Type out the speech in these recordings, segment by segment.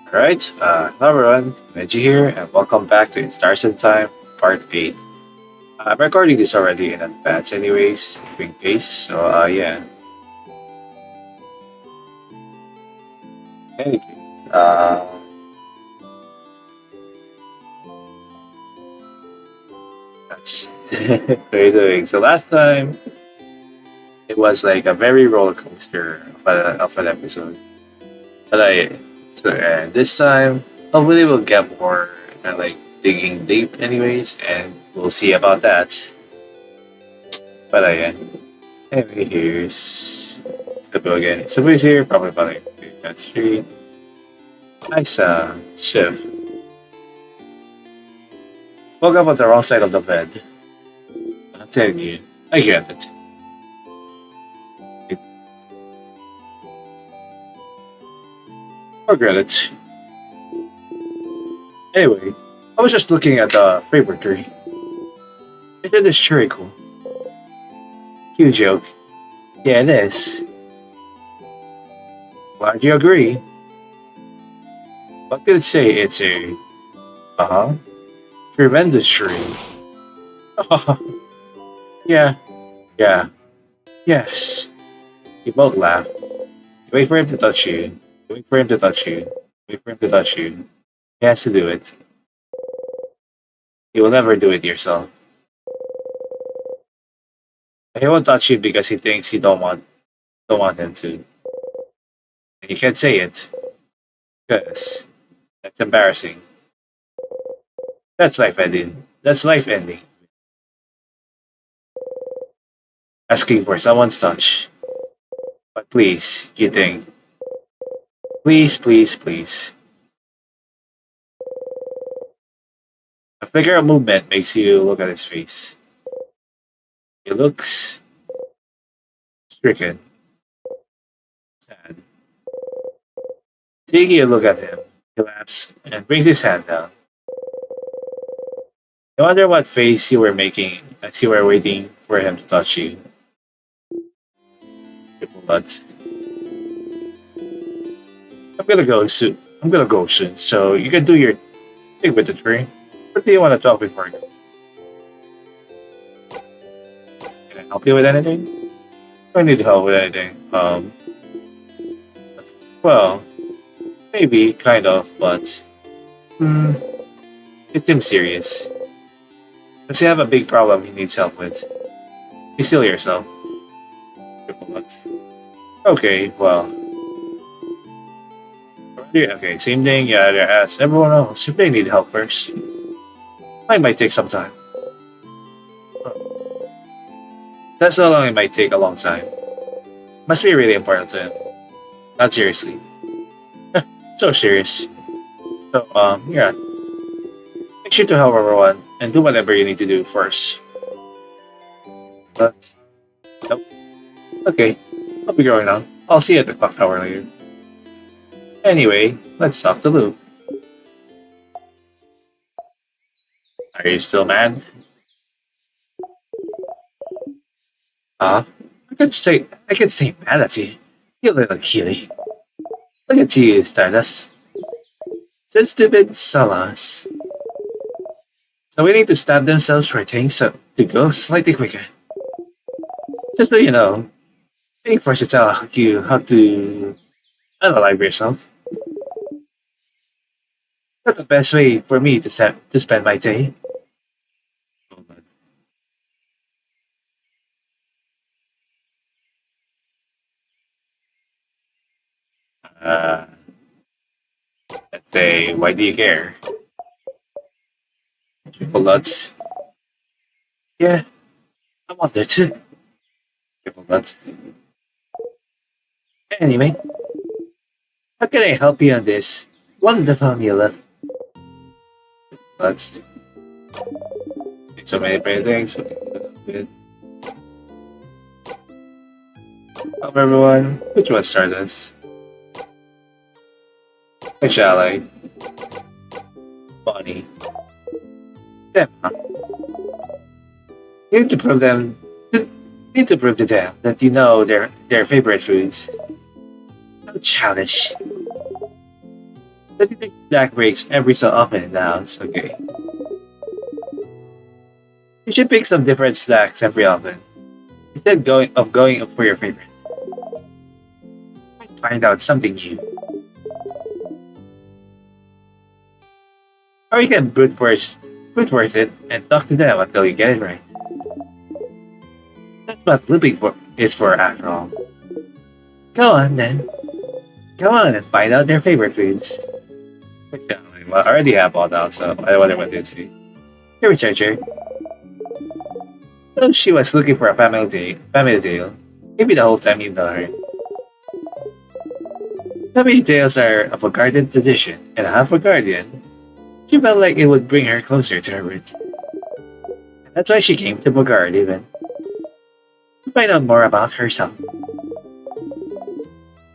Alright, hello everyone, Reggie here, and welcome back to In Stars and Time, Part 8. I'm recording this already in advance anyways, quick pace, so yeah. Anyways, uh, that's what you're doing. So last time, it was like a very roller coaster of an episode. But this time, hopefully we'll get more like digging deep anyways, and we'll see about that. But yeah. Anyway, here's Isabeau again. Isabeau's here, probably about like that street. Nice shift. Woke up on the wrong side of the bed. I'm telling you, I get it. Forget it. Anyway, I was just looking at the favorite tree. Isn't this very cool? Cute joke. Yeah, it is. Glad you agree. What could it say? It's a tremendous tree. Yeah, yeah, yes. You both laugh. You wait for him to touch you. You wait for him to touch you. Wait for him to touch you. He has to do it. You will never do it yourself. He won't touch you because he thinks you don't want him to. And you can't say it because that's embarrassing. That's life ending. That's life ending. Asking for someone's touch. But please, you think. Please, please, please. A figure of movement makes you look at his face. He looks stricken, sad. Taking a look at him, he laughs and brings his hand down. I wonder what face you were making as you were waiting for him to touch you. Triple nuts. I'm gonna go soon. So you can do your thing with the tree. What do you want to talk before I go? Can I help you with anything? I don't need help with anything. Well, maybe, kind of, but it seems serious. Does he have a big problem he needs help with? Be still yourself. Triple nuts. Okay, well. Okay, same thing. Yeah, ask everyone else if they need help first. Mine might take some time. That's how long it might take a long time. Must be really important to him. Not seriously. So serious. So, yeah. Make sure to help everyone and do whatever you need to do first. But, nope. Okay, I'll be going now. I'll see you at the clock tower later. Anyway, let's talk to Luke. Are you still mad? Huh? I could stay mad at you. You little cutie. Look at you, Stardust. Just stupid salas. So waiting to stab themselves for things to go slightly quicker. Just so you know, being forced to tell you how to analyze yourself. Not the best way for me to spend my day. Uh, let's say, why do you care? Triple nuts. Yeah, I want that too. Triple nuts. Anyway, how can I help you on this wonderful meal of nuts? So many great things. Good. Help everyone. Which one start this? Which ally? Bonnie. Them, huh? You need to prove them. You need to prove to them that you know their favorite foods. So childish. But you take snack breaks every so often in the house, okay? You should pick some different snacks every often. Instead going up for your favorite. Find out something new. Or you can brute force it and talk to them until you get it right. That's what looping is for after all. Go on then. Go on and find out their favorite foods. Which I already have all that, so I wonder what they say. Your researcher. So she was looking for a family tale. Maybe the whole time you know her. Family tales are of a guardian tradition, and half a guardian. She felt like it would bring her closer to her roots. That's why she came to Bogard even. To find out more about herself.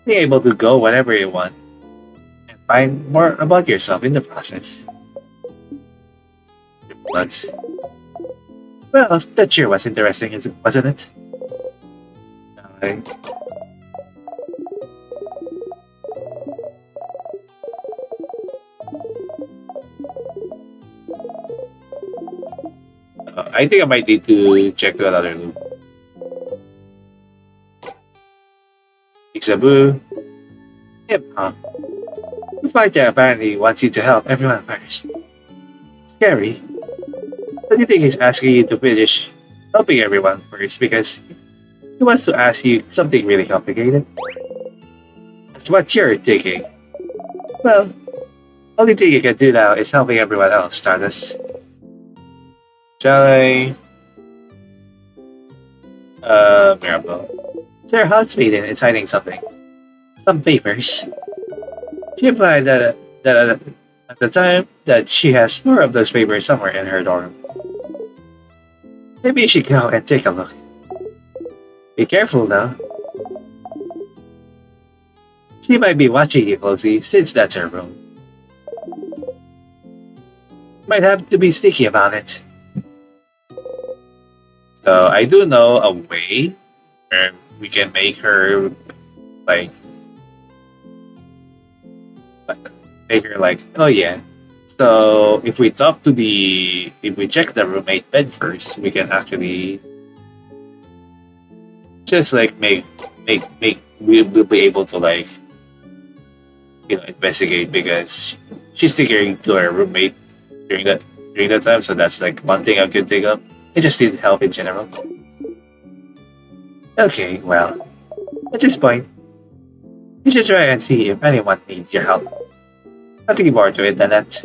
Being able to go whenever you want and find more about yourself in the process. But, well, that sure was interesting, wasn't it? Uh, I think I might need to check to another loop. Isabeau. Yep, huh? The fighter apparently wants you to help everyone first. Scary. Don't you think he's asking you to finish helping everyone first because he wants to ask you something really complicated? That's what you're thinking. Well, only thing you can do now is helping everyone else, Stardust. Shall I? Mirabelle. Their housemaiden is hiding something. Some papers. She implied that at the time that she has more of those papers somewhere in her dorm. Maybe you should go and take a look. Be careful though. She might be watching you closely since that's her room. Might have to be sneaky about it. So I do know a way where we can make her like oh yeah. So if we check the roommate bed first, we can actually just like we'll be able to like investigate because she's sticking to her roommate during that time. So that's like one thing I could think of. I just need help in general. Okay, well, at this point, you should try and see if anyone needs your help. Nothing more to it than that.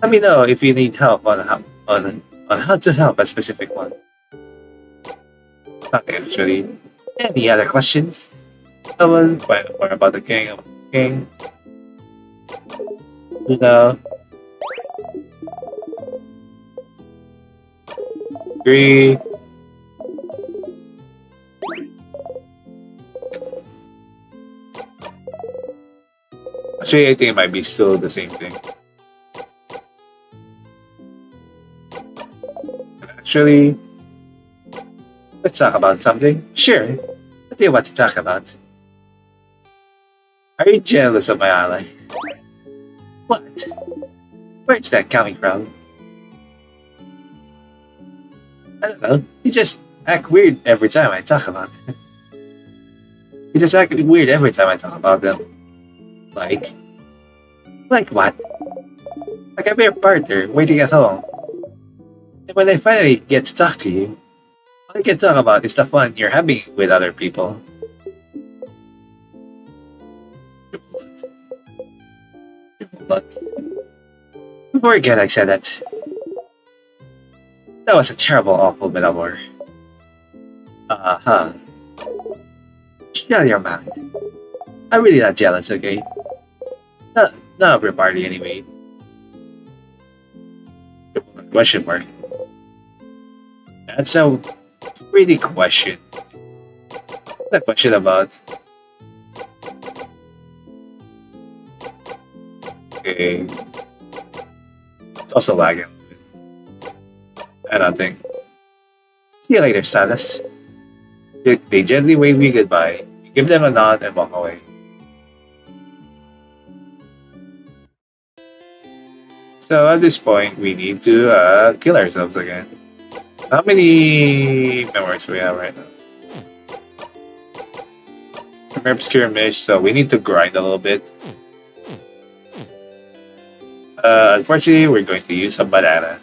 Let me know if you need help on how to help a specific one. Nothing actually. Any other questions? Someone find out more about the king. You know. Agree. Actually, I think it might be still the same thing. Actually, let's talk about something. Sure. What do you want to talk about? Are you jealous of my ally? What? Where's that coming from? I don't know. You just act weird every time I talk about them. You just act weird every time I talk about them. Like what? Like I'm your partner waiting at home. And when I finally get to talk to you, all I can talk about is the fun you're having with other people. But forget I said that. That was a terrible, awful metaphor. Uh-huh. Shut your mouth. I'm really not jealous, okay? Not of your party anyway. Question mark. That's a pretty question. What's a question about? Okay. It's also lagging. I don't think. See you later, Salas. They gently wave me goodbye. You give them a nod and walk away. So at this point, we need to kill ourselves again. How many memories do we have right now? Merp skirmish, so we need to grind a little bit. Unfortunately, we're going to use a banana.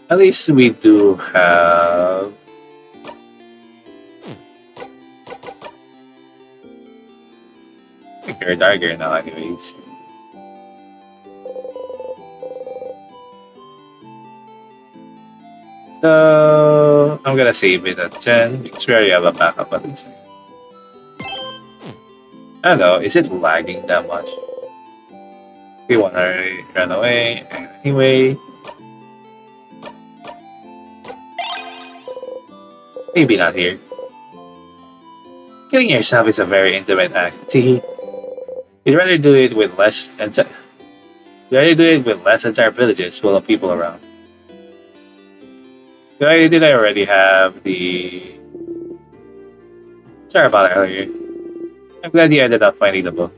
At least we do have... I think they're darker now anyways. So I'm gonna save it at 10 because we already have a backup at least. I don't know, is it lagging that much? We wanna run away anyway. Maybe not here. Killing yourself is a very intimate act. You'd rather do it with less entire villages full of people around. Did I already have the... Sorry about that earlier. I'm glad you ended up finding the book.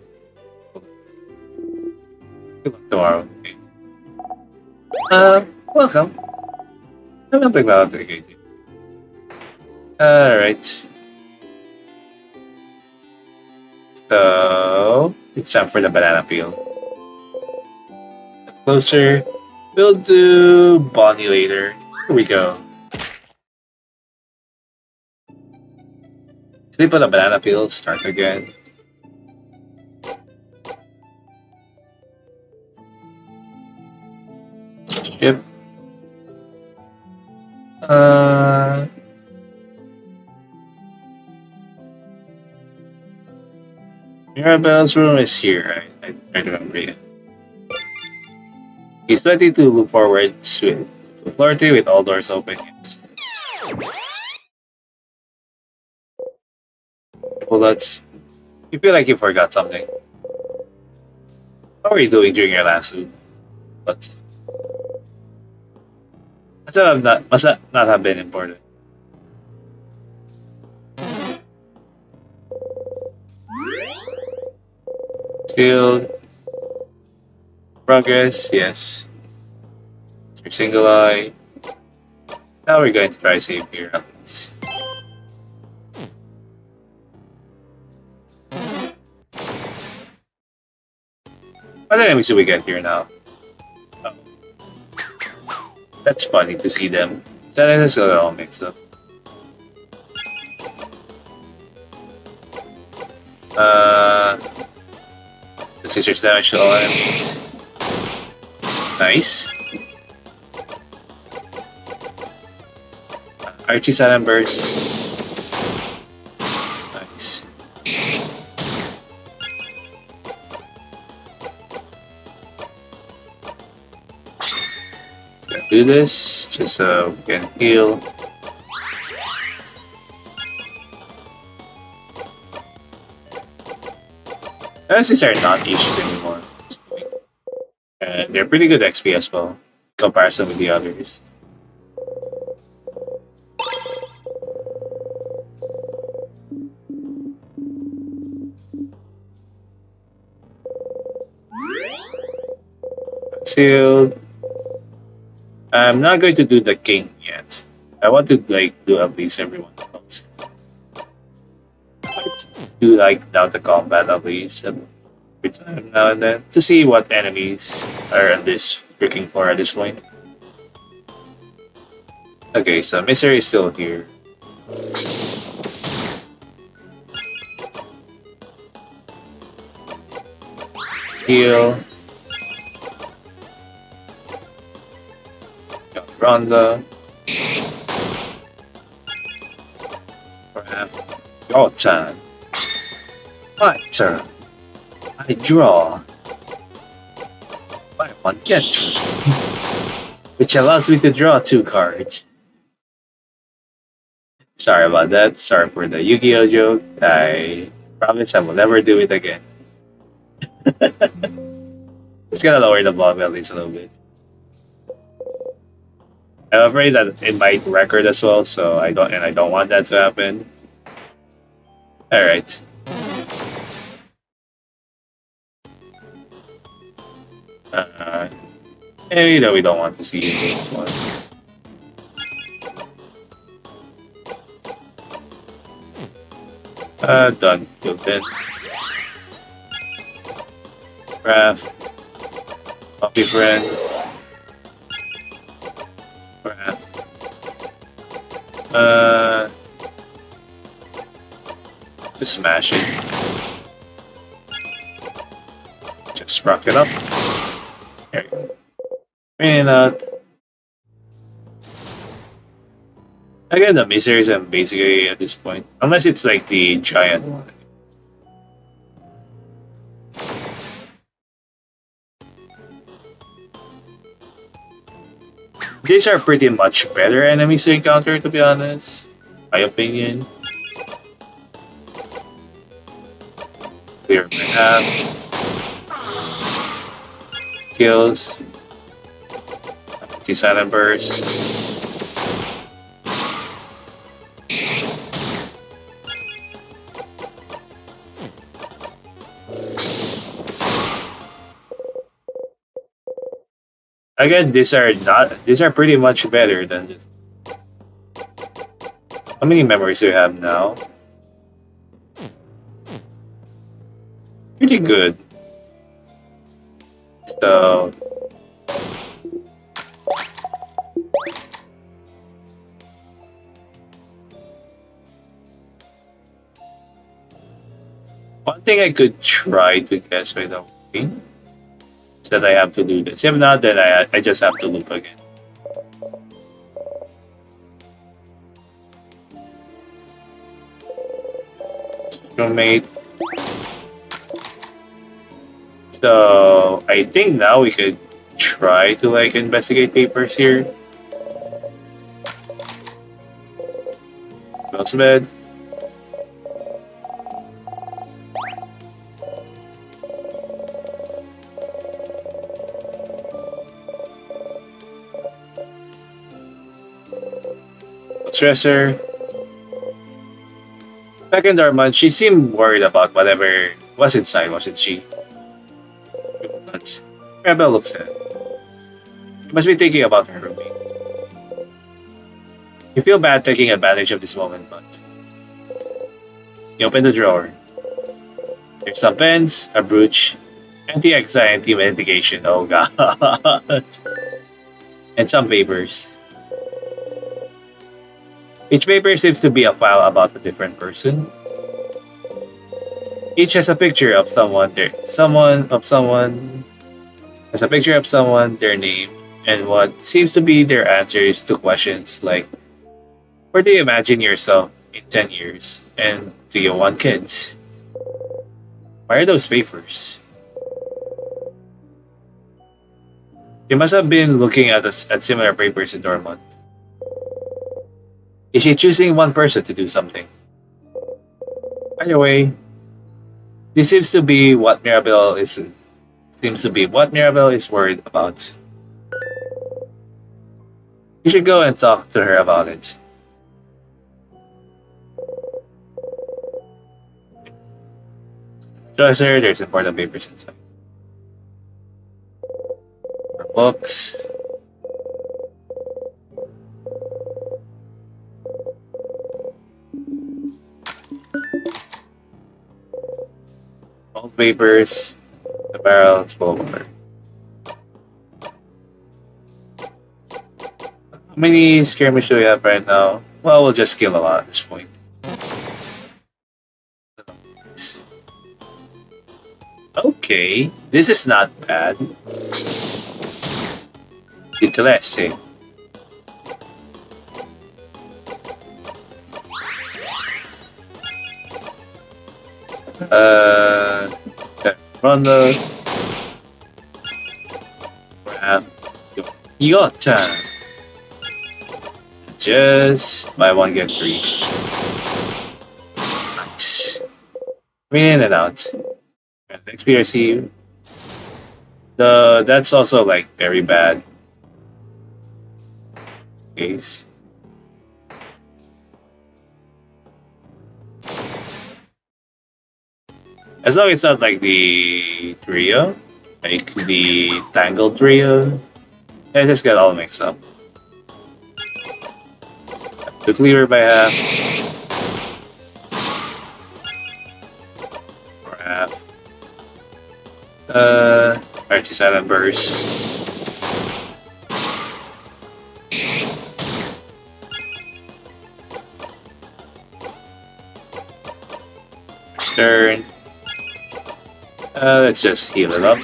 Good luck tomorrow. Okay. Welcome. I don't think that'll take it. Alright. So... It's time for the banana peel. Closer. We'll do Bonnie later. Here we go. Sleep on a banana peel, start again. Ship. Mirabelle's room is here. I remember it. He's ready to look forward to floor 3 with all doors open. Yes. Bullets. You feel like you forgot something. What were you doing during your last suit? Bullets. Must not have been important. Shield. Progress, yes. Your single eye. Now we're going to try save here at least. What enemies do we get here now? Oh. That's funny to see them. That is all mixed up. The scissors damage to all enemies. Nice. Archie Silent Burst. Nice. Gonna do this just so we can heal. These are not issues anymore at this point. And they're pretty good XP as well, in comparison with the others. Sealed. I'm not going to do the king yet. I want to do at least everyone else. Let's do now the combat at least every time now and then to see what enemies are on this freaking floor at this point. Okay, so Misery is still here. Heal. Rhonda. Perhaps your turn. My turn. I draw. Buy one, get two. Which allows me to draw 2 cards. Sorry about that. Sorry for the Yu-Gi-Oh joke. I promise I will never do it again. Just gonna lower the volume at least a little bit. I'm afraid that it might record as well, so I don't want that to happen. Alright. Uh, Maybe that we don't want to see this one. Done. Tilted. Craft. Copy friend. Craft. Uh, just smash it. Just rock it up. There you go. And again, the miseries I'm basically at this point, unless it's like the giant one. These are pretty much better enemies to encounter, to be honest. My opinion. Clear map. Kills. Silent burst. Again, these are pretty much better than just. How many memories do you have now? Pretty good. So one thing I could try to guess without working is that I have to do this. If not, then I just have to loop again. Roommate. So I think now we could try to like investigate papers here. Welp's bed. Dresser. Back in Dormont, she seemed worried about whatever was inside, wasn't she? But Mirabelle looks sad. She must be thinking about her roommate. You feel bad taking advantage of this moment, but you open the drawer. There's some pens, a brooch, anti-anxiety medication, oh god, and some papers. Each paper seems to be a file about a different person. Each has a picture of someone, has a picture of someone, their name, and what seems to be their answers to questions like, where do you imagine yourself in 10 years? And do you want kids? Why are those papers? You must have been looking at similar papers in Dormont. Is she choosing one person to do something? Either way, this seems to be what Mirabelle is worried about. You should go and talk to her about it. Dresser, there's important papers inside. More books. Old papers. The barrel, it's full of water. How many skirmish do we have right now? Well, we'll just kill a lot at this point. Okay, this is not bad. Interesse. Run grab your time. Just buy one get three. Nice. In and out. And XP that's also like very bad case. As long as it's not like the trio. like the Tangled Trio. I just got all mixed up. The cleaver by half, or half. 37 burst. Turn. Let's just heal it up.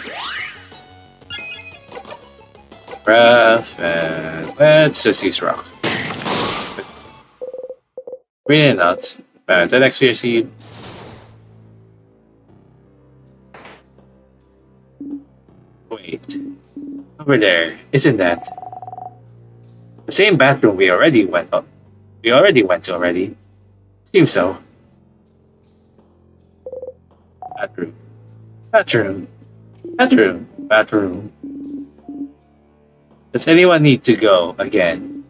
Breath, and let's just use rock. Really not. The next fear seed. Wait. Over there, isn't that the same bathroom we already went up? We already went to already. Seems so. Bathroom. Bathroom. Bathroom. Bathroom. Does anyone need to go again?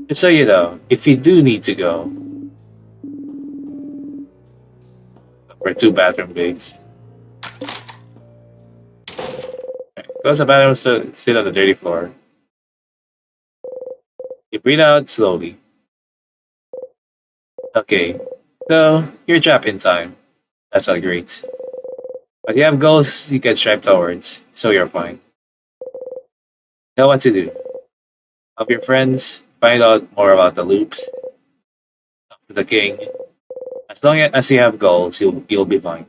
Just so you know, if you do need to go, for 2 bathroom bigs. Close the bathroom so sit on the dirty floor. You breathe out slowly. Okay, so you're trapped in time. That's not great. But you have goals you can strive towards, so you're fine. Know what to do. Help your friends, find out more about the loops, talk to the king. As long as you have goals, you'll be fine.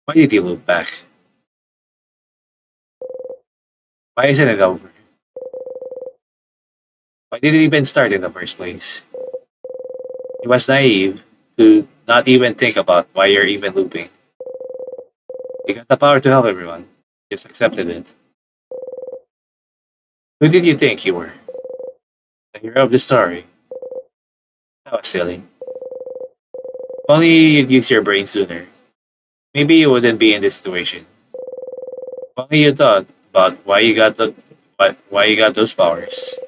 Why did you loop back? Why isn't it over? Why did it even start in the first place? It was naive to not even think about why you're even looping. You got the power to help everyone. Just accepted it. Who did you think you were? The hero of the story. That was silly. If only you'd use your brain sooner. Maybe you wouldn't be in this situation. If only you thought about why you got those powers.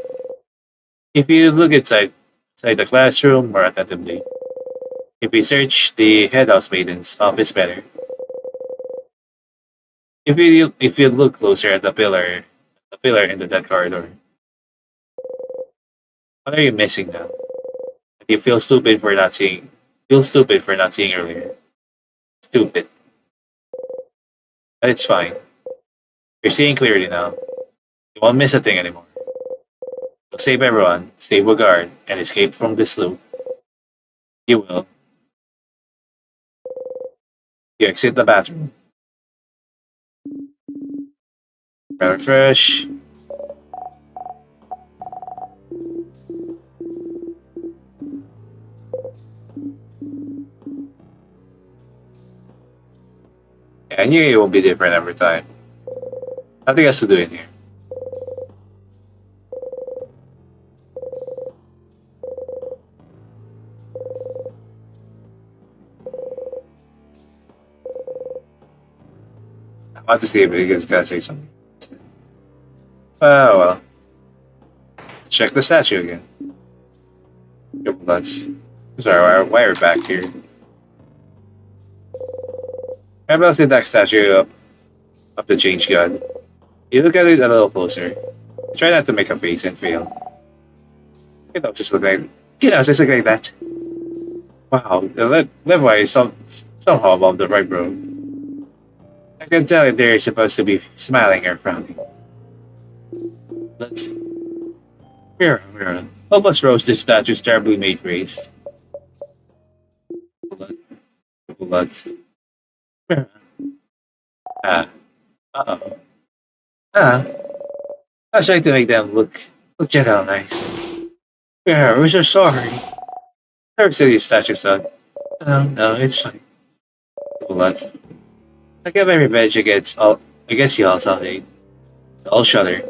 If you look inside the classroom more attentively, if we search the Head Housemaiden's office better, if you look closer at the pillar in the dead corridor, what are you missing now? You feel stupid for not seeing. Feel stupid for not seeing earlier. Stupid, but it's fine. You're seeing clearly now. You won't miss a thing anymore. You'll save everyone, save a guard, and escape from this loop. You will. You exit the bathroom. Refresh. Yeah, I knew it will be different every time. Nothing else to do in here. I want to see if you guys gotta say something. Oh well. Check the statue again. Couple nuts. Sorry, why are we back here? Mirabelle set that statue up the change gun. You look at it a little closer. Try not to make a face and fail. Just look like just look like that. Wow, the levi is somehow above the right bro. I can tell if they're supposed to be smiling or frowning. Let's Mira, help us roast this statue's terribly made face. Let's Mira. Ah. Uh-oh. Ah. I was trying to make them look gentle and nice. Yeah, we're so sorry. Never said these statues son. No, it's fine. Blood. I get my revenge against you all someday. I'll shudder.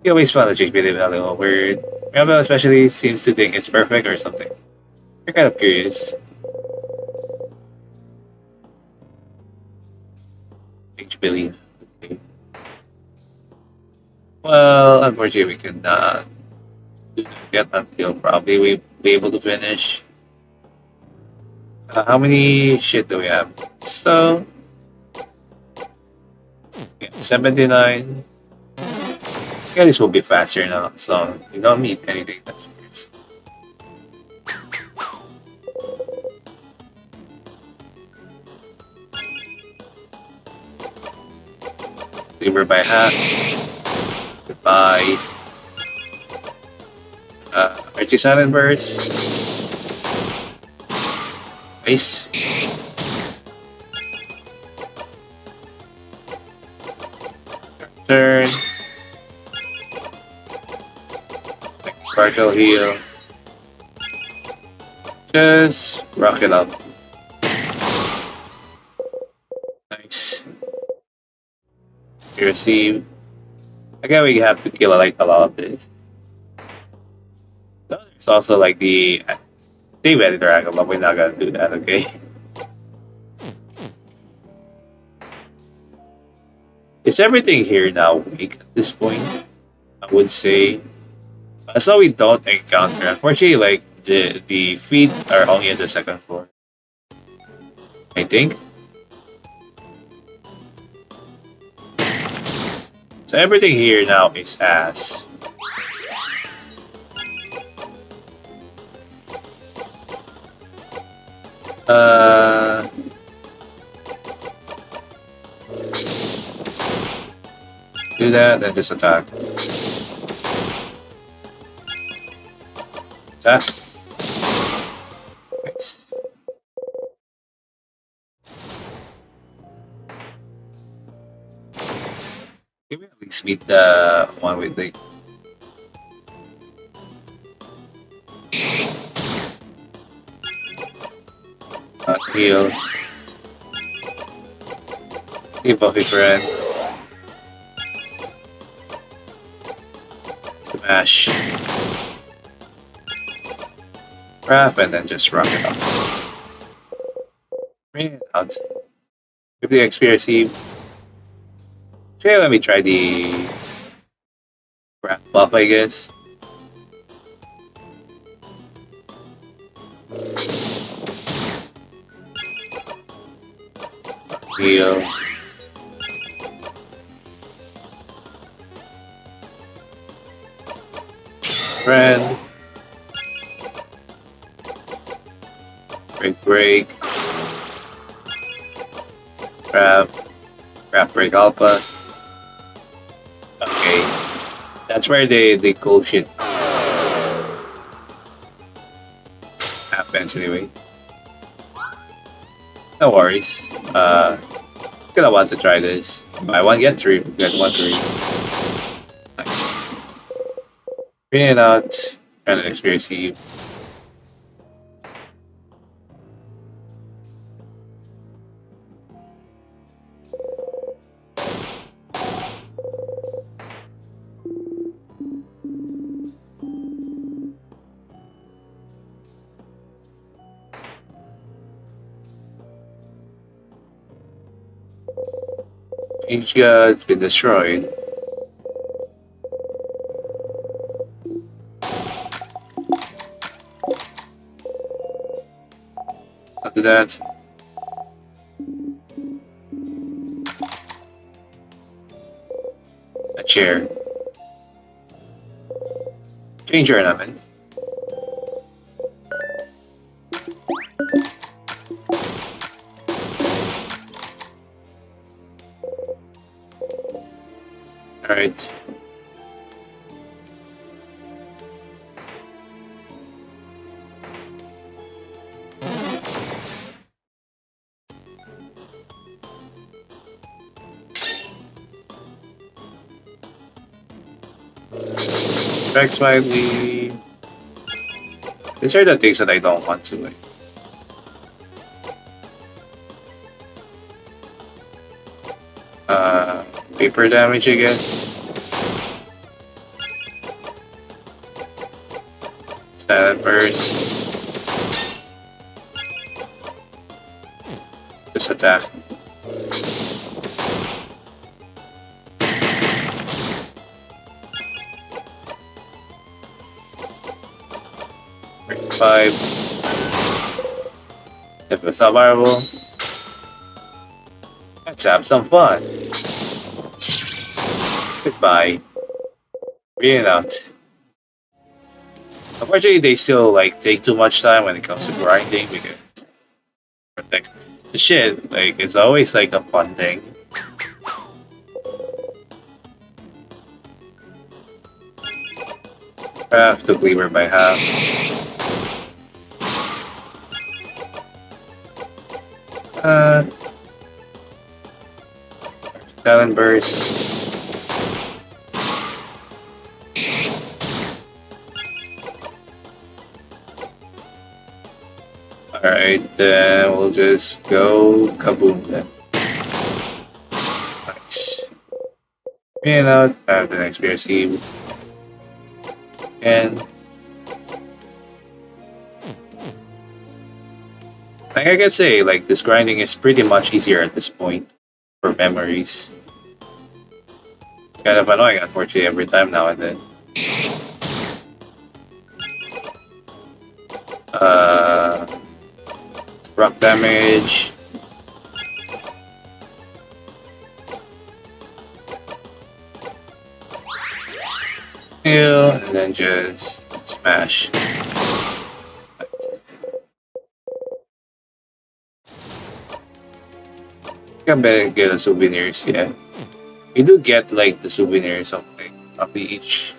You always found the change believe a little weird. Mirabelle especially seems to think it's perfect or something. You're kind of curious. Change believe. Okay. Well, unfortunately we cannot get until probably we'll be able to finish. How many shit do we have? So 79. Yeah, this will be faster now, so you don't need anything that's nice. Labor by half. Goodbye. Artisan burst. Nice. Turn. Sparkle heal. Just rock it up. Nice. You receive. Again, we have to kill like a lot of this. There's also like the save editor angle, but we're not gonna do that, okay? Is everything here now weak at this point? I would say. That's how we don't encounter. Unfortunately, like the feet are only at the second floor. I think. So everything here now is ass. Do that, then just attack. Attack. Nice. Can we at least meet the one with the heal? Hey, Buffy friend. Smash. Wrap and then just rock it up. Bring it out. Give the XP receive. Okay, let me try the wrap buff, I guess. Heal. Friend. Break. Grab break alpha. Okay. That's where the cool shit happens anyway. No worries. Gonna want to try this. Buy one, get three, get one free. Nice. Bring it out. Try to experience you. Each god's been destroyed. After that, a chair. Change your ornament. Alright. Track slightly. These are the things that I don't want to like. Paper damage, I guess. Silent burst. Just attack. Five. If it's not viable, let's have some fun. by. Really not. Unfortunately, they still like take too much time when it comes to grinding because like the shit like it's always like a fun thing. I have to cleaver by half. Uh, Talent burst. Alright, then we'll just go kaboom then. Nice. And out, I have the next BRC. And like I can say, like this grinding is pretty much easier at this point for memories. It's kind of annoying, unfortunately, every time now and then. Rock damage. Heal, and then just smash. I better get the souvenirs, yeah. You do get like the souvenirs of like of each.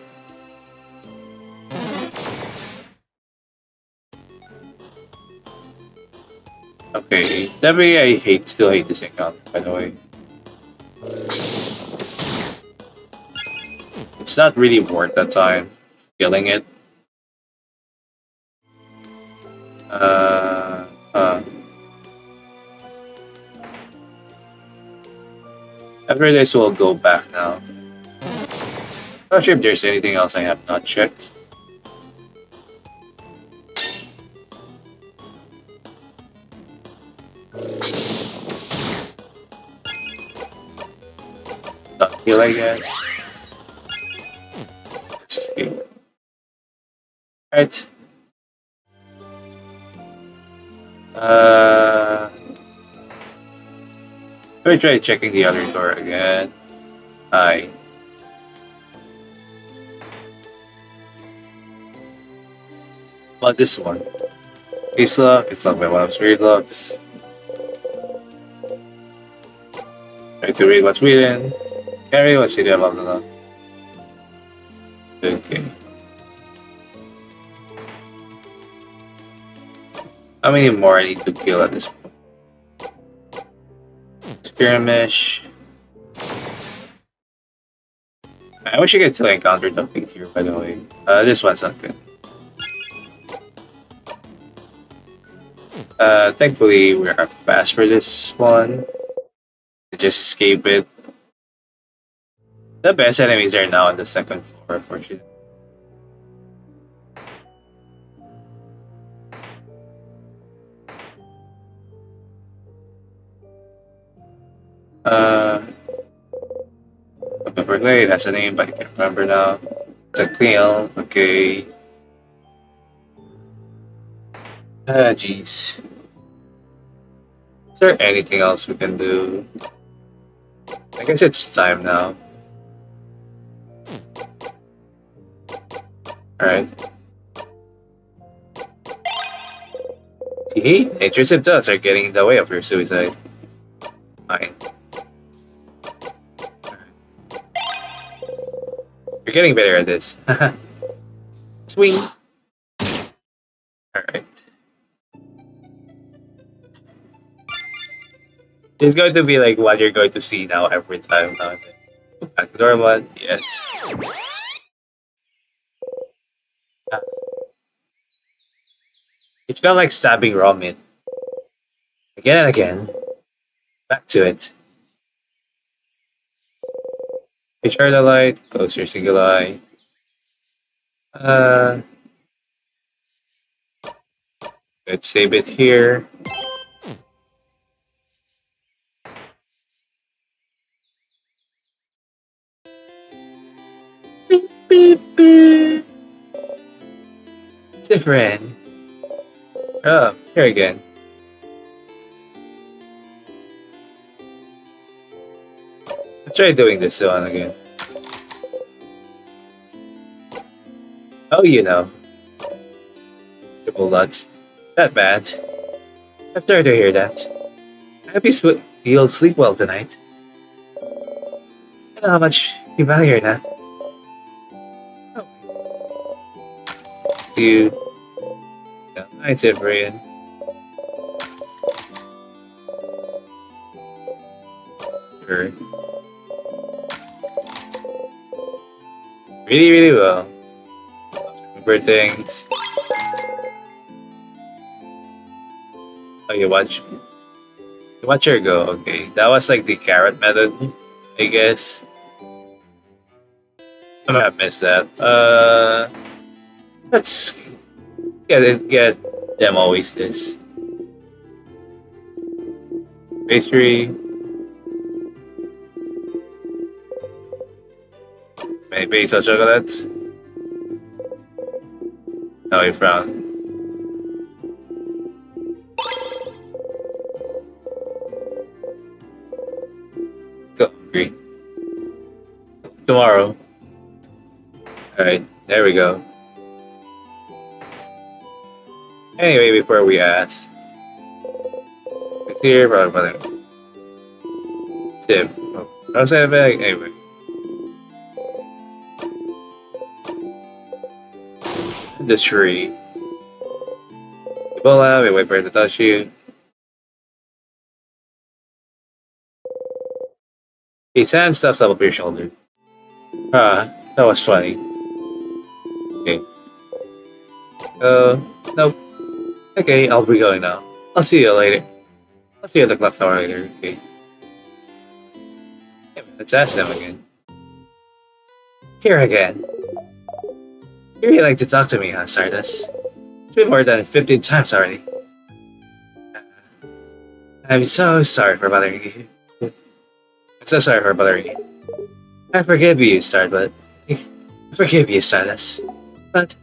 Okay, that way I still hate this encounter, by the way. It's not really worth the time killing it. After this, we'll go back now. Not sure if there's anything else I have not checked. Not heal, I guess. Let's escape. Alright. Let me try checking the other door again. Hi. About this one. Face lock, it's not by one of spirit locks. Try to read what's written. Can't read what's hidden above the lock. Okay. How many more I need to kill at this point? Skirmish. I wish I could still encounter the fate here, by the way. This one's not good. Thankfully, we are fast for this one. Just escape it. The best enemies are now on the second floor, unfortunately. Remember Glade has a name, but I can't remember now. It's a Cleo, okay. Jeez. Is there anything else we can do? I guess it's time now. Alright. See, intrusive thoughts are getting in the way of your suicide. Fine. You're getting better at this. Swing. Alright. It's going to be like what you're going to see now every time now. Back to Dormont, yes. It felt like stabbing raw meat. Again and again. Back to it. Recharge the light, close your single eye. Let's save it here. Beep, beep, beep. Different. Oh, here again. Let's try doing this one again. Oh, you know, triple nuts. Not bad. I'm sorry to hear that. I hope you'll sleep well tonight. I know how much you value that. Oh, you. Yeah, night, Brian. Sure. Really, really well. Remember things. Oh, you watch her go. Okay, that was like the carrot method, I guess. I might have missed that. Let's get them always this pastry. Maybe some chocolate. No, you frown. Still hungry. Tomorrow. Alright, there we go. Anyway, before we ask. It's here, brother. Tip. Oh, how's that bag? Anyway. The tree. You pull out, we wait for it to touch you. His hand steps up your shoulder. Ah, that was funny. Okay. Nope. Okay, I'll be going now. I'll see you later. I'll see you at the clock tower later, okay? Yeah, let's ask them again. Here again. You really like to talk to me, huh, Stardust? It's been more than 15 times already. I'm so sorry for bothering you. I'm so sorry for bothering you. I forgive you, Stardust. I forgive you, Stardust. But,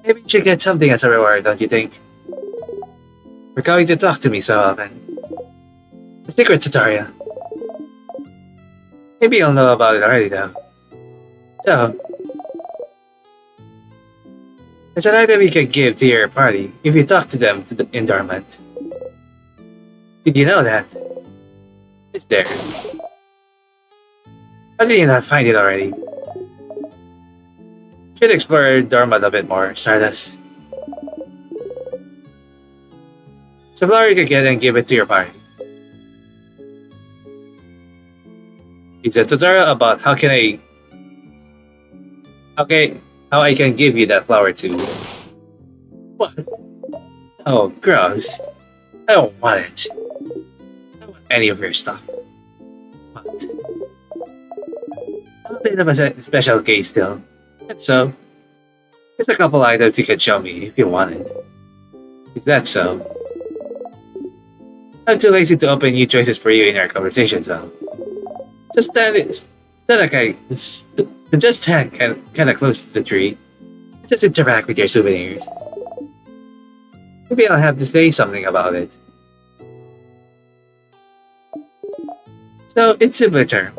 maybe you should get something as a reward, don't you think? For going to talk to me so often. A secret tutorial. Maybe you'll know about it already, though. So, there's an item you can give to your party if you talk to them in Dormont. Did you know that? It's there. How did you not find it already? Should explore Dormont a bit more, Stardust. So flower you can get and give it to your party. It's a tutorial about how I can give you that flower too. What? Oh, gross. I don't want it. I don't want any of your stuff. What? A bit of a special case still. And so, there's a couple items you can show me if you wanted. Is that so? I'm too lazy to open new choices for you in our conversations though. Just stand kind of close to the tree. Just interact with your souvenirs. Maybe I'll have to say something about it. So it's simpler term.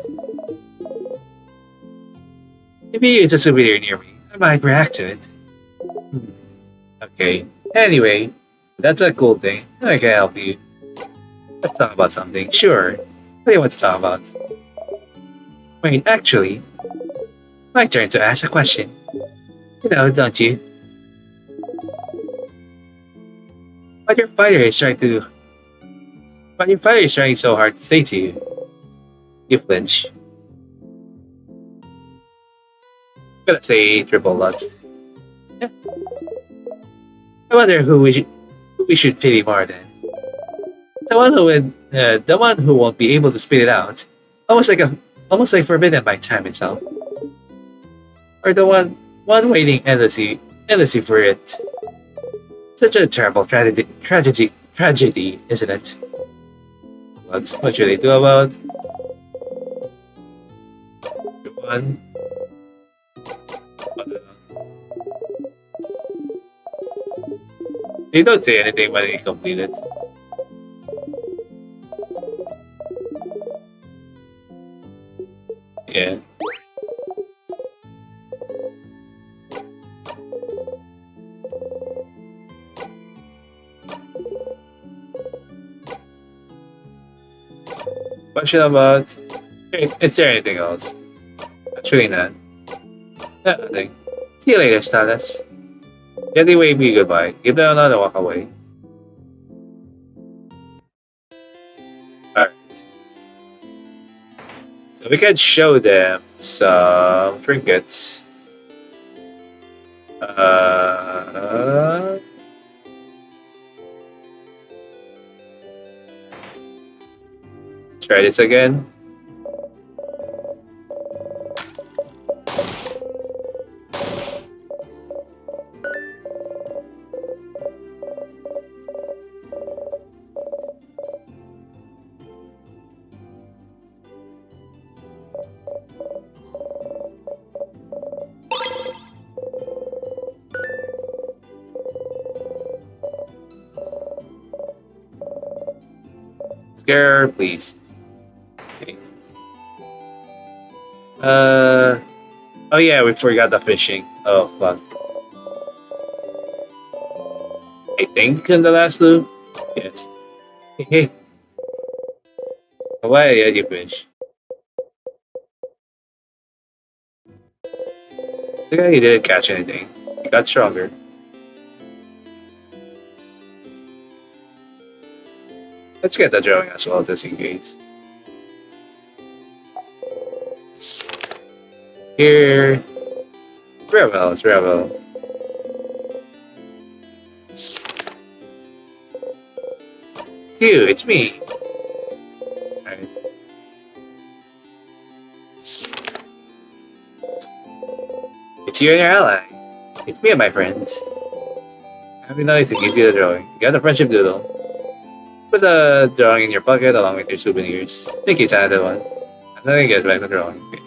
Maybe it's a souvenir near me. I might react to it. Okay. Anyway, that's a cool thing. I can help you. Let's talk about something. Sure. What do you want to talk about? Wait, actually, my turn to ask a question. You know, don't you? But your fighter is trying so hard to say to you. You flinch. I'm gonna say triple lots. Yeah. I wonder who we should pity more than. The one who won't be able to spit it out. Almost like forbidden by time itself. Or the one waiting endlessly for it. Such a terrible tragedy, isn't it? What should they do about the one? They don't say anything when they complete it. Yeah. question about... Is there anything else? Actually not. No, nothing. See you later, Status. Gently wave me goodbye. Give them another walk away. Alright. So we can show them some trinkets. Let's try this again. Scare, please. Okay. Oh yeah, we forgot the fishing. Oh fuck. I think in the last loop. Yes. Why did you fish? The guy didn't catch anything. He got stronger. Let's get the drawing as well, just in case. Here. Mirabelle, it's Mirabelle. It's you, it's me. Alright. It's you and your ally. It's me and my friends. It'd be nice to give you the drawing. You got the friendship doodle. Put the drawing in your pocket along with your souvenirs. Thank you, talented one. I'm gonna get back the drawing. Okay.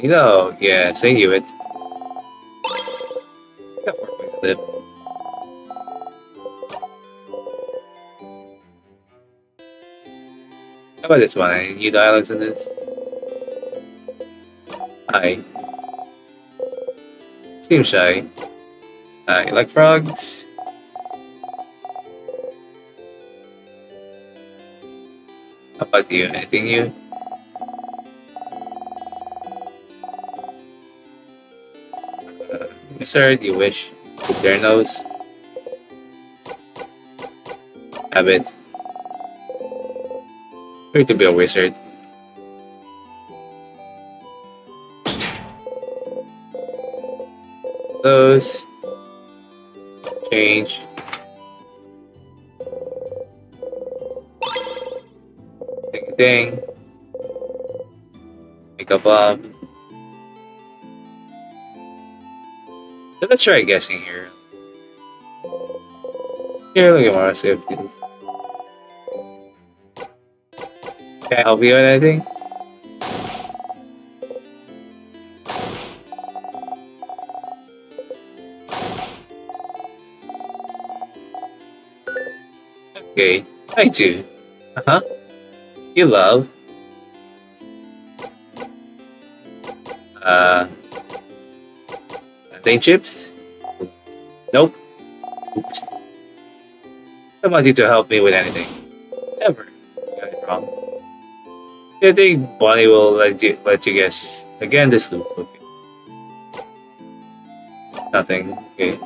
You know, yes, I knew it. Got 4 points to live. How about this one? Any new dialogues in this? Hi. Seems shy. You like frogs? How about you? Anything new? Wizard, you wish? With their nose? Habit. Way to be a wizard. Those. Change. Ding. Make a bomb. So let's try guessing here. Here, look at more safety. Can I help you with anything? Okay, I do. Uh-huh. You love. Plantain chips? Nope. Oops. I want you to help me with anything. Ever. Got it wrong. I think Bonnie will let you guess again this loop. Okay. Nothing. Okay.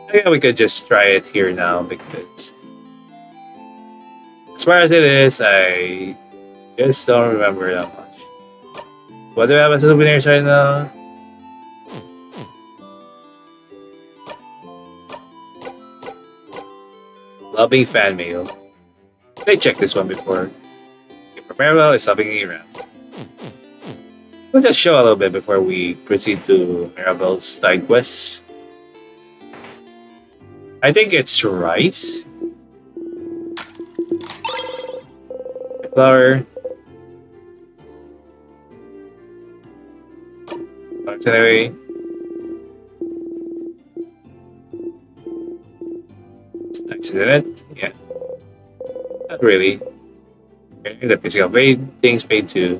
I think we could just try it here now because as far as it is, I just don't remember that much. What do I have as souvenirs right now? Loving fan mail. I checked this one before. Mirabelle is helping me around. We'll just show a little bit before we proceed to Mirabelle's side quests. I think it's rice. Flour. Auxiliary. Nice, isn't it? Yeah. Not really. Okay, the physical paid things paid too.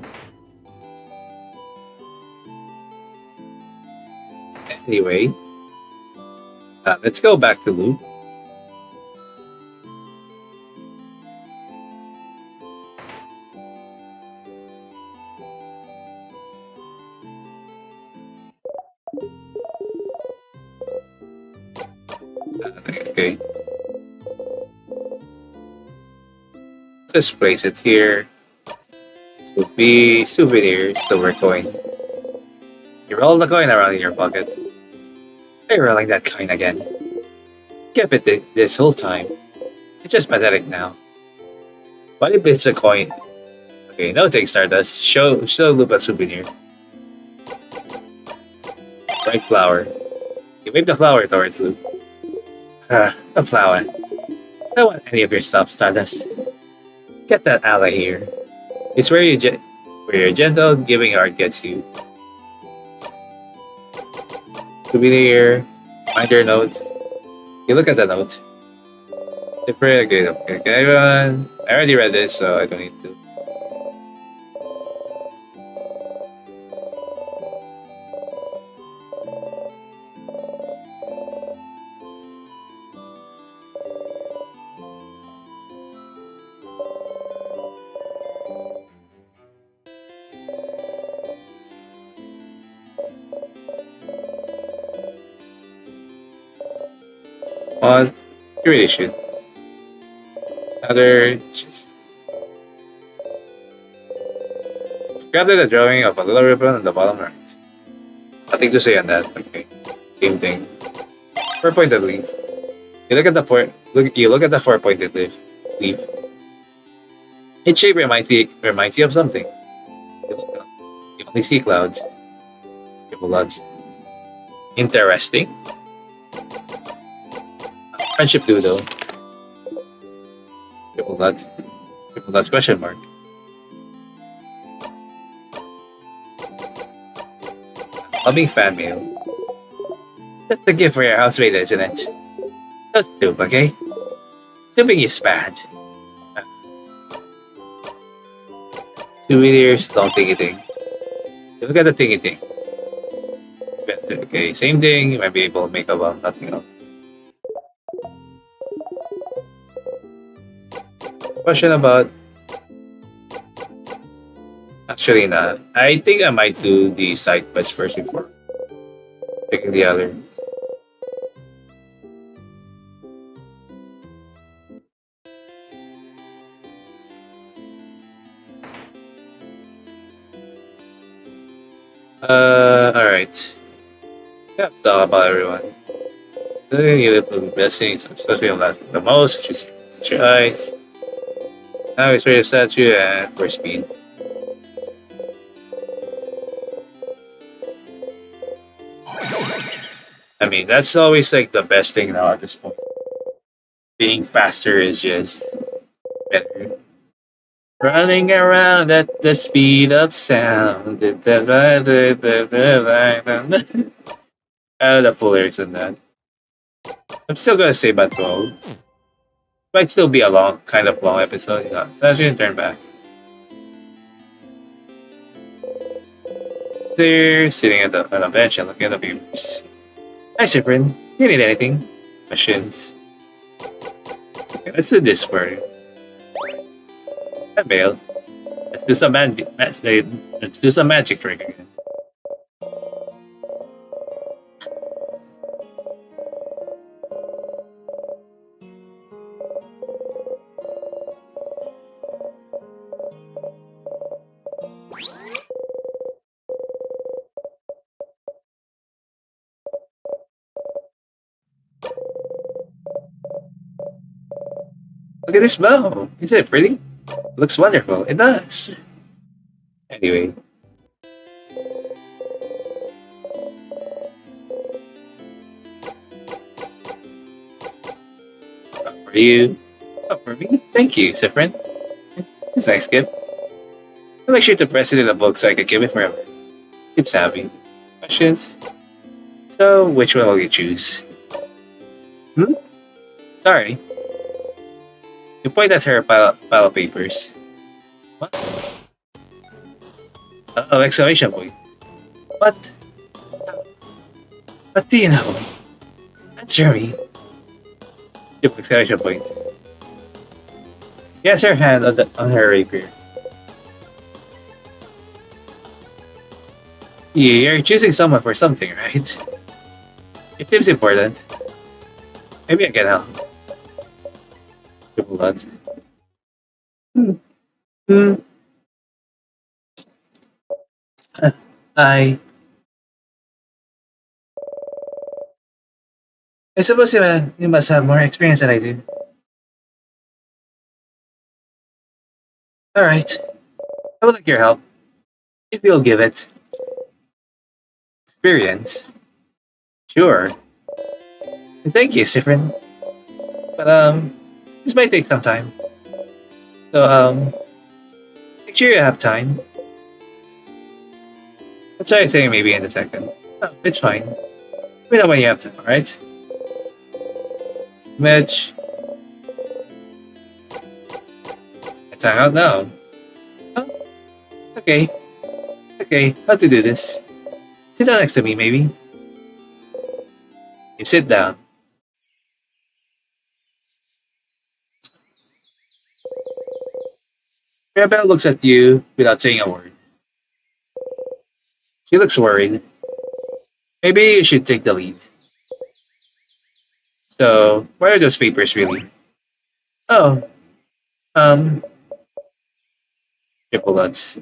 Anyway, let's go back to loop. Okay. Just place it here. This would be souvenirs, silver coin. You roll the coin around in your pocket. Why are you rolling that coin again? Kept it this whole time. It's just pathetic now. What if it's a coin? Okay, no take Stardust. Show Loop a souvenir. Bright flower. You wave the flower towards Loop. A flower. I don't want any of your stuff, Stardust. Get that ally here. It's where your gentle giving art gets you. Souvenir. Find your note. You look at the note. Different. Okay. Everyone. I already read this, so I don't need to. On, you really should. Another. Just gather the drawing of a little ribbon on the bottom right. Nothing to say on that. Okay. Same thing. 4-pointed leaf. You look at the four pointed leaf. Its shape reminds you of something. You look up. You only see clouds. Triple lots. Interesting. Friendship doodle. Triple dots question mark. Loving fan mail. That's the gift for your housemaiden, isn't it? Don't stoop, okay? Stooping is bad. Souvenirs, don't thingy thing. You look at the thingy thing. Okay, same thing. You might be able to make about nothing else. Question about. Actually, not. I think I might do the side quest first before picking the other. Alright. Yeah, talk about everyone. You little blessings, especially on that the most, just your eyes. Now it's ready statue and for speed. I mean, that's always like the best thing now at this point. Being faster is just better. Running around at the speed of sound. Oh, the full lyrics in that. I'm still gonna say about 12. Might still be a kind of long episode, you know. So I shouldn't turn back. There, sitting on a bench and looking at the papers. Hi, Cyprian. You need anything? Questions? Okay, let's do this for you. Hi, Bale. Let's do some magic trick again. Look at this bow. Isn't it pretty? It looks wonderful. It does. Anyway. For you. Oh, for me? Thank you, Cyprian. It's a nice gift. I'll make sure to press it in a book so I can keep it forever. Keeps happy. Questions? So, which one will you choose? Sorry. You point at her pile of papers. What? Oh, exclamation point. What? What do you know? Answer me. Give exclamation point. She has her hand on her rapier. You're choosing someone for something, right? It seems important. Maybe I can help. Triple that. Hmm. Hmm. I I suppose you must have more experience than I do. Alright. I would like your help. If you'll give it. Experience. Sure. Thank you, Sifrin. But this might take some time. So make sure you have time. I'll try saying maybe in a second. Oh, it's fine. Let me know when you have time, alright? Mitch. Let's hang out now. Oh, okay. Okay, how to do this? Sit down next to me, maybe. You sit down. Mirabelle looks at you without saying a word. She looks worried. Maybe you should take the lead. So, what are those papers really? Oh, um, triple nuts.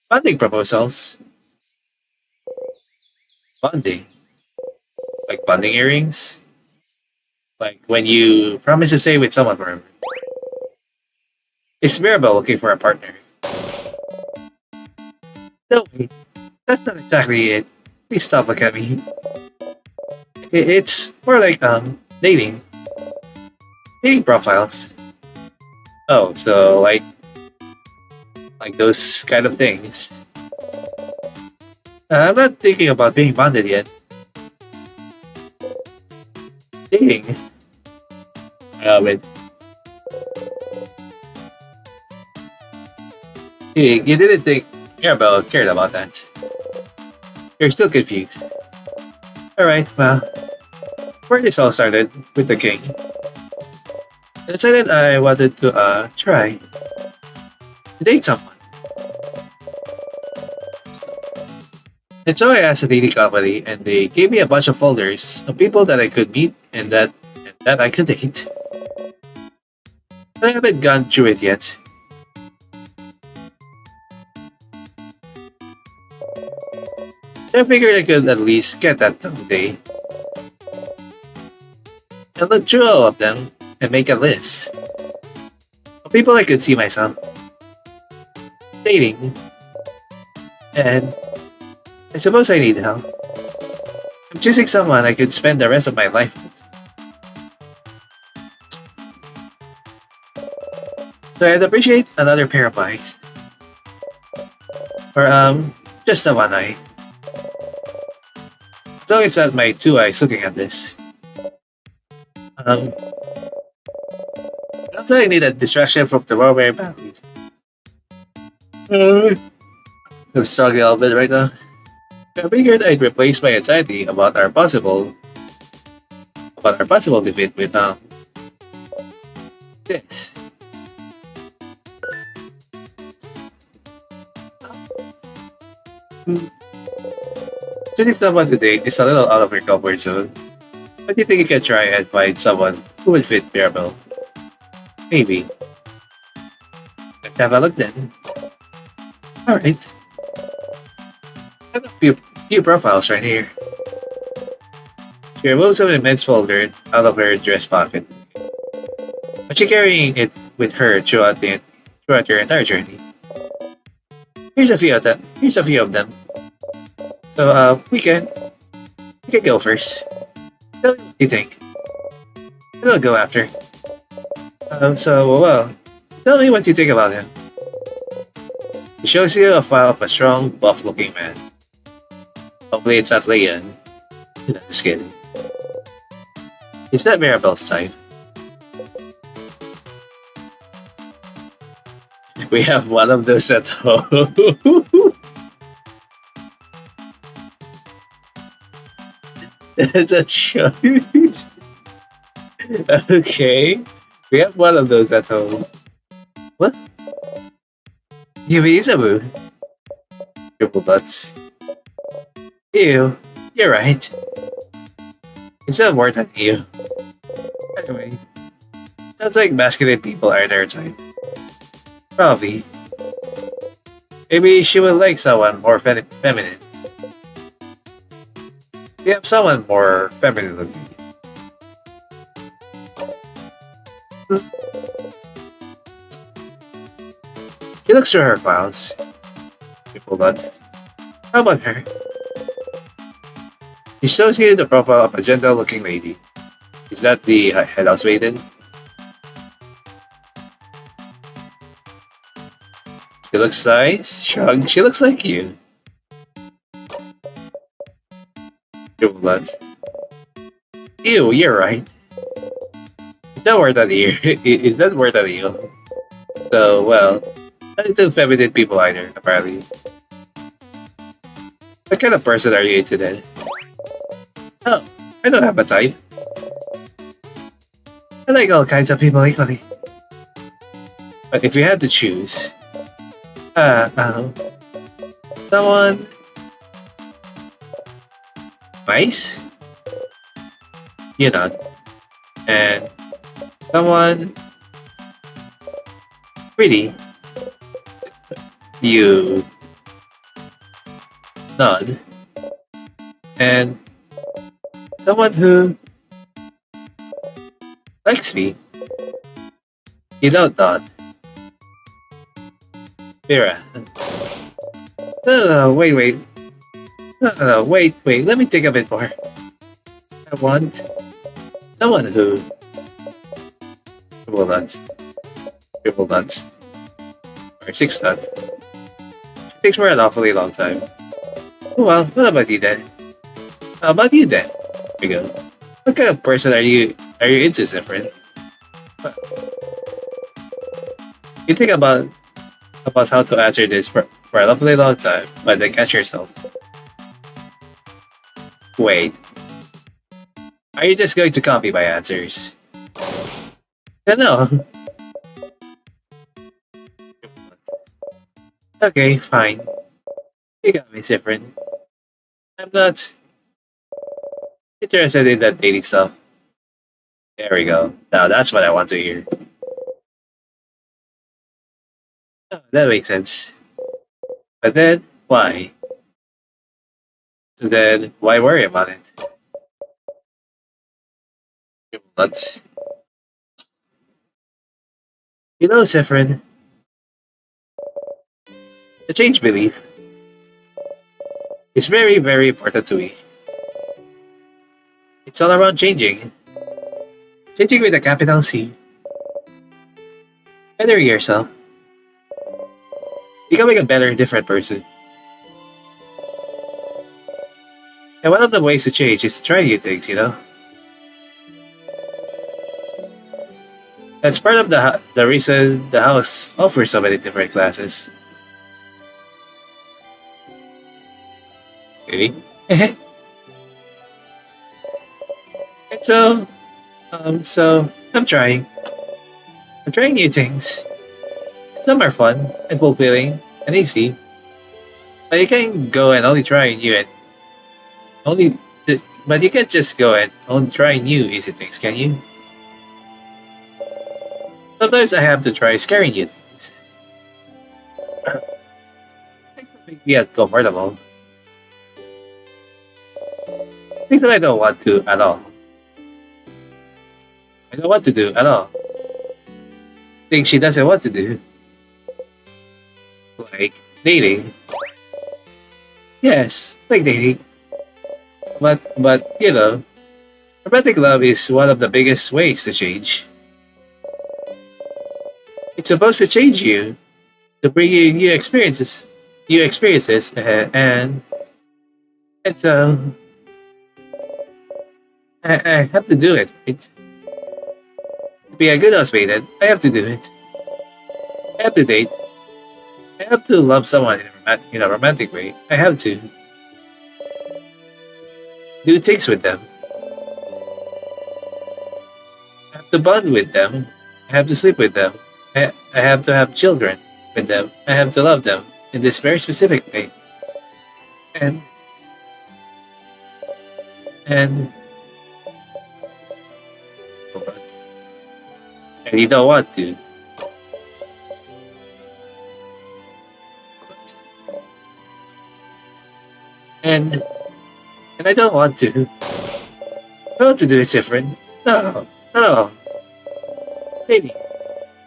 Funding proposals. Funding? Like funding earrings? Like when you promise to stay with someone forever. Is Mirabelle looking for a partner? No, wait. That's not exactly it. Please stop looking at me. It's more like, dating. Dating profiles. Oh, so like those kind of things. I'm not thinking about being bonded yet. Dating. Wait. You didn't think Mirabelle cared about that. You're still confused. Alright, well, where this all started with the king. I decided I wanted to try to date someone. And so I asked a dating company and they gave me a bunch of folders of people that I could meet and that I could date. But I haven't gone through it yet. So I figured I could at least get that done today. And look through all of them and make a list of people I could see myself dating. And I suppose I need help. I'm choosing someone I could spend the rest of my life with. So I'd appreciate another pair of eyes. Or just the one eye. As long as not my two eyes looking at this. Also I need a distraction from the Warware boundaries. I'm struggling a little bit right now. I figured I'd replace my anxiety about our possible defeat with this. Choosing someone to date is a little out of your comfort zone. But you think you can try and find someone who would fit Mirabelle? Maybe. Let's have a look then. Alright. I have a few profiles right here. She removes an immense folder out of her dress pocket. But she's carrying it with her throughout your entire journey. Here's a few of them. So we can go first. Tell me what you think. And we'll go after. Well, tell me what you think about him. It shows you a file of a strong, buff-looking man. Hopefully it's not Leon. No, just kidding. Is that Mirabelle's type? We have one of those at home. That's a choice. Okay. We have one of those at home. What? You mean Isabeau? Triple butts. Ew. You're right. It's not more than you. Anyway, sounds like masculine people are their type. Probably. Maybe she would like someone more feminine. We have someone more feminine looking. She looks through her files. Triple butts. How about her? She shows you the profile of a gentle-looking lady. Is that the Head Housemaiden? She looks nice. Shrug. She looks like you. Triple butts. Ew, you're right. Is that more than you? Is that more than you? So, well, not into feminine people either, apparently. What kind of person are you into then? Oh, I don't have a type. I like all kinds of people equally. But if we had to choose, someone nice, you know, and someone pretty, you nod, and someone who likes me, you don't nod. Mira. No, wait. No, wait, let me think a bit more. I want someone who triple nuts, or six nuts. It takes for an awfully long time. Oh, well, what about you then? How about you then? Here we go. What kind of person are you into, Zephyrin? You think about how to answer this for a lovely long time, but then catch yourself. Wait. Are you just going to copy my answers? No. Okay, fine. You got me, Zephyrin. I'm not interested in that dating stuff. There we go. Now that's what I want to hear. Oh, that makes sense. But then, why? So then, why worry about it? Nuts. You know, Zephyrin, the change belief is very, very important to me. It's all around changing. Changing with a capital C. Bettering yourself. Becoming a better, different person. And one of the ways to change is to try new things, you know? That's part of the reason the house offers so many different classes. Okay. And so I'm trying. I'm trying new things. Some are fun and fulfilling and easy, but you can't go and only try new and only. But you can't just go and only try new easy things, can you? Sometimes I have to try scary new things. Things that make me uncomfortable. Things that I don't want to at all. I don't want to do at all. Things she doesn't want to do. Like dating. Yes, like dating. But you know, romantic love is one of the biggest ways to change. It's supposed to change you, to bring you new experiences, and so I have to do it. To be a good husband, I have to do it. I have to date. I have to love someone in a romantic way. I have to. do things with them. I have to bond with them. I have to sleep with them. I have to have children with them. I have to love them in this very specific way. And and and you don't want to. And and I don't want to. I want to do it different. No, no. Maybe.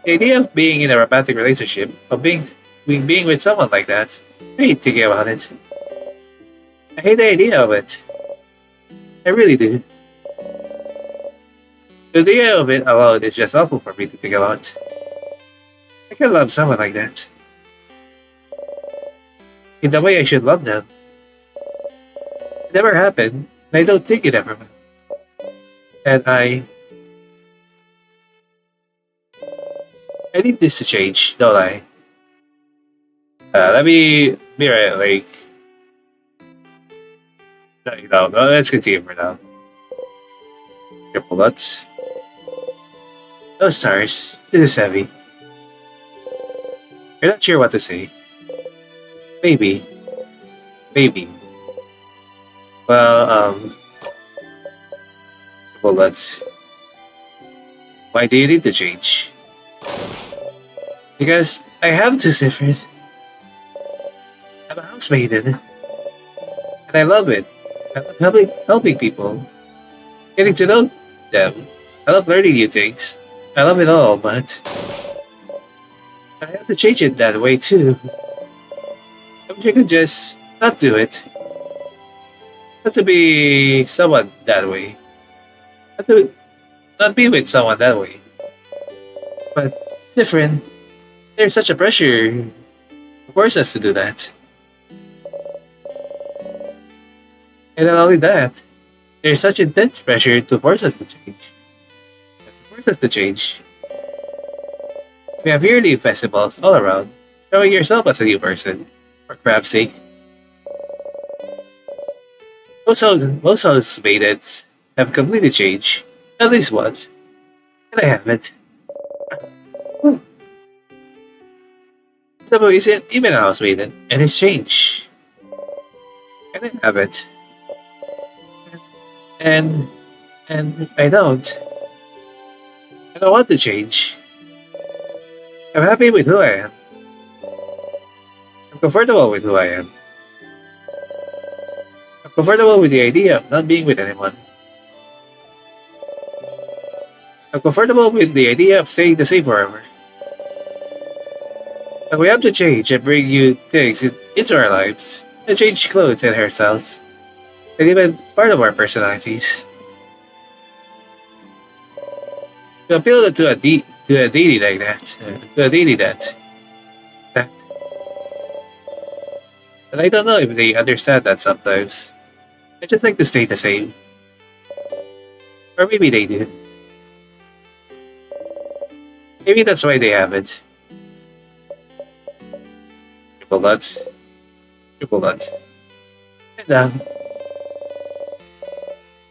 The idea of being in a romantic relationship, of being with someone like that, I hate thinking about it. I hate the idea of it. I really do. The idea of it alone is just awful for me to think about. I can love someone like that. In the way I should love them. It never happened, and I don't think it ever will. And I need this to change, don't I? Let me be right, like, no, let's continue for now. Triple nuts. Oh, stars. This is heavy. You're not sure what to say. Maybe. Maybe. Well, triple nuts. Why do you need to change? Because I have to separate. I'm a housemaiden. And I love it. I love helping people. Getting to know them. I love learning new things. I love it all, but I have to change it that way too. I wish I could just not do it. Not to be someone that way. Not be with someone that way. But it's different. There's such a pressure to force us to do that. And not only that, there's such intense pressure to force us to change. To force us to change. We have yearly festivals all around, showing yourself as a new person, for crap's sake. Most house maidens have completely changed, at least once, and I haven't. Isabeau isn't even a housemaiden, and it's changed. And I haven't. And I don't. I don't want to change. I'm happy with who I am. I'm comfortable with who I am. I'm comfortable with the idea of not being with anyone. I'm comfortable with the idea of staying the same forever. But we have to change and bring new things into our lives. And change clothes and hairstyles. And even part of our personalities. To appeal to a deity like that. To a deity that. But I don't know if they understand that sometimes. I just like to stay the same. Or maybe they do. Maybe that's why they haven't. Triple nuts. Triple nuts. And I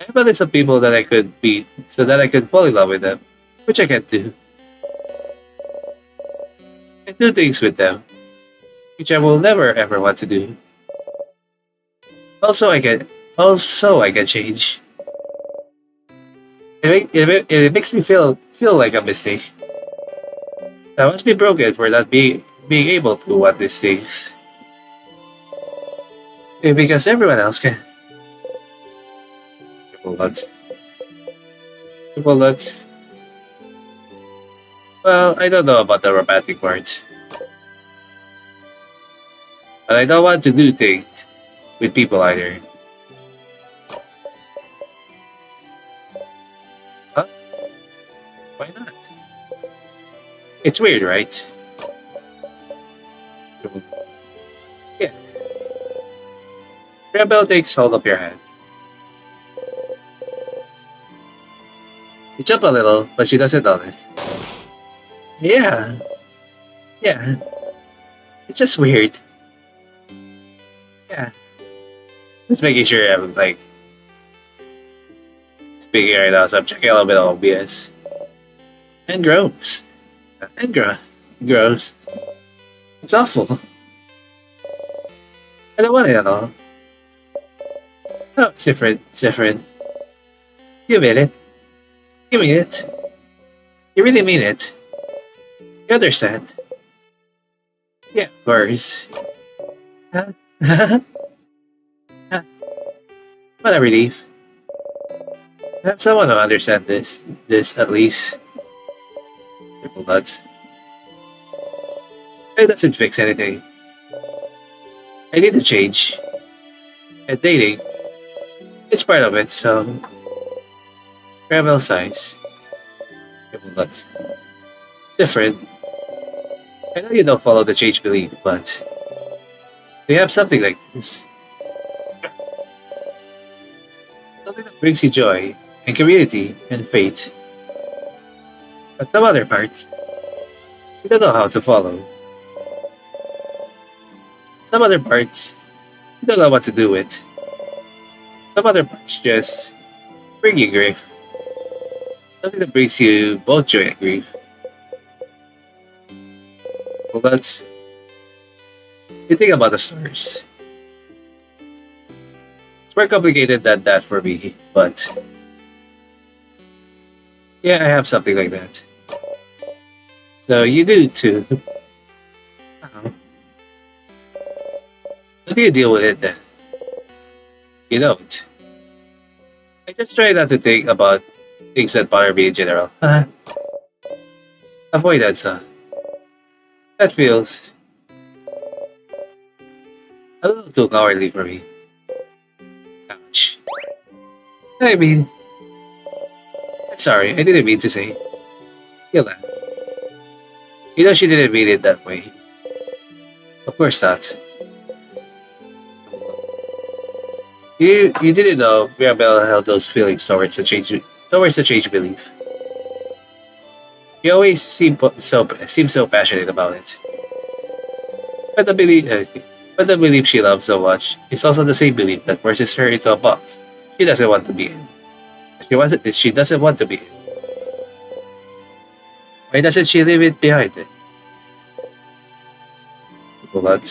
have a list of people that I could meet so that I could fall in love with them, which I can't do. And do things with them, which I will never ever want to do. Also I can change. It makes me feel like a mistake. I must be broken for not being able to want these things. Because everyone else can. Triple nuts. Triple nuts. Well, I don't know about the romantic parts. But I don't want to do things with people either. Huh? Why not? It's weird, right? Yes. Mirabelle takes hold of your hand. You jump a little, but she doesn't notice. Yeah. Yeah. It's just weird. Yeah. Just making sure I'm like speaking right now, so I'm checking a little bit of OBS. And gross. And gross. Gross. It's awful. I don't want it at all. No, it's different. It's different. You mean it. You mean it. You really mean it. You understand. Yeah, of course. Huh? What a relief. Have someone who understand this at least. Triple nuts. It doesn't fix anything. I need to change. And dating, it's part of it, so Mirabelle size. Triple nuts. Different. I know you don't follow the change belief, but we have something like this. Something that brings you joy and community and faith. But some other parts, you don't know how to follow. Some other parts, you don't know what to do with. Some other parts just bring you grief. Something that brings you both joy and grief. Well, that's. You think about the stars. It's more complicated than that for me, but. Yeah, I have something like that. So you do too. How do you deal with it then? You don't. I just try not to think about things that bother me in general. Avoid that, son. That feels a little too cowardly for me. Ouch. I mean, I'm sorry, I didn't mean to say. You laugh. You know she didn't mean it that way. Of course not. You didn't know Mirabelle held those feelings towards the change belief. You always seem so passionate about it. But but the belief she loves so much is also the same belief that forces her into a box she doesn't want to be in. She doesn't want to be in. Why doesn't she leave it behind then? But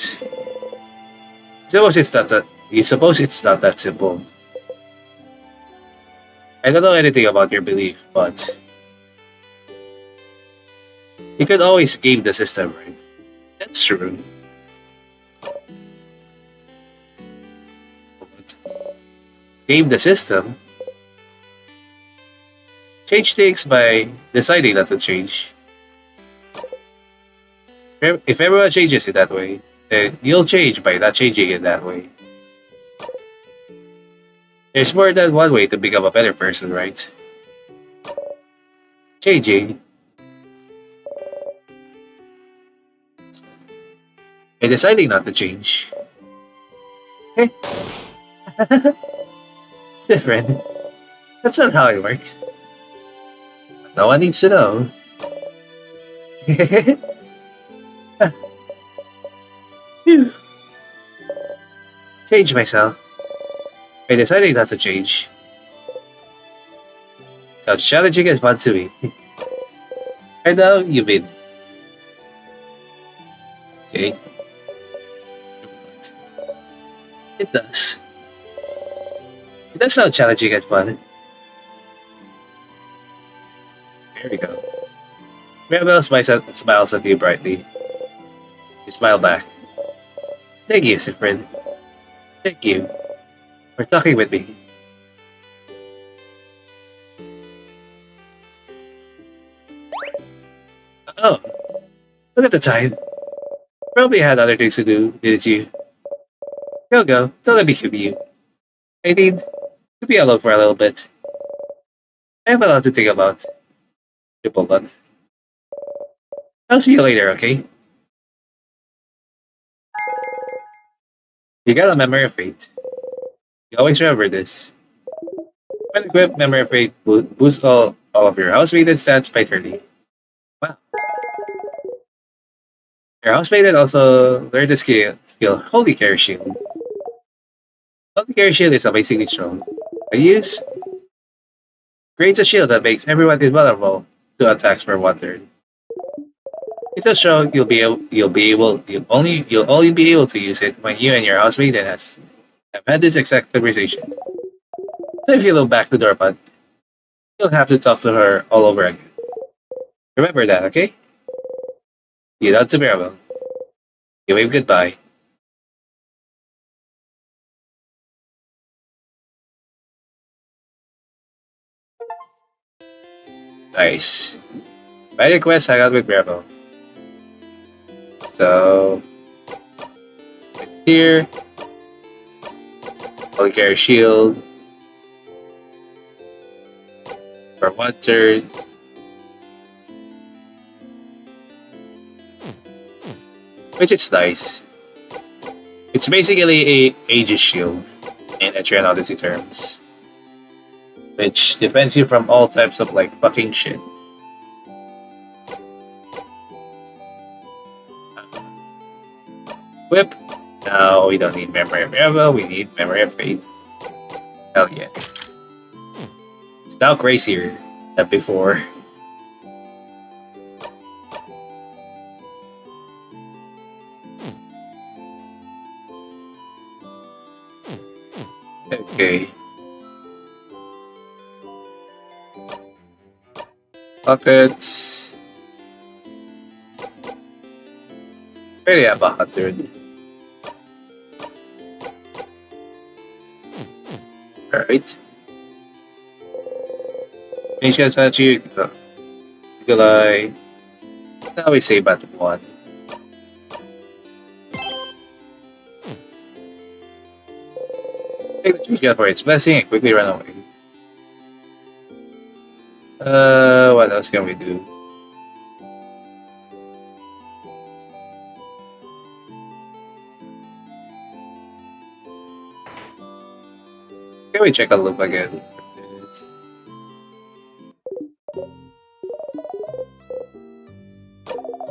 suppose it's not that simple. I don't know anything about your belief, but you could always game the system, right? That's true. But game the system? Change things by deciding not to change. If everyone changes it that way, then you'll change by not changing it that way. There's more than one way to become a better person, right? Changing. And deciding not to change. Eh? Different. That's not how it works. No one needs to know. Phew. Change myself. By deciding not to change. Sounds challenging and fun to me. I know you mean. Okay. It does. It does sound challenging and fun. There we go. Mirabelle smiles at you brightly. You smile back. Thank you, Sifrin. Thank you for talking with me. Oh, look at the time. Probably had other things to do, didn't you? Go. Don't let me keep you. I need to be alone for a little bit. I have a lot to think about. Triple butt. I'll see you later, okay? You got a memory of fate. You always remember this. When equipped, memory of fate boosts all of your housemaiden stats by 30. Wow. Your housemaiden also learned the skill Holy Care Shield. Holy Care Shield is amazingly strong. I use Creates a shield that makes everyone invulnerable to attacks for 1 turn. It's a show you'll only be able to use it when you and your housemaiden have had this exact conversation. So if you look back to Dorpat, you'll have to talk to her all over again. Remember that, okay? You nod to Mirabelle. You wave goodbye. Nice. My request, hang out with Mirabelle. So here, I'll carry shield for 1 turn. Which is nice. It's basically a Aegis shield in Etrian Odyssey terms. Which defends you from all types of like fucking shit. Whip. No, we don't need Memory of Mirabelle, we need Memory of Fate. Hell yeah. It's now crazier than before. Okay. Puppets. Really have 100. Alright. Mage gets at you. Nikolai. Now we save at 1. Take the Mage for its blessing and quickly run away. What else can we do? Can we check a loop again?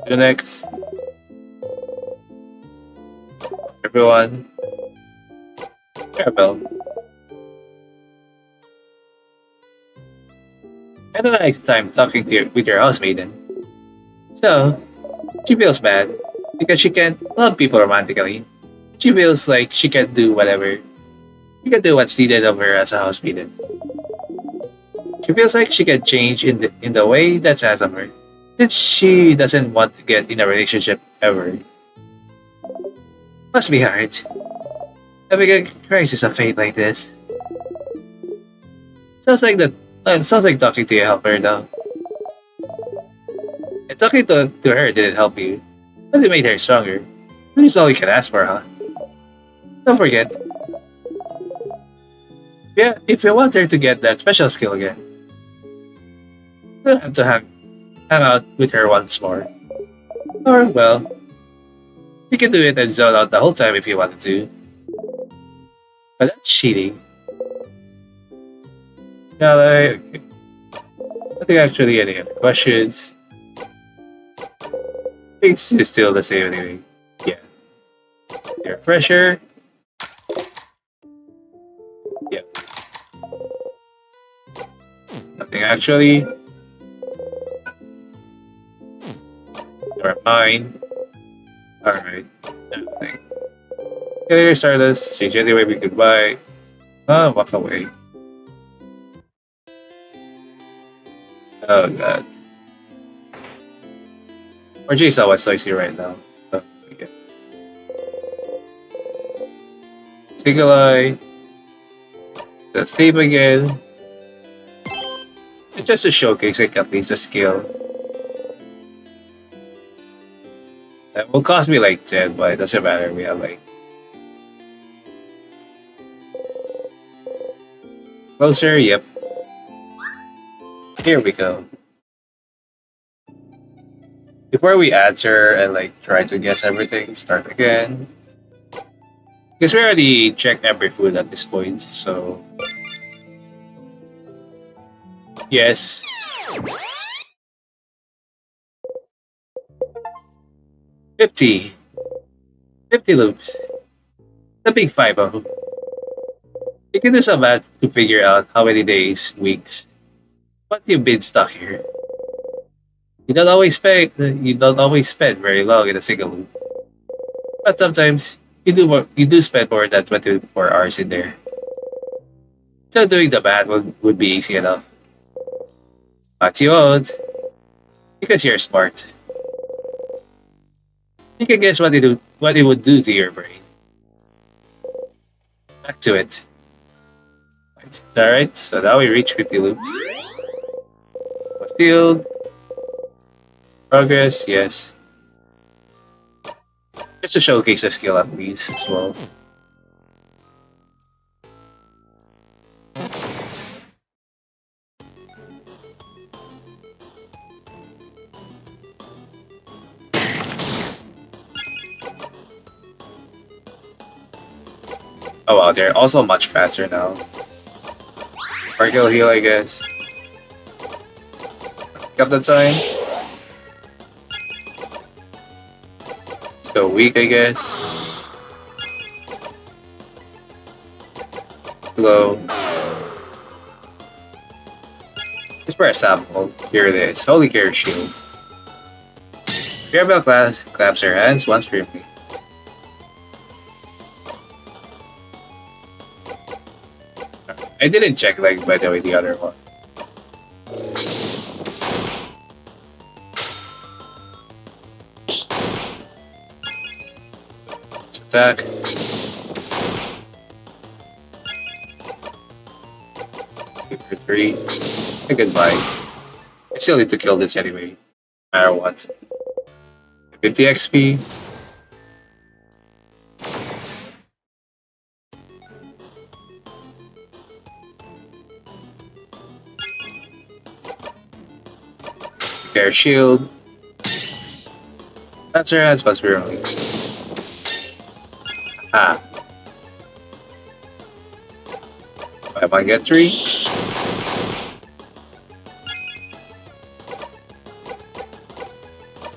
The next. Everyone. Mirabelle. Had a nice time talking to with your housemaiden. So, she feels bad because she can't love people romantically. She feels like she can't do whatever. She can do what's needed of her as a housemaiden. She feels like she can change in the way that's asked of her. That she doesn't want to get in a relationship ever. Must be hard. Having a crisis of fate like this. Sounds like that. Sounds like talking to your helper though. And talking to her didn't help you, but it made her stronger. That is all you can ask for, huh? Don't forget. Yeah, if you want her to get that special skill again, you'll have to hang out with her once more. Or, well, you can do it and zone out the whole time if you wanted to. But that's cheating. Yeah, like, okay. I think actually any other questions. It's still the same anyway. Yeah. Air pressure. Yeah. Nothing actually. Never mind. Alright. Nothing. Okay, Stardust. Change anyway, we goodbye. Walk away. Oh god. Or Jason was noisy right now. So, yeah. Single eye. The save again. It's just to showcase like at least a skill. That will cost me like 10, but it doesn't matter. We have like closer, yep. Here we go. Before we answer and like try to guess everything, start again. Because we already checked every food at this point, so yes. 50. 50 loops. The big 5-0. You can do some math to figure out how many days, weeks, Once you've been stuck here, you don't always spend very long in a single loop. But sometimes you do spend more than 24 hours in there. So doing the math would be easy enough. But you won't, because you're smart. You can guess what it would do to your brain. Back to it. Alright, so now we reach 50 loops. Field. Progress, yes. Just to showcase the skill at least as well. Oh wow, they're also much faster now. Particle heal, I guess. Pick up the time. So weak, I guess. Slow. Just for a sample. Here it is. Holy Care Shield. Mirabelle claps her hands once per me. I didn't check, like, by the way, the other one. Let's attack. Give her 3. And goodbye. I still need to kill this anyway. No matter what. 50 XP. Care shield. That's her hands must be rolling. Ah. I might get 3.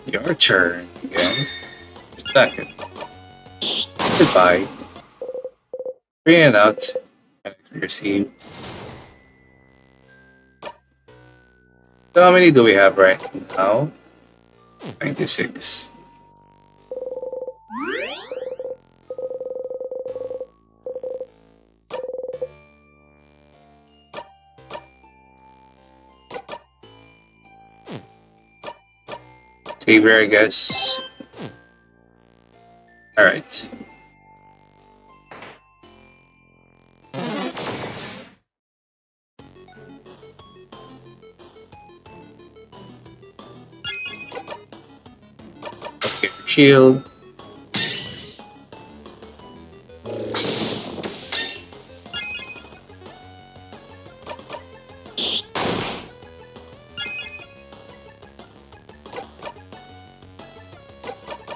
Your turn again. Second. Goodbye. Bring it out. Receive. So how many do we have right now? 96. Saber, I guess. Alright. Okay, shield.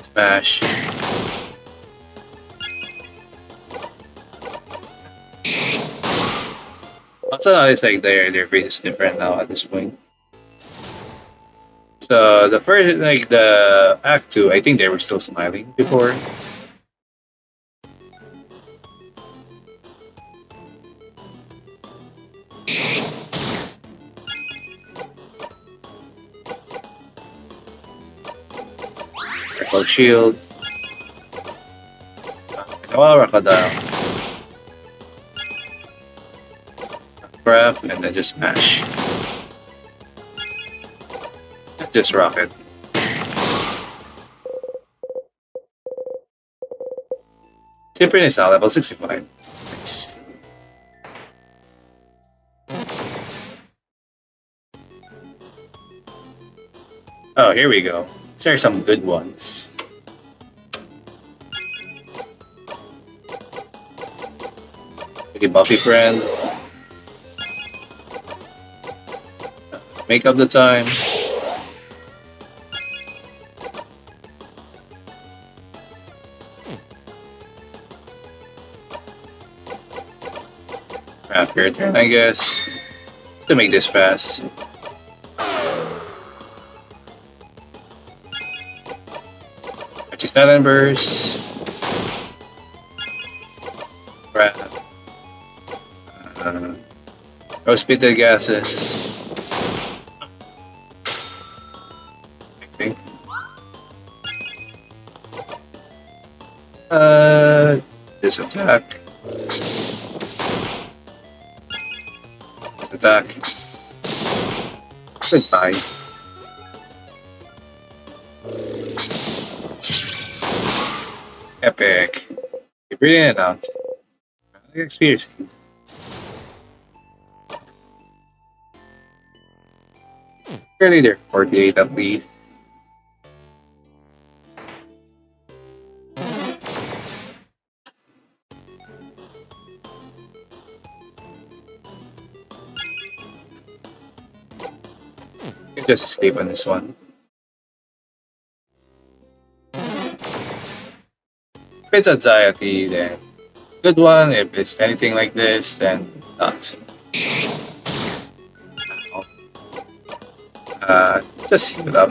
Smash. Also, it's like their face is different now at this point. So the first, like the Act 2, I think they were still smiling before. Purple shield. Kawala Crocodile. Grab and then just smash. Just rocket. Timber is now level 65. Nice. Oh, here we go. These are some good ones. Okay, Buffy friend. Make up the time. After your turn, I guess. To make this fast. Which is burst. Grab. Rose pitted gases. Uh, this attack. This attack. Goodbye. Epic. You're breathing it out. Experience. Fairly there. 48 at least. You can just escape on this one. If it's anxiety, then good one. If it's anything like this, then not. Just heal it up.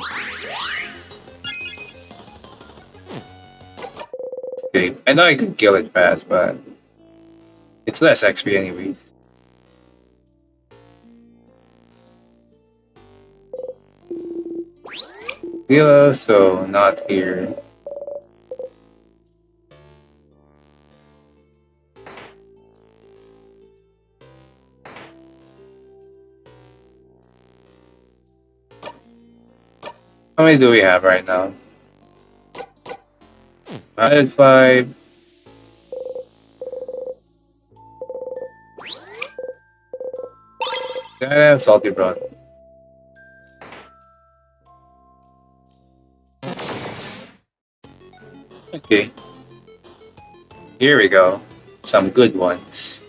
Escape. I know I could kill it fast, but it's less XP anyways. Zero, so not here. How many do we have right now? 105. I have salty broth. Okay. Here we go. Some good ones.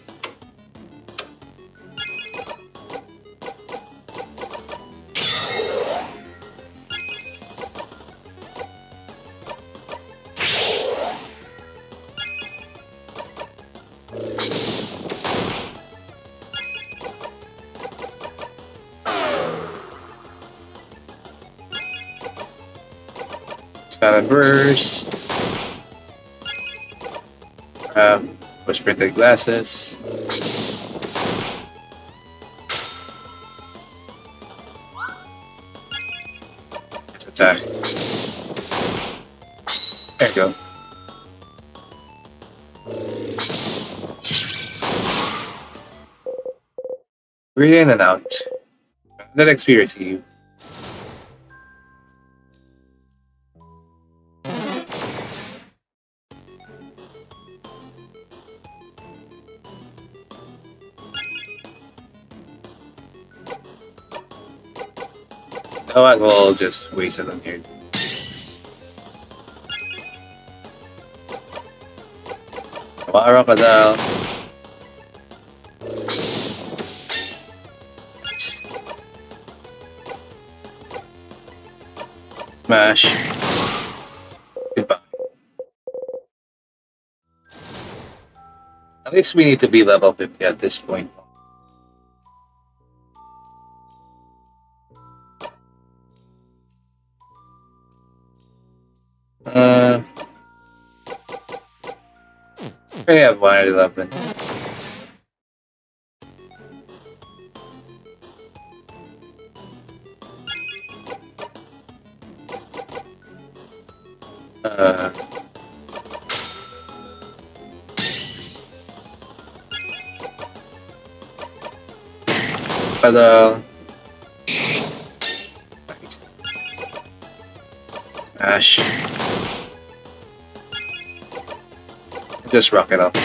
Salad burst. Was printed glasses. Let's attack. There you go. Breathe in and out. Let experience you. Oh, I will just waste it on here. Crocodile. Smash. Goodbye. At least we need to be level 50 at this point. I have 111. But nice. Smash. Just rock it up. I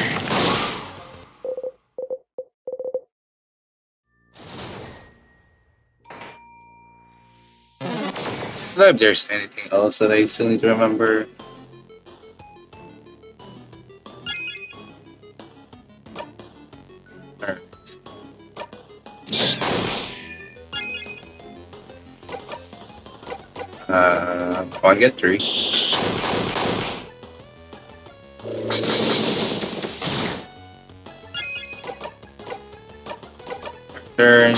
don't know if there's anything else that I still need to remember. Alright. I'll get 3. Turn.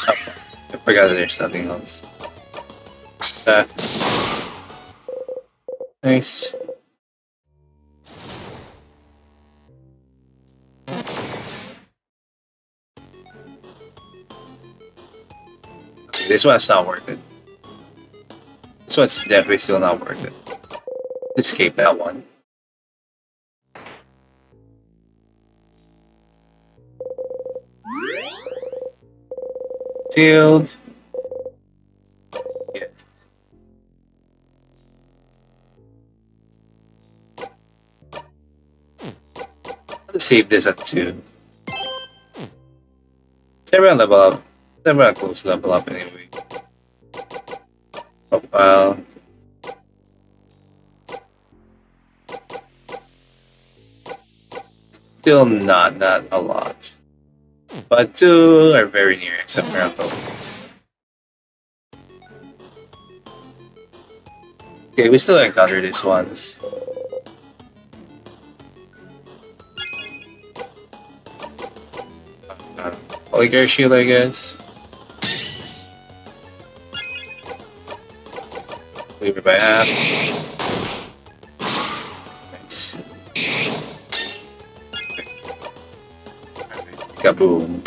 Oh, I forgot that there's something else. Nice. Okay, this one's not worth it. This one's definitely still not worth it. Escape that one. Sealed. Yes. I'll just save this at 2. It's everyone level up. It's everyone close to level up anyway. Profile. Still not a lot. But 2 are very near, except Miracle. Okay, we still encounter these ones. Polygar shield, I guess. Leave it by half. Nice. Kaboom.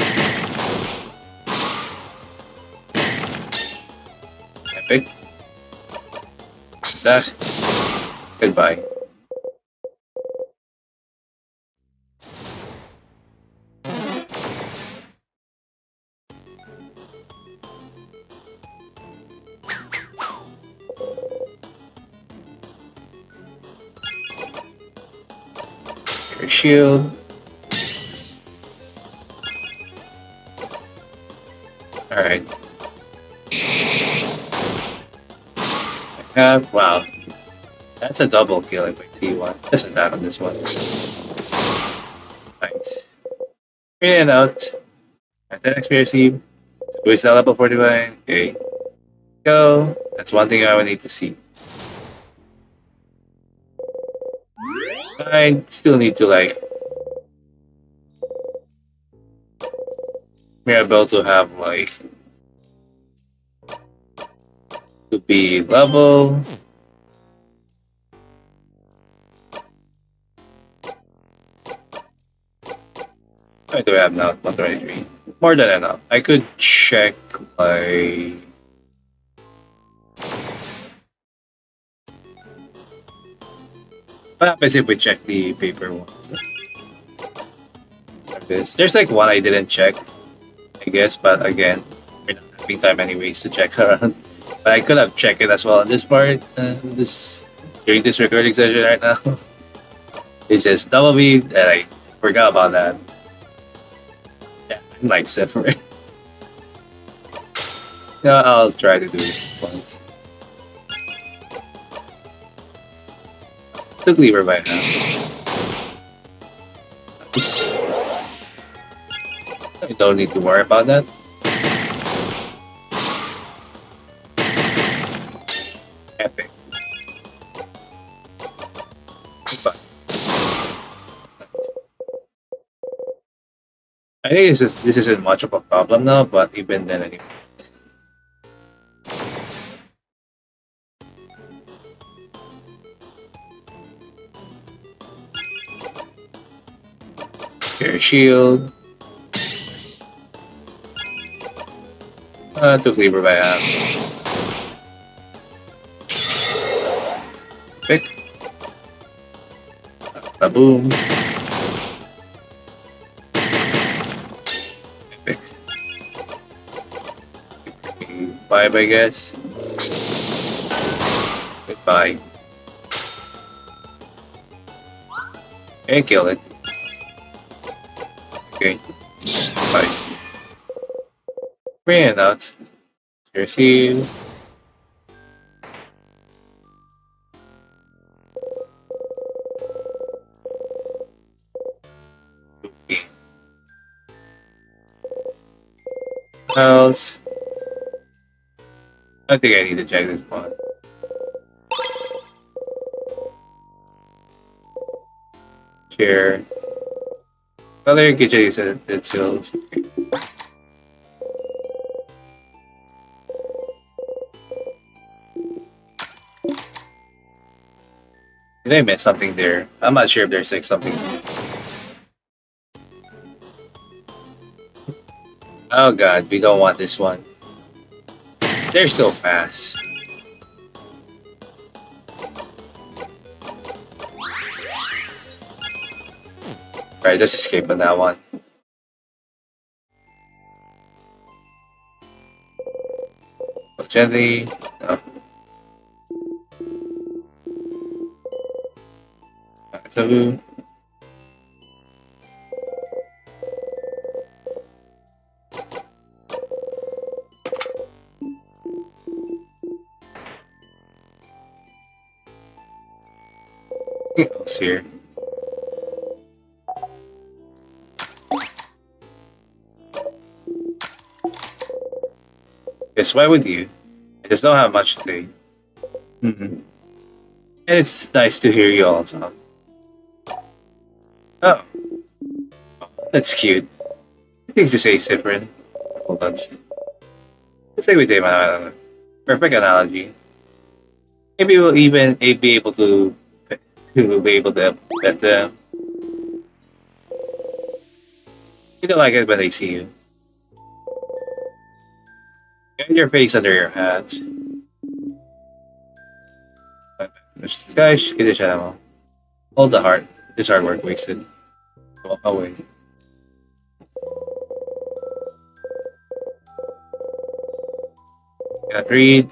Epic. Attack. Goodbye. Your shield. Alright. Wow. That's a double kill by T1. Just attack on this one. Nice. In and out. And then experience. Boost that level 45. Okay. Go. That's one thing I would need to see. I still need to like Mirabelle to have like to be level. What do I have now? 123. More than enough. I could check like what happens if we check the paper ones? There's like one I didn't check, I guess, but again, we're not having time anyways to check around. But I could have checked it as well on this part, this during this recording session right now. It's just double B, and I forgot about that. Yeah, I'm like separate. Yeah, I'll try to do this once. Took lever by half. Nice. I don't need to worry about that. Epic. Goodbye. Nice. I think this isn't much of a problem now, but even then anyways. Here, shield. Took lever by half. Pick. Boom. Epic. 5, I guess. Goodbye. And kill it. Okay. Bye. Bring it out. Seriously. Okay. Else. I think I need to check this one. Chair. Color kitchen is it seals. Okay. Did I miss something there? I'm not sure if there's like something. Oh god, we don't want this one. They're so fast. Right, just escape on that one. Go gently. Oh, taboo. Else here. Yes, why would you? I just don't have much to say. Mm-hmm. And it's nice to hear you also. Oh, that's cute. I think to say is different. Hold on. Let's say we take my perfect analogy. Maybe we'll even be able to be able to pet them. You don't like it when they see you. Get your face under your hat. Guys, get the channel. Hold the heart. This hard work wasted. Walk away. Can't read.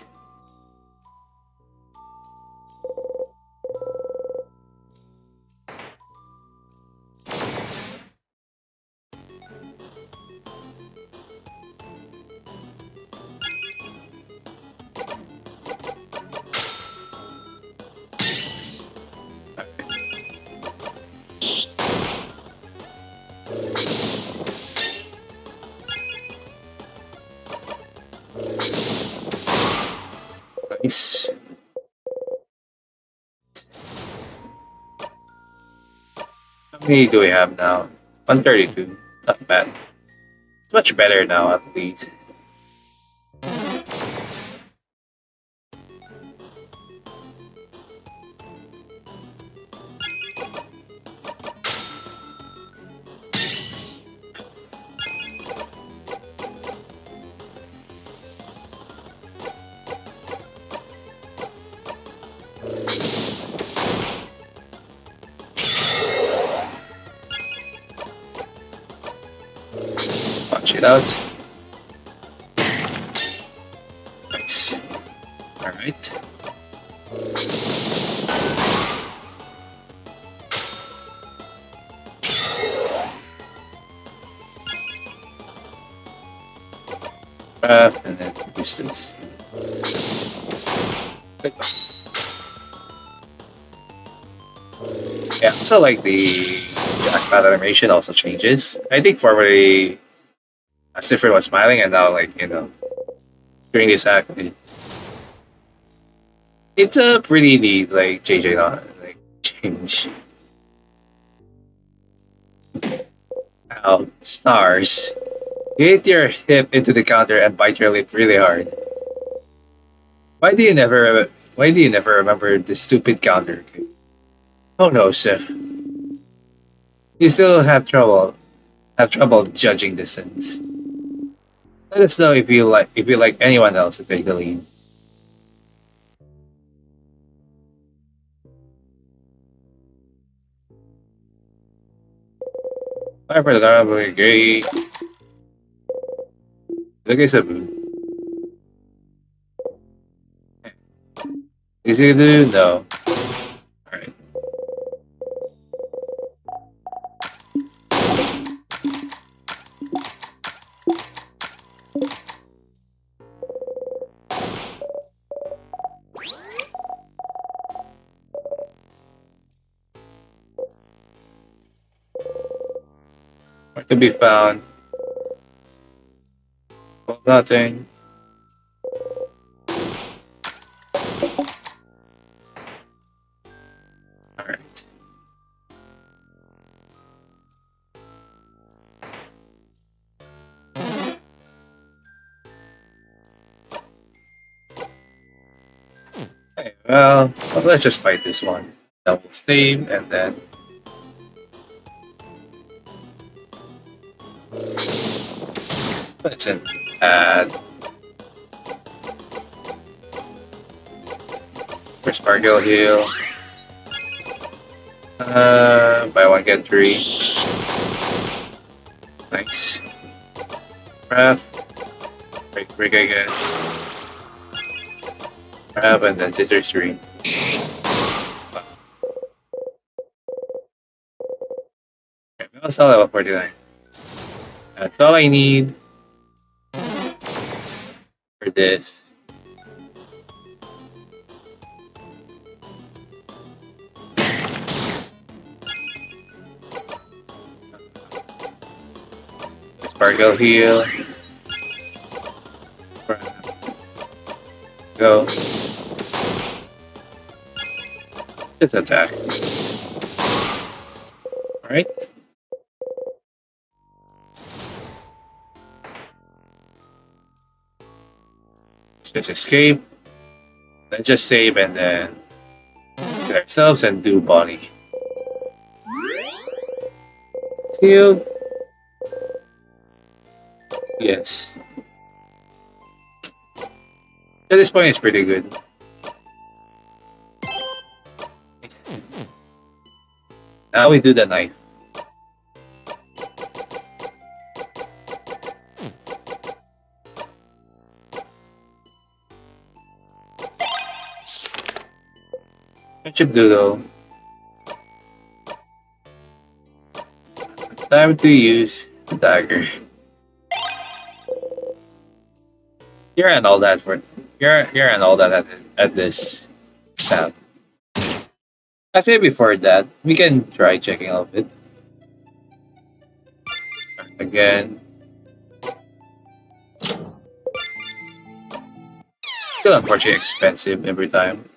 Nice. How many do we have now? 132. Not bad. It's much better now, at least. Punch it out. Nice. Alright. And then use this. Good. Yeah, also like the jackpot animation also changes. I think formerly Sifrin was smiling and now like, during this act it's a pretty neat like JJ like change. Ow, stars. You hit your hip into the counter and bite your lip really hard. Why do you never remember the stupid counter? Oh no, Sif. You still have trouble judging distance. Let us know if you like anyone else to take the lead. Bye for the Honorable Gray. Look at Isabeau. Easy to do? No. Alright. Where to be found? Well, nothing. Alright. Okay, well, let's just fight this one. Double save and then let's add for Sparkle heal. Buy one get three. axe. Craft. Brick, I guess. Craft and then scissors 3. Okay, that's all level 49. That's all I need for this. Sparkle heal. Go. Just attack. Alright. Just escape. Let's just save and then get ourselves and do body. Heal. Yes. At this point, it's pretty good. Now we do the knife. Friendship Doodle. Time to use the dagger. You're an all that for you're an all that at this tab. Actually, before that, we can try checking a little bit. Again. Still unfortunately expensive every time.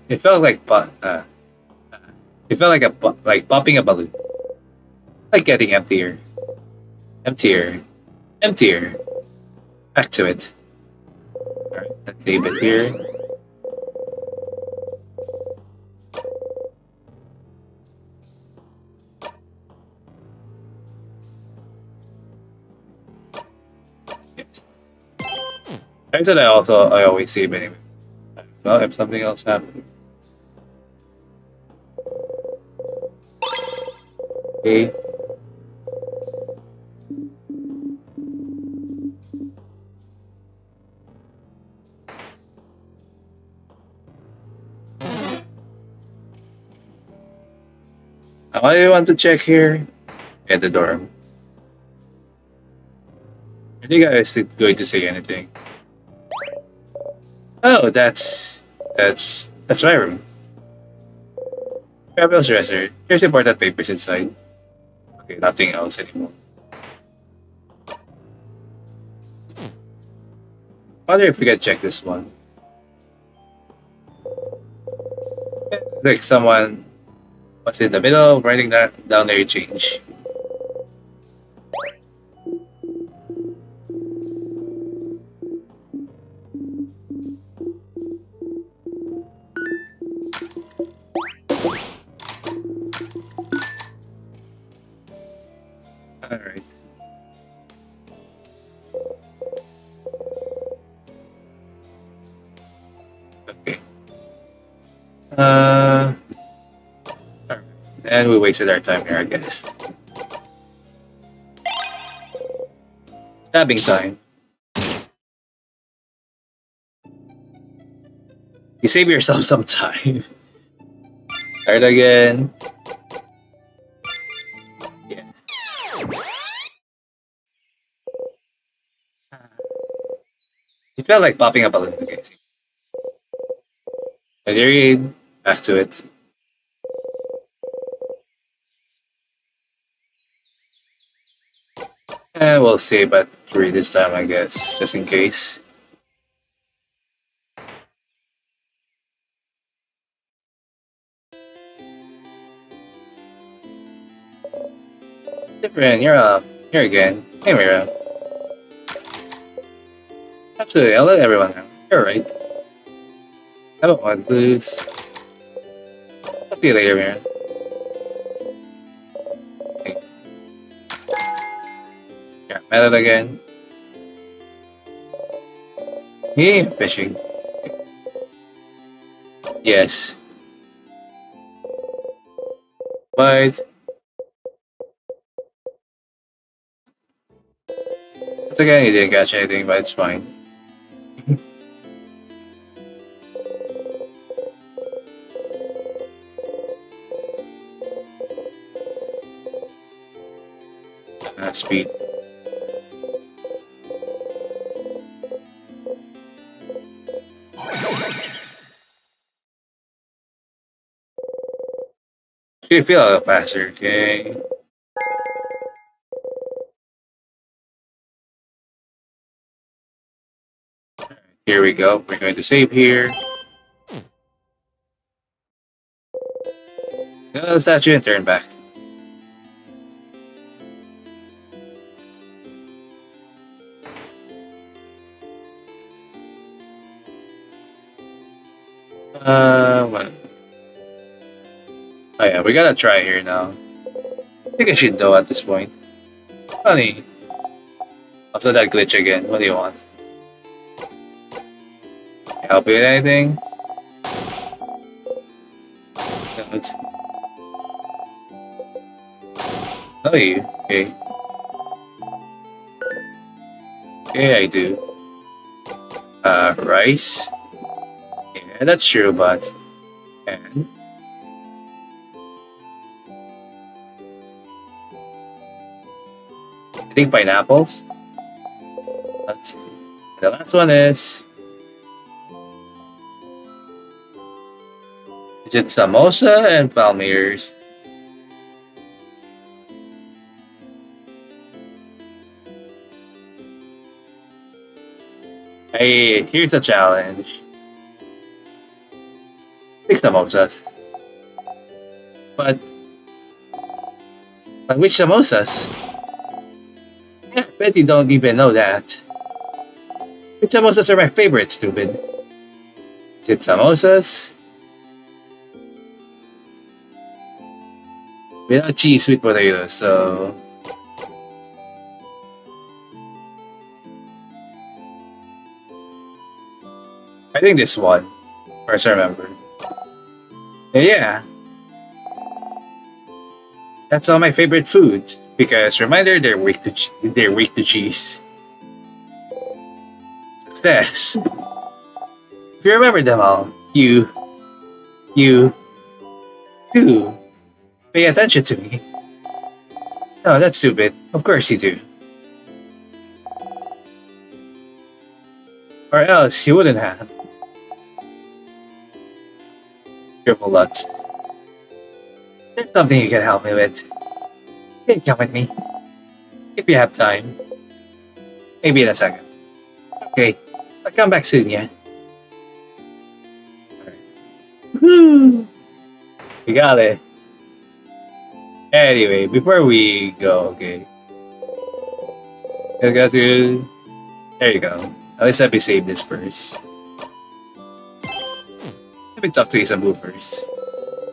It felt like it felt like like popping a balloon. Like getting emptier. Emptier. Emptier. Back to it. Alright, let's save it here. Yes. Turns out I always save anyway. Well, if something else happens. Okay. What do you want to check here? At the dorm. I think I was going to say anything. Oh, that's my room. Mirabelle's dresser. There's important papers inside. Okay, nothing else anymore. Wonder if we can check this one. Like someone was in the middle writing that down their change. Alright. Okay. Alright. And we wasted our time here, I guess. Stabbing time. You save yourself some time. Start again. Yes. It felt like popping a balloon. Okay. As you read, back to it. And we'll save at 3 this time, I guess, just in case. Different, you're up. Here again. Hey, Mira. Absolutely, I'll let everyone know. You're right. I don't want to lose. Talk to you later, Mira. Okay. Yeah, method again. Yeah, fishing. Yes. Bite. again, you didn't catch anything, but it's fine. Speed. Should feel a little faster, okay? Here we go. We're going to save here. Statue and turn back. What? Oh yeah, we gotta try here now. I think I should know at this point. Funny. Also that glitch again. What do you want? Help you with anything? Don't. Oh, you. Okay. Okay, I do. Rice. Yeah, that's true, but... And... I think pineapples. That's... The last one is... Is it samosa and palmiers? Hey, here's a challenge. Pick samosas. But which samosas? Yeah, I bet you don't even know that. Which samosas are my favorite, stupid? Is it samosas? Without cheese, sweet potatoes, so... I think this one, first I remember. Yeah. That's all my favorite foods, because reminder, they're weak to cheese. Success. If you remember them all, you do pay attention to me. No, that's stupid. Of course you do. Or else you wouldn't have. Triple Lutz. There's something you can help me with. You can come with me. If you have time. Maybe in a second. Okay, I'll come back soon, yeah? Alright. Woohoo! We got it. Anyway, before we go, okay. Let's go through. There you go. At least let me save this first. Let me talk to Isabeau first.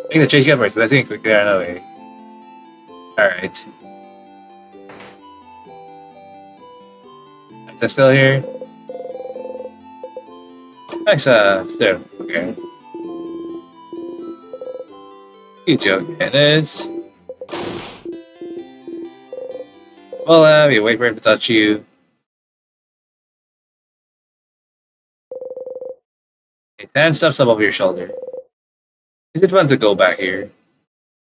I think the change got first, but I think quickly run away. Alright. Is that still here? Nice, still. Okay. Good joke. It is. Well, you wait for him to touch you. His hand stops above your shoulder. Is it fun to go back here?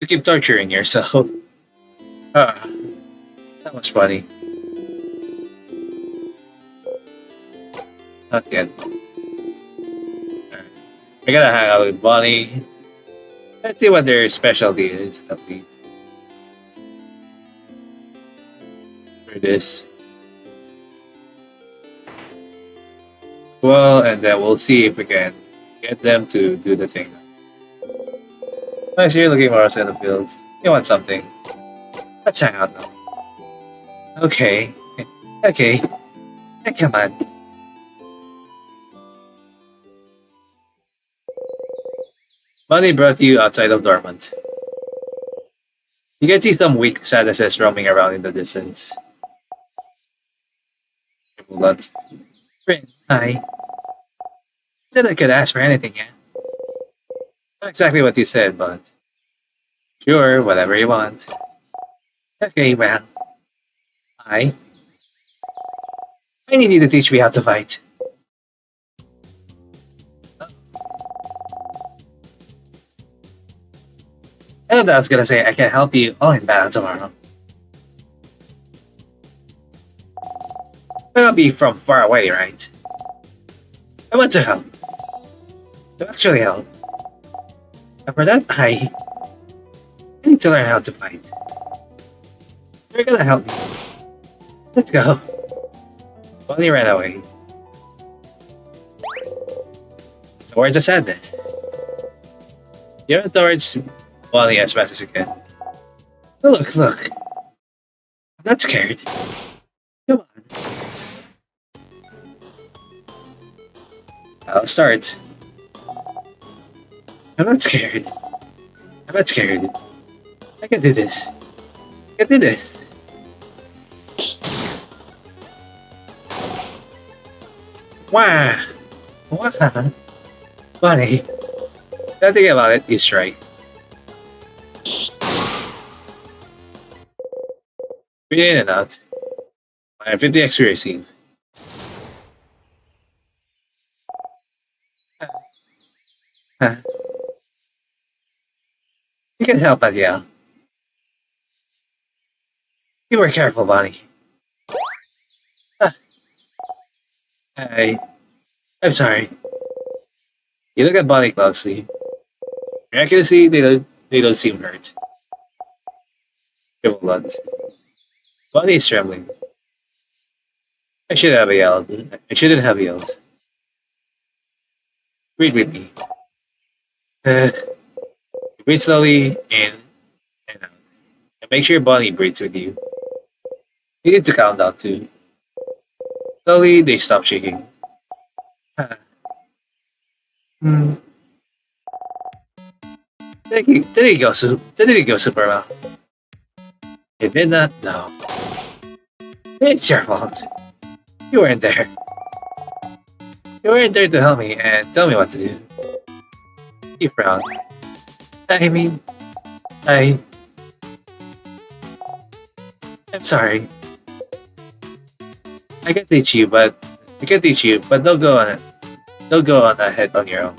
To keep torturing yourself? Ah, that was funny. Not yet. Alright. I gotta hang out with Bonnie. Let's see what their specialty is, at least. For this. Well, and then we'll see if we can get them to do the thing. Nice, you're looking for us in the fields. You want something? Let's hang out now. Okay. Okay. Come on. Money brought you outside of Dormont. You can see some weak sadnesses roaming around in the distance. But, friend, hi. Said I could ask for anything, yeah? Not exactly what you said, but... Sure, whatever you want. Okay, well... Hi. I need you to teach me how to fight. I thought I was gonna say I can help you all in battle tomorrow. But I'll be from far away, right? I want to help. To actually help. And for that, I need to learn how to fight. You're gonna help me. Let's go. Bonnie ran away. Towards the sadness. You ran towards Bonnie as fast as you can. Oh, look. I'm not scared. Come on. I'll start. I'm not scared. I can do this. Wow. Bonnie. Don't think about it, he's right. Breathe in and out. I have 50 experience. You can help, but yeah. You were careful, Bonnie. I'm sorry. You look at Bonnie closely. Miraculously, they don't seem hurt. Triple blood. Bonnie is trembling. I shouldn't have yelled. Breathe with me. Breathe slowly in and out. And make sure Bonnie breathes with you. You need to calm down too. Slowly, they stop shaking. Did it go super well? It did not? No. It's your fault. You weren't there. You weren't there to help me and tell me what to do. You frowned. I'm sorry. I can teach you, but don't go on it. Don't go on ahead on your own.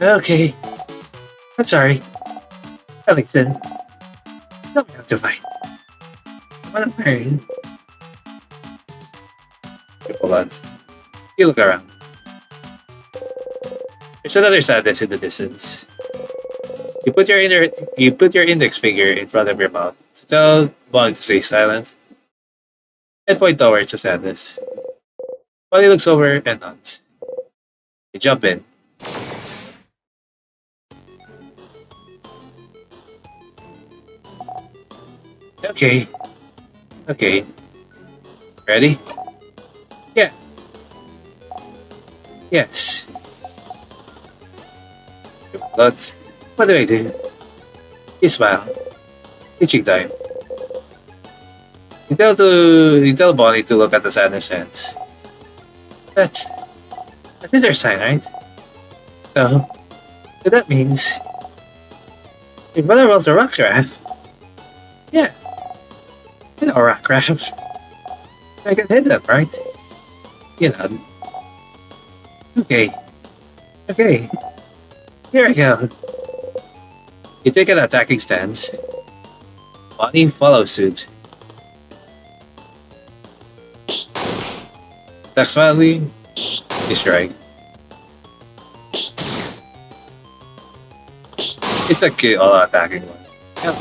Okay. I'm sorry. Ellington. Tell me how to fight. I wanna learn. Hold on. You look around. There's another sadness in the distance. You put your index finger in front of your mouth to tell Bonnie to stay silent and point towards the sadness. Bonnie looks over and nods. You jump in. Okay. Ready? Yeah. Yes. But what do I do? You smile. Teaching time. You tell Bonnie to look at the sadness hands. That's their sign, right? So that means your brother wants a rock craft. Yeah. You know rock craft. I can hit them, right? You know. Okay. Here I go. You take an attacking stance. Bonnie follows suit. Attack smartly. You strike. It's like all attacking one. Yep.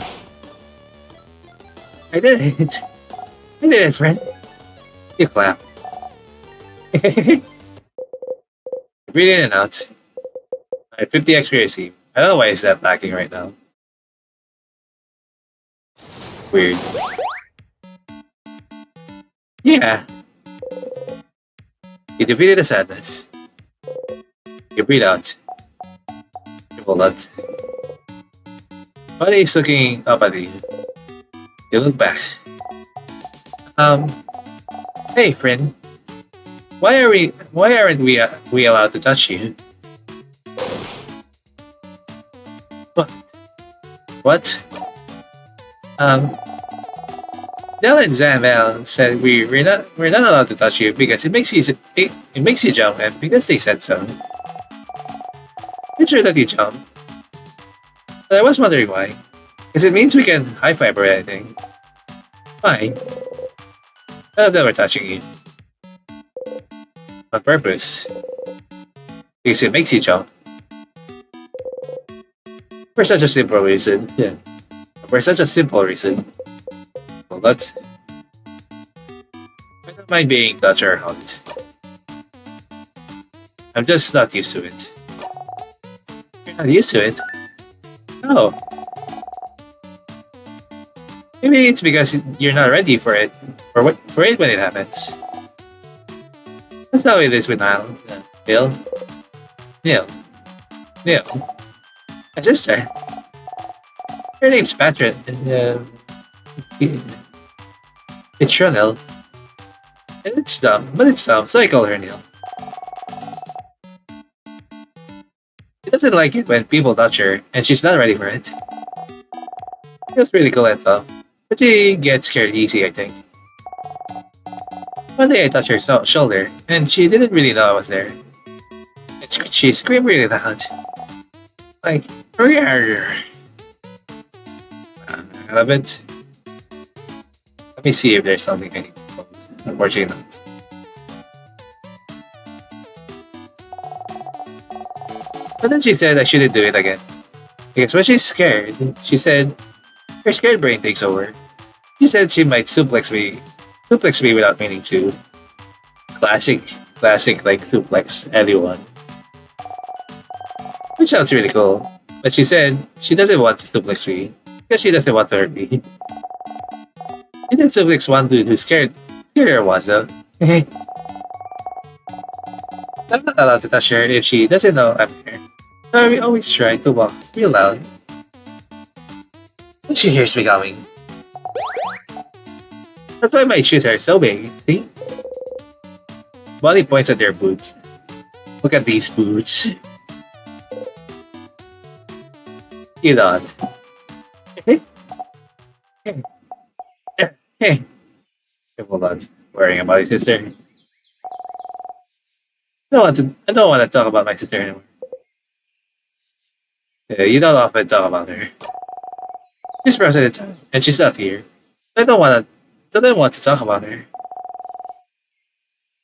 I did it, friend. You clap. Breathe in and out. Alright, 50 experience. I don't know why is that lacking right now. Weird. Yeah. You defeated the sadness. You breathe out. You pull out. Bonnie is looking up at you. You look back. Hey friend. Why aren't we allowed to touch you? What? Nell and Zamel said we're not allowed to touch you because it makes you jump and because they said so. It's true that you jump. But I was wondering why. Because it means we can high five or anything. Why? None of them are touching you. On purpose. Because it makes you jump. For such a simple reason. Yeah. For such a simple reason. Well, that's... I don't mind being touched or hugged. I'm just not used to it. You're not used to it? Oh. Maybe it's because you're not ready for it. For it when it happens. That's how it is with Nile. Neil. Neil. Neil. My sister. Her name's Patrick. It's Chanel. And it's dumb, but it's dumb, so I call her Neil. She doesn't like it when people touch her, and she's not ready for it. Feels pretty cool and stuff, but she gets scared easy, I think. One day I touched her shoulder, and she didn't really know I was there. And she screamed really loud. Like, "Rrrr." I love it. Let me see if there's something I need to close. Unfortunately not. But then she said I shouldn't do it again. Because when she's scared, she said her scared brain takes over. She said she might suplex me without meaning to. Classic like suplex anyone. Which sounds really cool. But she said she doesn't want to suplex me because she doesn't want to hurt me. She did suplex one dude who's scared her was though. I'm not allowed to touch her if she doesn't know I'm here. So I always try to walk real loud. When she hears me coming. That's why my shoes are so big, see? Bonnie points at their boots. Look at these boots. You don't. Hey. Hey. Hold on. Worrying about your sister. I don't want to talk about my sister anymore. Yeah, you don't often talk about her. She's present and she's not here. I don't want to talk about her.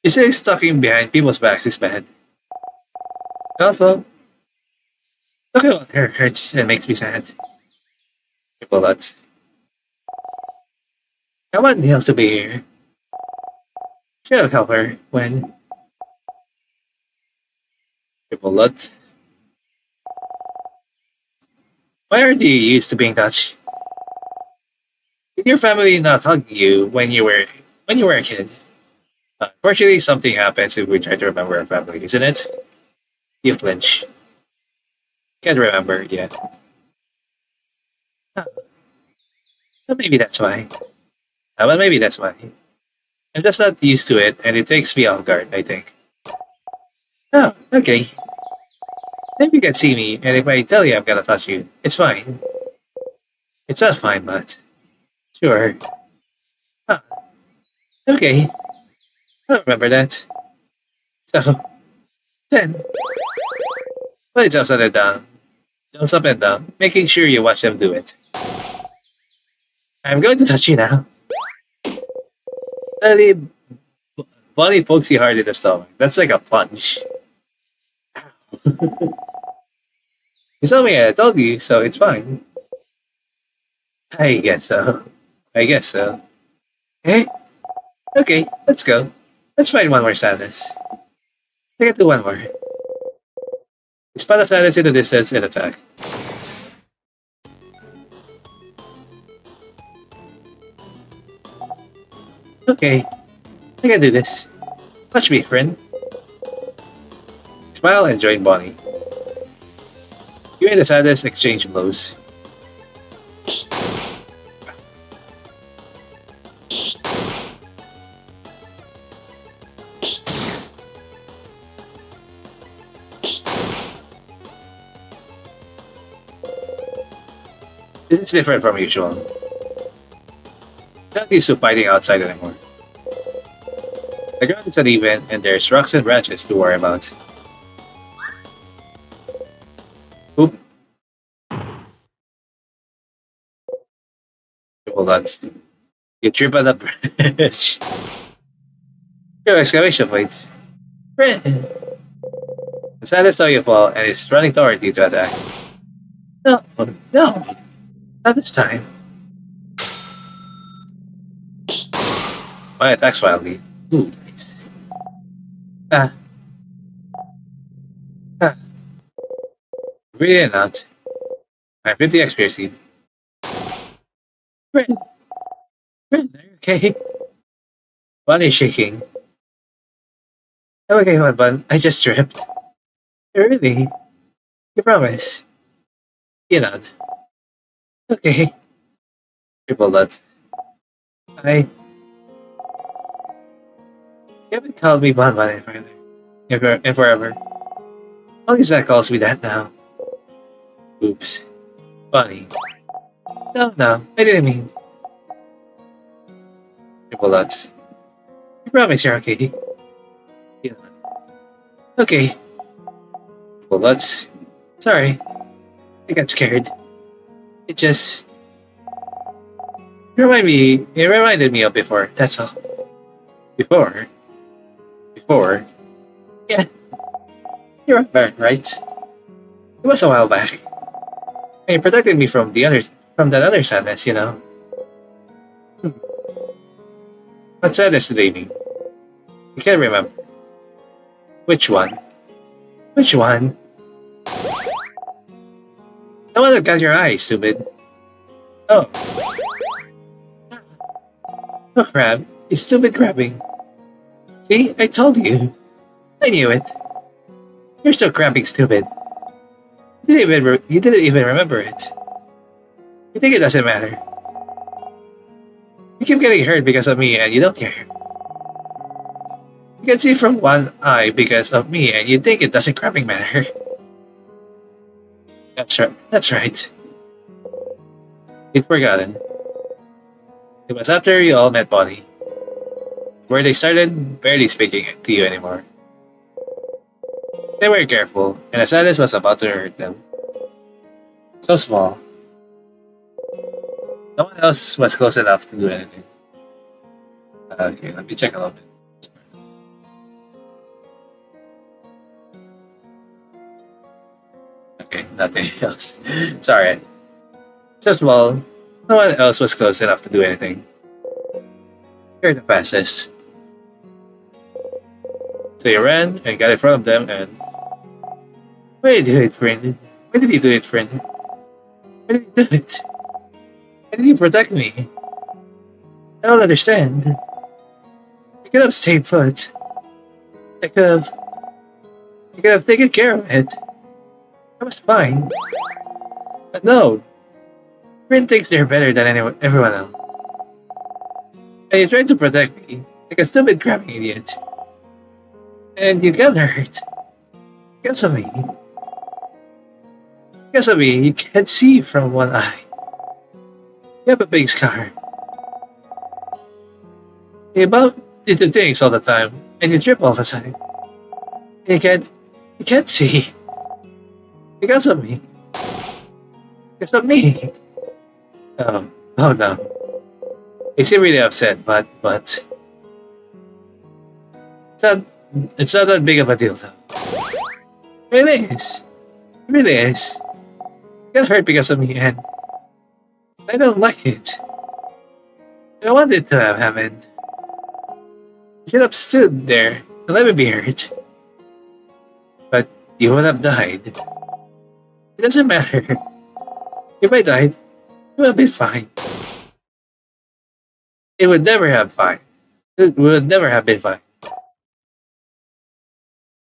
She says talking behind people's backs is bad. Also, talking about her hurts and makes me sad. People lots. I want Neil to be here. Should have helped her when people lots. Why aren't you used to being touched? Did your family not hug you when you were a kid? Unfortunately, something happens if we try to remember our family, isn't it? You flinch. Can't remember yet. Huh. Well, maybe that's why. Well, maybe that's why. I'm just not used to it, and it takes me off guard, I think. Oh, okay. Then you can see me, and if I tell you I'm gonna touch you, it's fine. It's not fine, but... Sure. Huh. Okay. I remember that. So... Then... Well, jumps up and down. Jumps up and down, making sure you watch them do it. I'm going to touch you now. Suddenly, Bonnie pokes you hard in the stomach. That's like a punch. You saw me, I told you, so it's fine. I guess so. I guess so. Eh? Okay, let's go. Let's find one more sadness. I can do one more. Spot a sadness in the distance and attack. Okay, I can do this. Watch me, friend. Smile and join Bonnie. You and the saddest exchange blows. This is different from usual. not used to fighting outside anymore. The ground is uneven, and there's rocks and branches to worry about. Oop. Hold on. You trip on the bridge. Your exclamation point. The sand is you fall and it's running toward you to attack. No, no, not this time. My attacks wildly. Ooh, nice. Ah. Ah. Really not. I'm 50 XP seed. Ren, are you okay? Bun is shaking. I'm okay, my bun. I just tripped. Really? You promise? You nod. Okay. Triple nuts. I. You haven't called me Bun Bun in forever. Only Zach calls me that now. Oops. Funny. No, I didn't mean. Triple nuts. You promise you're okay? You nod. Okay. Triple nuts. Sorry. I got scared. It just it reminded me of before, that's all. Before? Yeah. You remember, right? It was a while back. And you protected me from that other sadness, you know. What sadness did they mean? You can't remember. Which one? Which one? The one that got your eye, stupid. Oh. Oh crap. You stupid crabbing. See? I told you. I knew it. You're so crabbing stupid. You didn't even remember it. You think it doesn't matter. You keep getting hurt because of me and you don't care. You can see from one eye because of me and you think it doesn't crabbing matter. That's right. You'd forgotten. It was after you all met Bonnie, where they started barely speaking to you anymore. They were careful, and the sadness was about to hurt them. So small. No one else was close enough to do anything. Okay, let me check a little bit. Okay, nothing else. Sorry. Just well, no one else was close enough to do anything. You're the fastest. So you ran and got in front of them and... Why did you do it, friend? Why did you do it, friend? Why did you do it? Why did you protect me? I don't understand. I could have stayed put. I could have taken care of it. I was fine. But no. Friend thinks they're better than everyone else. And you tried to protect me, like a stupid crapping idiot. And you got hurt. Because of me. Because of me, you can't see from one eye. You have a big scar. You bump into things all the time, and you trip all the time. You can't see. Because of me. Because of me. Oh no. You seem really upset, but it's not that big of a deal though. It really is. It really is. You got hurt because of me and I don't like it. I want it to have happened. You should have stood there and let me be hurt. But you would have died. It doesn't matter. If I died, it would have been fine. It would never have fine. It would never have been fine.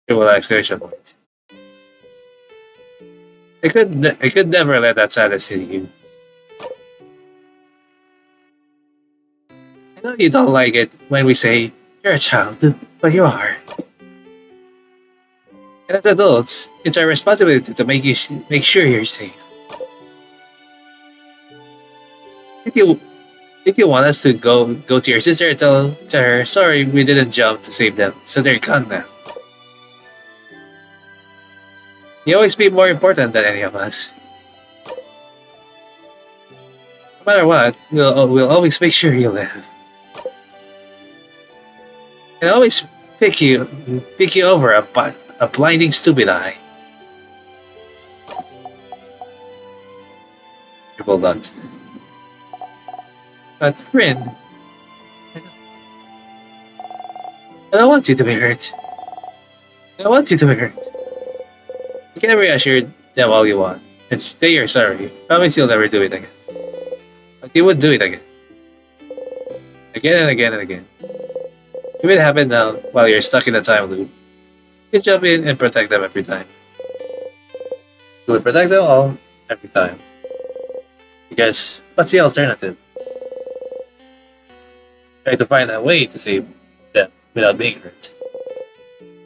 Triple exclamation point. I could never let that sadness hit you. I know you don't like it when we say you're a child, but you are. And as adults, it's our responsibility to make sure you're safe. If you want us to go to your sister and tell her, sorry, we didn't jump to save them, so they're gone now. You always be more important than any of us. No matter what, we'll always make sure you live. And always pick you over a blinding stupid eye. Triple dot. But Rin, I don't want you to be hurt. I don't want you to be hurt. You can reassure them all you want. And say you're sorry. Promise you'll never do it again. But you would do it again. Again and again and again. If it happened now while you're stuck in a time loop, you jump in and protect them every time. You would protect them all every time. Because what's the alternative? Try to find a way to save them without being hurt.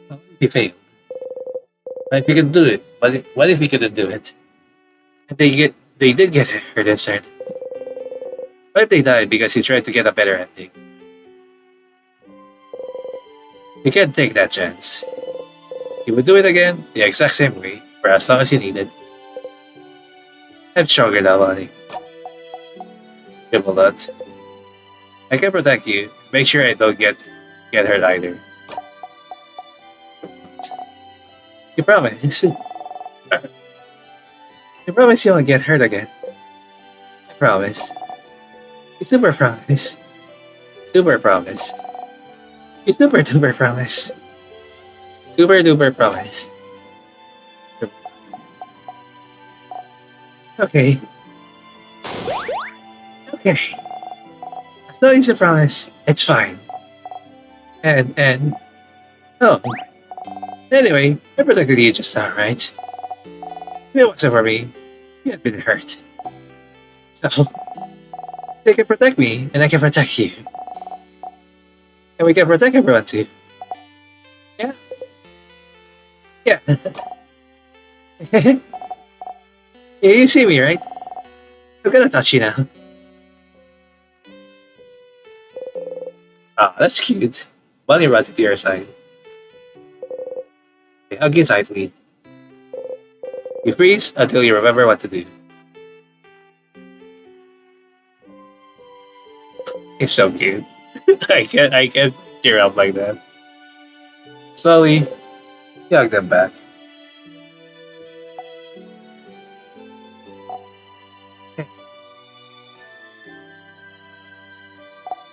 What if you failed? What if you could do it? What if you couldn't do it? And they did get hurt instead. What if they died because you tried to get a better ending? You can't take that chance. You would do it again the exact same way for as long as you needed. I'm stronger now, buddy. Triple dot. I can protect you. Make sure I don't get hurt either. You promise? You promise you won't get hurt again? I promise. You super promise. Super promise. You super duper promise. Super duper promise. Okay. Okay. As long as you promise, it's fine. And oh. Anyway, I protected you just now, right? If it wasn't for me, you had been hurt. So they can protect me and I can protect you. And we can protect everyone too. Yeah. Yeah. Yeah, you see me, right? I'm gonna touch you now. Ah, that's cute. Bunny runs to your side. Okay, hug you tightly. You freeze until you remember what to do. It's so cute. I can't tear up like that. Slowly, you hug them back.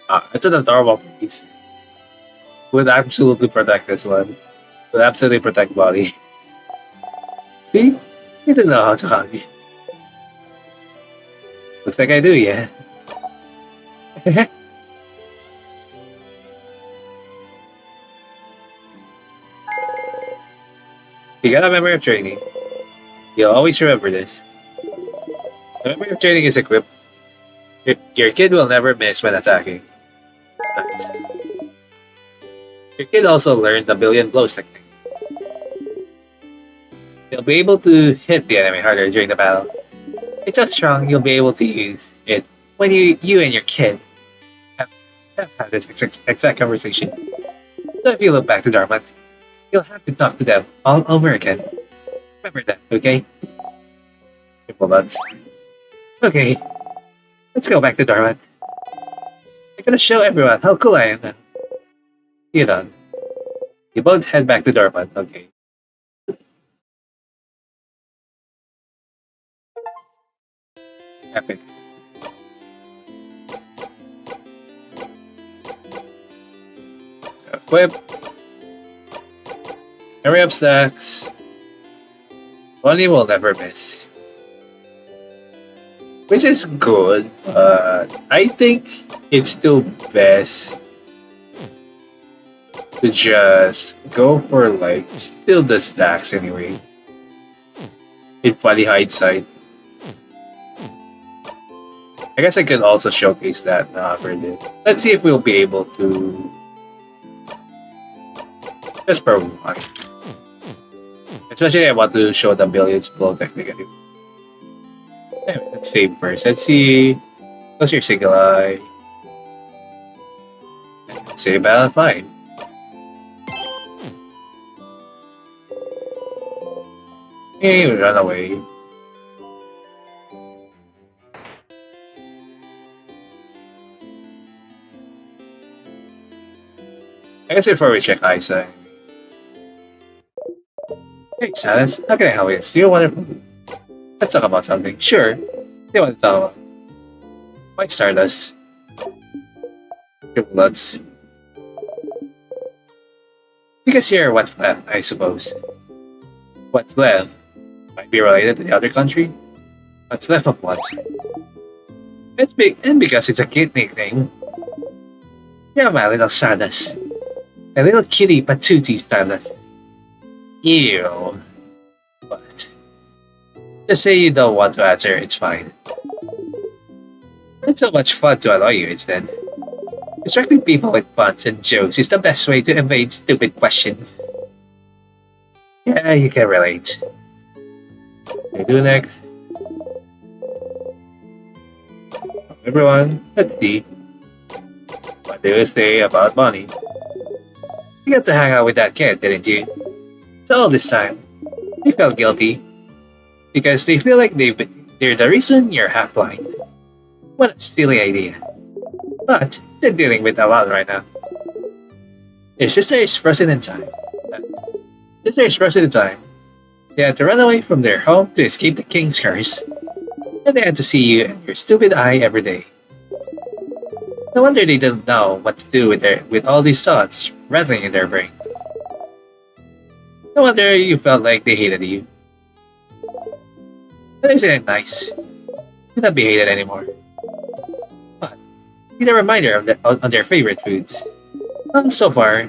Ah, it's an adorable piece. Would absolutely protect this one. Would absolutely protect Body. See? You don't know how to hug. Looks like I do, yeah. You got a memory of training. You'll always remember this. The memory of training is equipped. Your kid will never miss when attacking. Nice. Your kid also learned the billion blows technique. You'll be able to hit the enemy harder during the battle. It's so strong you'll be able to use it when you and your kid have had this exact conversation. So if you look back to Dormont, you'll have to talk to them all over again. Remember that, okay? Triple dots. Okay, let's go back to Dormont. I'm gonna show everyone how cool I am now. You done. You both head back to Dormont, okay? Epic. So, equip. Hurry up, stacks. Money will never miss. Which is good, but I think it's still best to just go for like still the stacks anyway. In funny hindsight. I guess I could also showcase that for this. Let's see if we'll be able to just for one. Especially I want to show the billions blow technique anyway. Anyway, let's save first. Let's see. What's your single eye? Say about fine. Hey, we run away. I guess before we check ISAT. Hey, Silas, how can I help you? Do you want to... Let's talk about something. Sure. Do you want to talk about? White Stardust. Your bloods. Because you're what's left, I suppose. What's left might be related to the other country. What's left of what? It's big, and because it's a cute nickname. You're my little Stardust. My little kitty patootie Stardust. Ew. But just say you don't want to answer, it's fine. It's so much fun to annoy you instead. Distracting people with puns and jokes is the best way to evade stupid questions. Yeah, you can relate. What do we do next? Everyone, let's see. What do you say about money? You got to hang out with that kid, didn't you? So all this time, they felt guilty because they feel like they're the reason you're half blind. What a silly idea. But they're dealing with a lot right now. Their sister is frozen in time. Sister is frozen in time. They had to run away from their home to escape the king's curse. And they had to see you and your stupid eye every day. No wonder they didn't know what to do with all these thoughts rattling in their brain. No wonder you felt like they hated you. But isn't it nice? You not be hated anymore. But need a reminder on their favorite foods. Well, so far,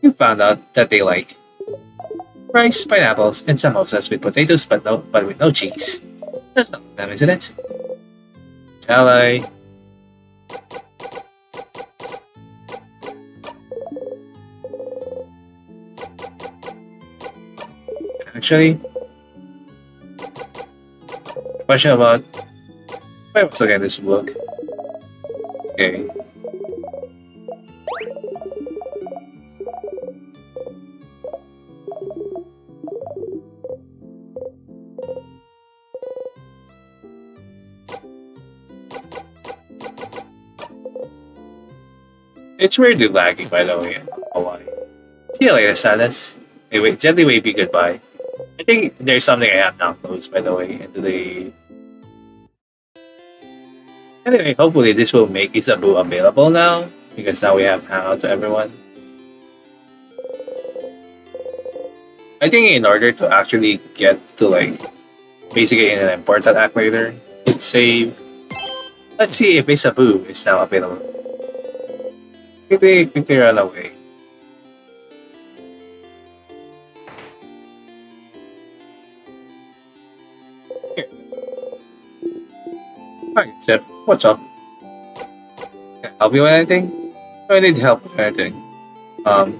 you found out that they like rice, pineapples, and samosas with potatoes but with no cheese. That's not them, isn't it? Shall I? Actually, question about why was looking at this book. Okay. It's weirdly lagging, by the way. Hawaii. See you later, Sadness. Hey, wait, gently wave you goodbye. I think there's something I have now closed, by the way, into the... Anyway, hopefully this will make Isabeau available now, because now we have Hangout to everyone. I think in order to actually get to, like, basically in an important act later, let's save... Let's see if Isabeau is now available. Quickly run away. Here. Hi, Sip. What's up? Can I help you with anything? Do I need help with anything? Hold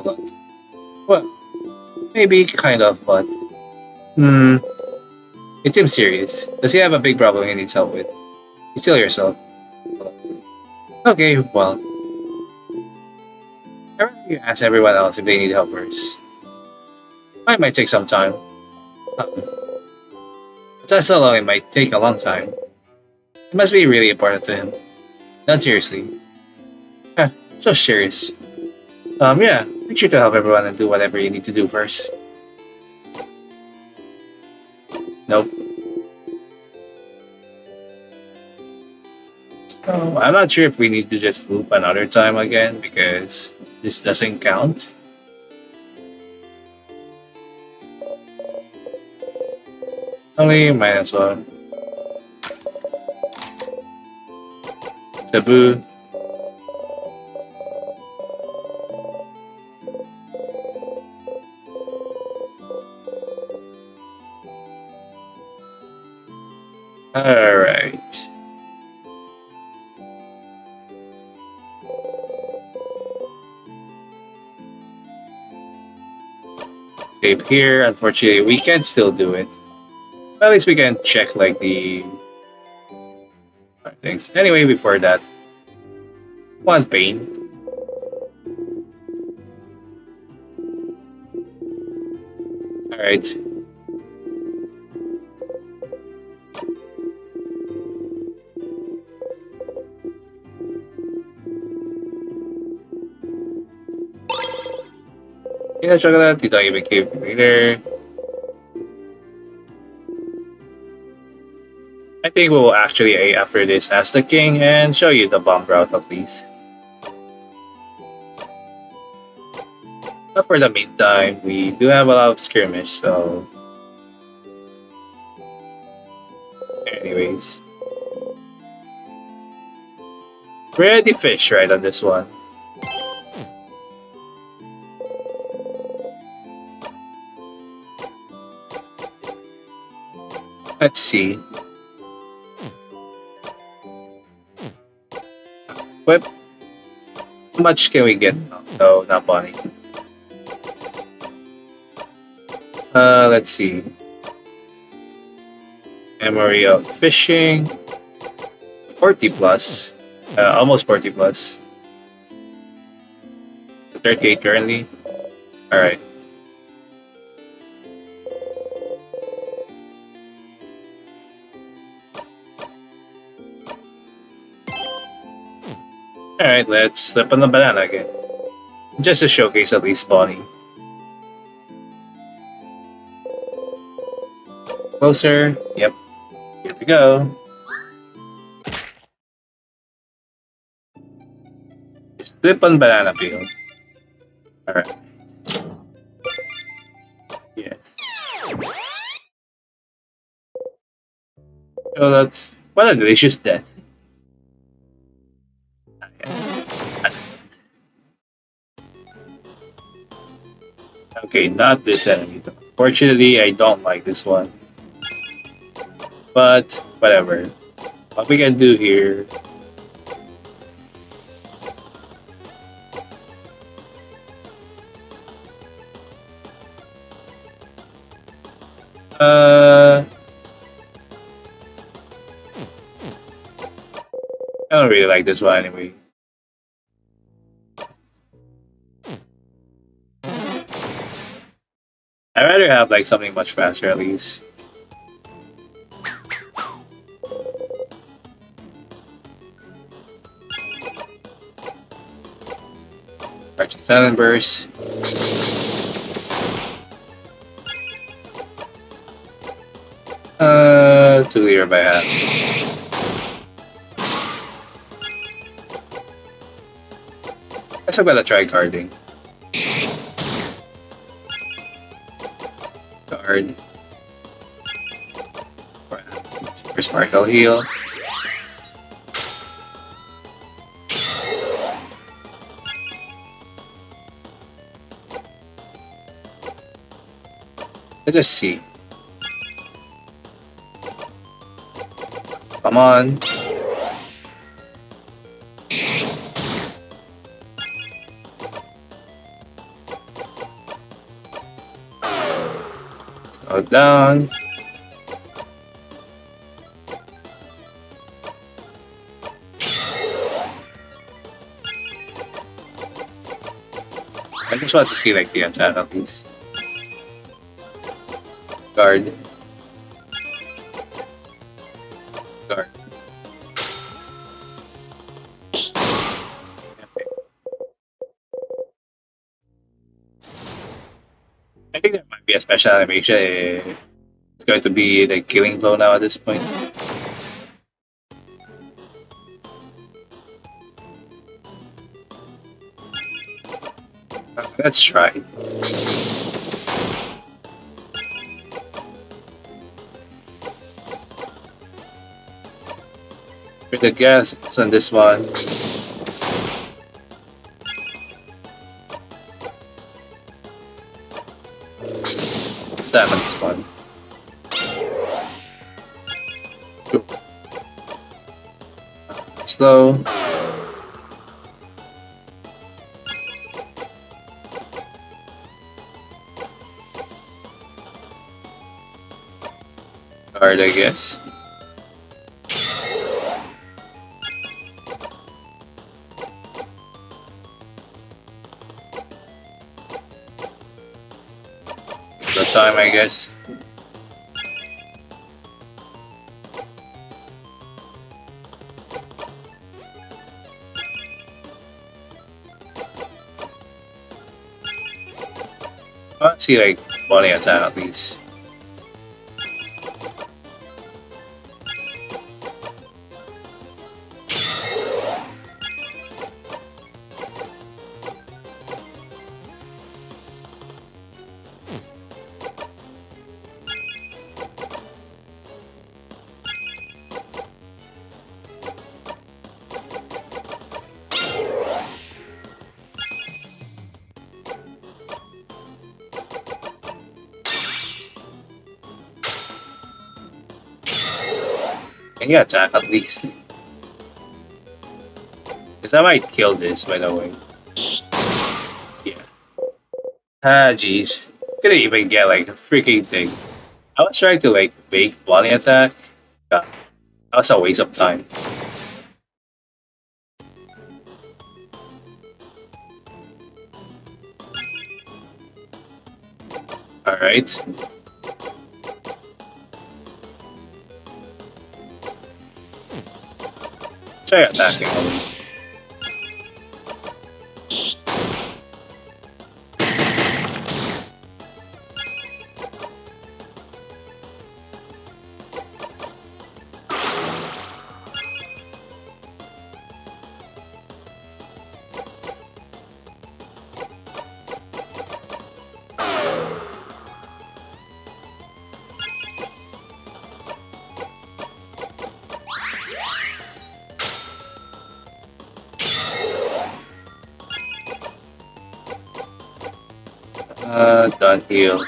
on. Well, maybe kind of, but... It seems serious. Does he have a big problem he needs help with? You steal yourself. Okay, well... I rather you ask everyone else if they need help first. Mine might take some time. But that's how long it might take a long time. It must be really important to him. Not seriously. So serious. Yeah, make sure to help everyone and do whatever you need to do first. Nope. So, I'm not sure if we need to just loop another time again because this doesn't count. Only might as well. Taboo. Alright. Save here. Unfortunately, we can still do it. But at least we can check like the things. Anyway, before that, one pain. All right. Yeah, chocolate. You don't even keep later. I think we'll actually after this as the king and show you the bomb route at least. But for the meantime, we do have a lot of skirmish, so anyways. Ready fish right on this one. Let's see. What much can we get? No, not money. Let's see. Memory of fishing. 40 plus. Almost 40 plus. 38 currently. Alright. Alright, let's slip on the banana again. Just to showcase at least Bonnie. Closer. Yep. Here we go. Slip on banana peel. Alright. Yes. So that's what a delicious death. Okay, not this enemy though. Fortunately, I don't like this one. But whatever. What we can do here. I don't really like this one anyway. I'd rather have like something much faster at least. Arching Silent Burst. Too clear by half. I still gotta try guarding. Guard. For Sparkle Heal. Let's just see. Come on. Slow down. I just want to see like the attack at least. Guard. Guard. I think there might be a special animation. It's going to be the killing blow now at this point. Let's try. With the gas on this one. Damn on this one. Slow. Guard, I guess. the time, I guess. Let's see, like, body attack at least. Can you attack at least? Because I might kill this, by the way. Yeah. Ah, jeez. Couldn't even get, like, a freaking thing. I was trying to, like, make body attack. God, that was a waste of time. Alright. Try attacking him. Done heal.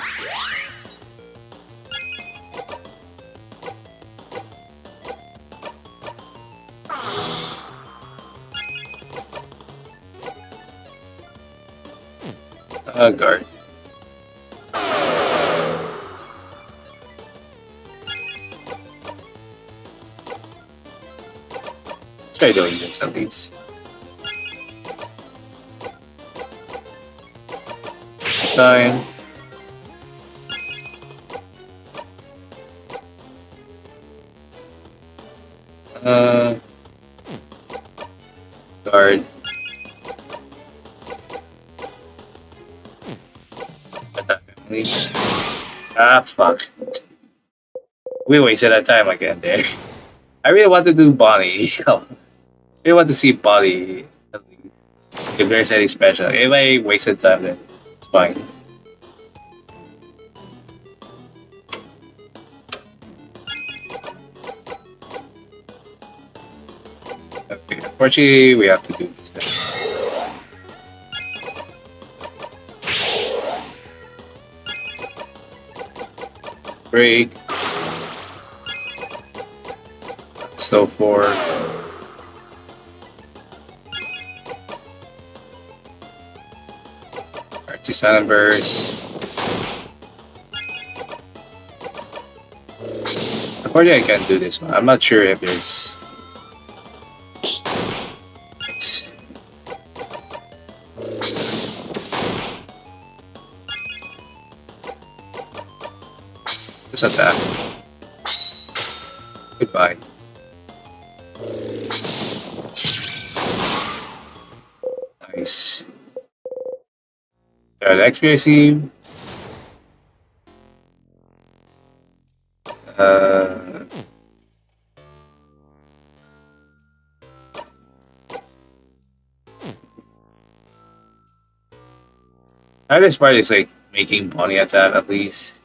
Guard. Try doing this at least. Time. Guard. Ah, fuck. We wasted our time again there. I really want to do Bonnie. I really want to see Bonnie. If there's any special. If I wasted time, then it's fine. Okay, unfortunately, we have to do this then. Break. So for Artisan Burst. Unfortunately, I can't do this one. I'm not sure if there's. Just attack. Goodbye. Nice. The XP hardest part is like making Bonnie attack at least.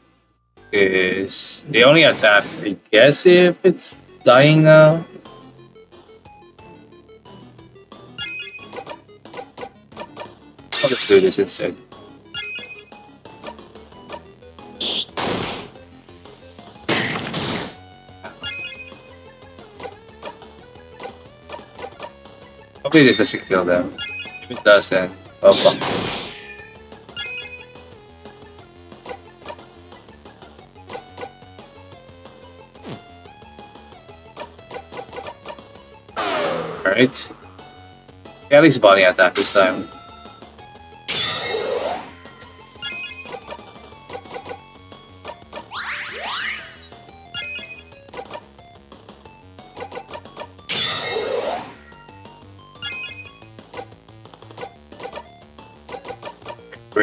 Is the only attack, I guess, if it's dying now. I'll just do this instead. Hopefully this doesn't kill them. If it does, then oh fuck. Alright. Yeah, at least body attack this time.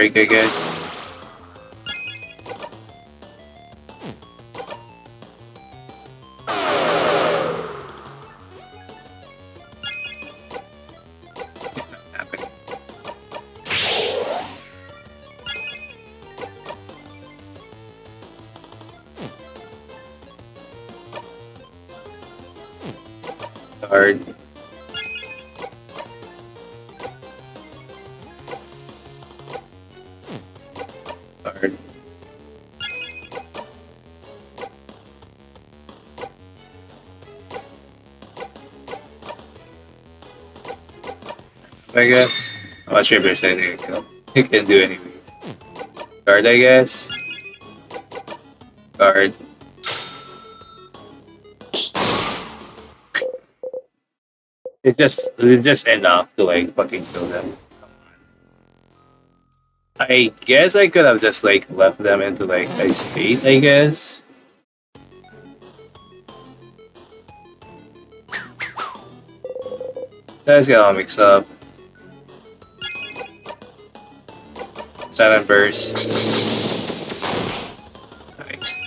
break, I guess. Hard. Hard. I guess. I'm not sure if there's anything I can do anyways. Guard, I guess. Guard. It's just enough to like fucking kill them. I guess I could have just like left them into like a state, I guess. Guys get all mixed up. Silent burst. Nice.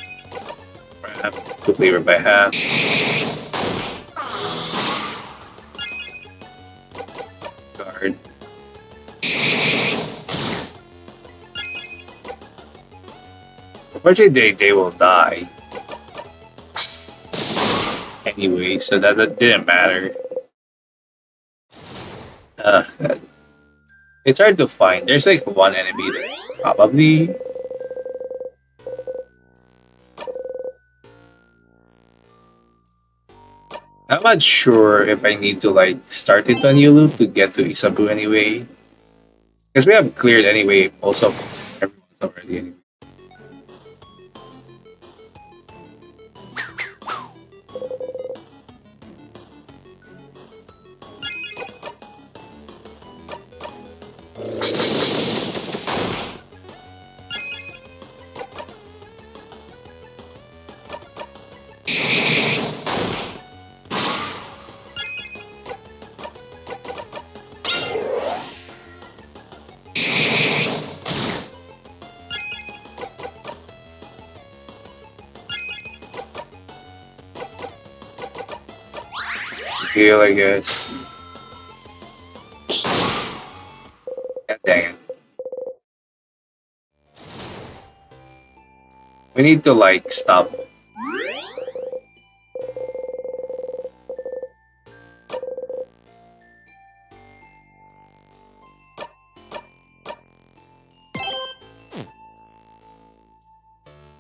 Crap. Took lever by half. Guard. Unfortunately, they will die. Anyway, so that didn't matter. It's hard to find. There's like one enemy that probably. I'm not sure if I need to like start it on loop to get to Isabeau anyway. Because we have cleared anyway most of everyone already anyway. Heal, I guess. God dang it. We need to like stop.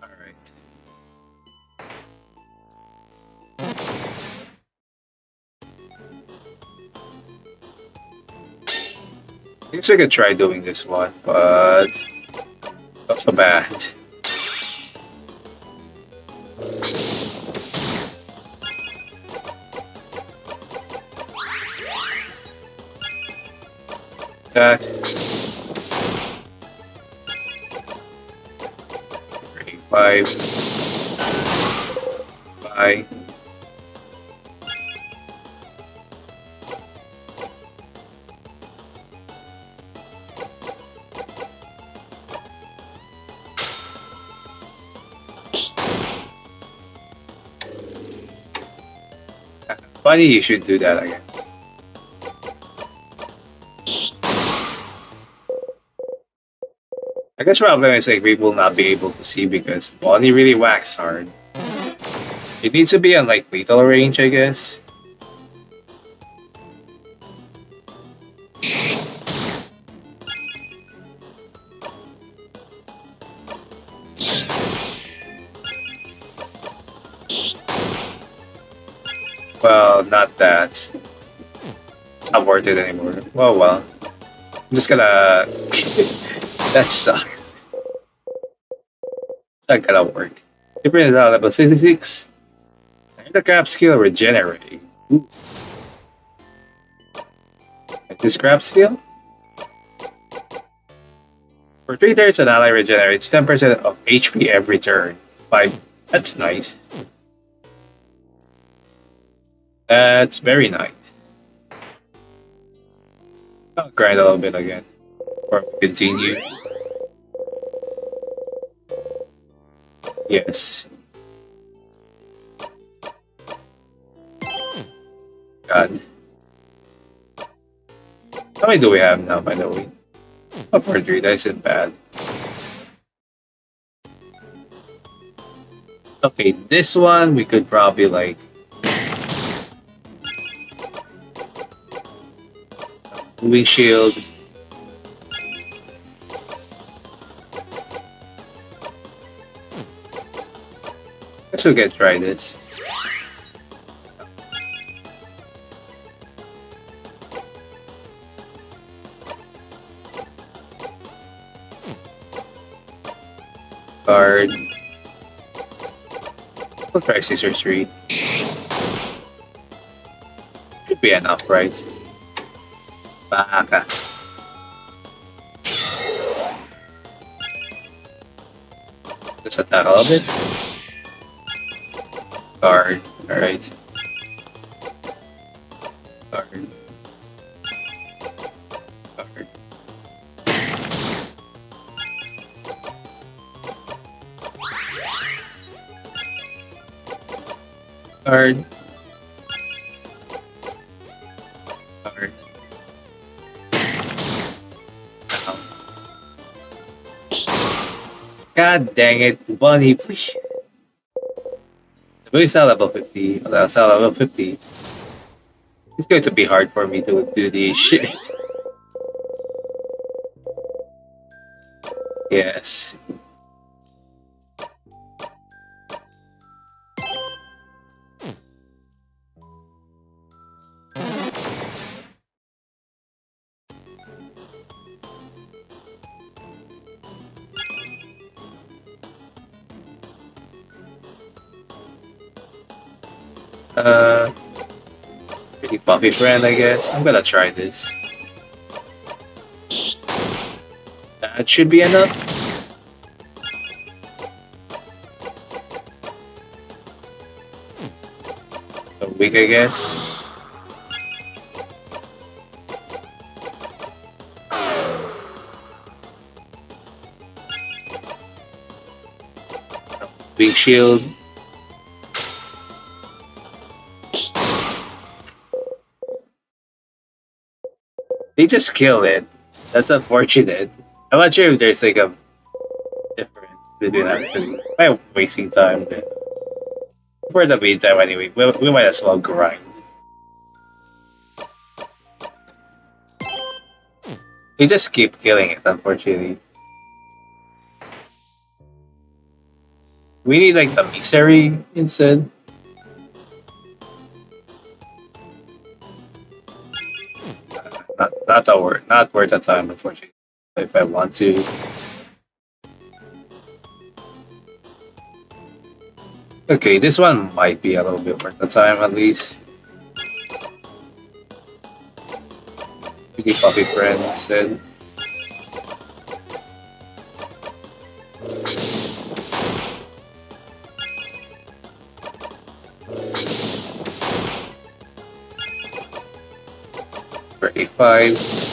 Alright. I guess I could try doing this one, but not so bad. Attack. 3, 5. Bye. Funny you should do that again. I guess problem is like we will not be able to see because Bonnie really whacks hard. It needs to be on like lethal range, I guess. Well, not that. It's not worth it anymore. Well. I'm just gonna... that sucks. It's not gonna work. Different is out level 66. And the crab skill regenerate. Ooh. Like this crab skill? For 3 turns, an ally regenerates 10% of HP every turn. 5. That's nice. That's very nice. I'll grind a little bit again. Or continue. Yes. God. How many do we have now, by the way? Oh, for 3, that isn't bad. Okay, this one we could probably like windshield. Guess we can try this. Card. We'll try Scissor Street. Should be enough, right? Baka. Let's attack a little bit. Card. Alright. Card. Card. Card. Card. Ow. God dang it, Bunny, please. The boy's not level 50. That's not level 50. It's going to be hard for me to do the shit. Yes. Uh, pretty puffy friend, I guess. I'm gonna try this. That should be enough. So weak, I guess. Big shield. They just kill it. That's unfortunate. I'm not sure if there's like a difference between actually. I'm wasting time then. For the meantime, anyway, we might as well grind. They just keep killing it, unfortunately. We need like the misery instead. Not worth the time, unfortunately. If I want to. Okay, this one might be a little bit worth the time at least. Pretty puppy friend instead. For 8-5.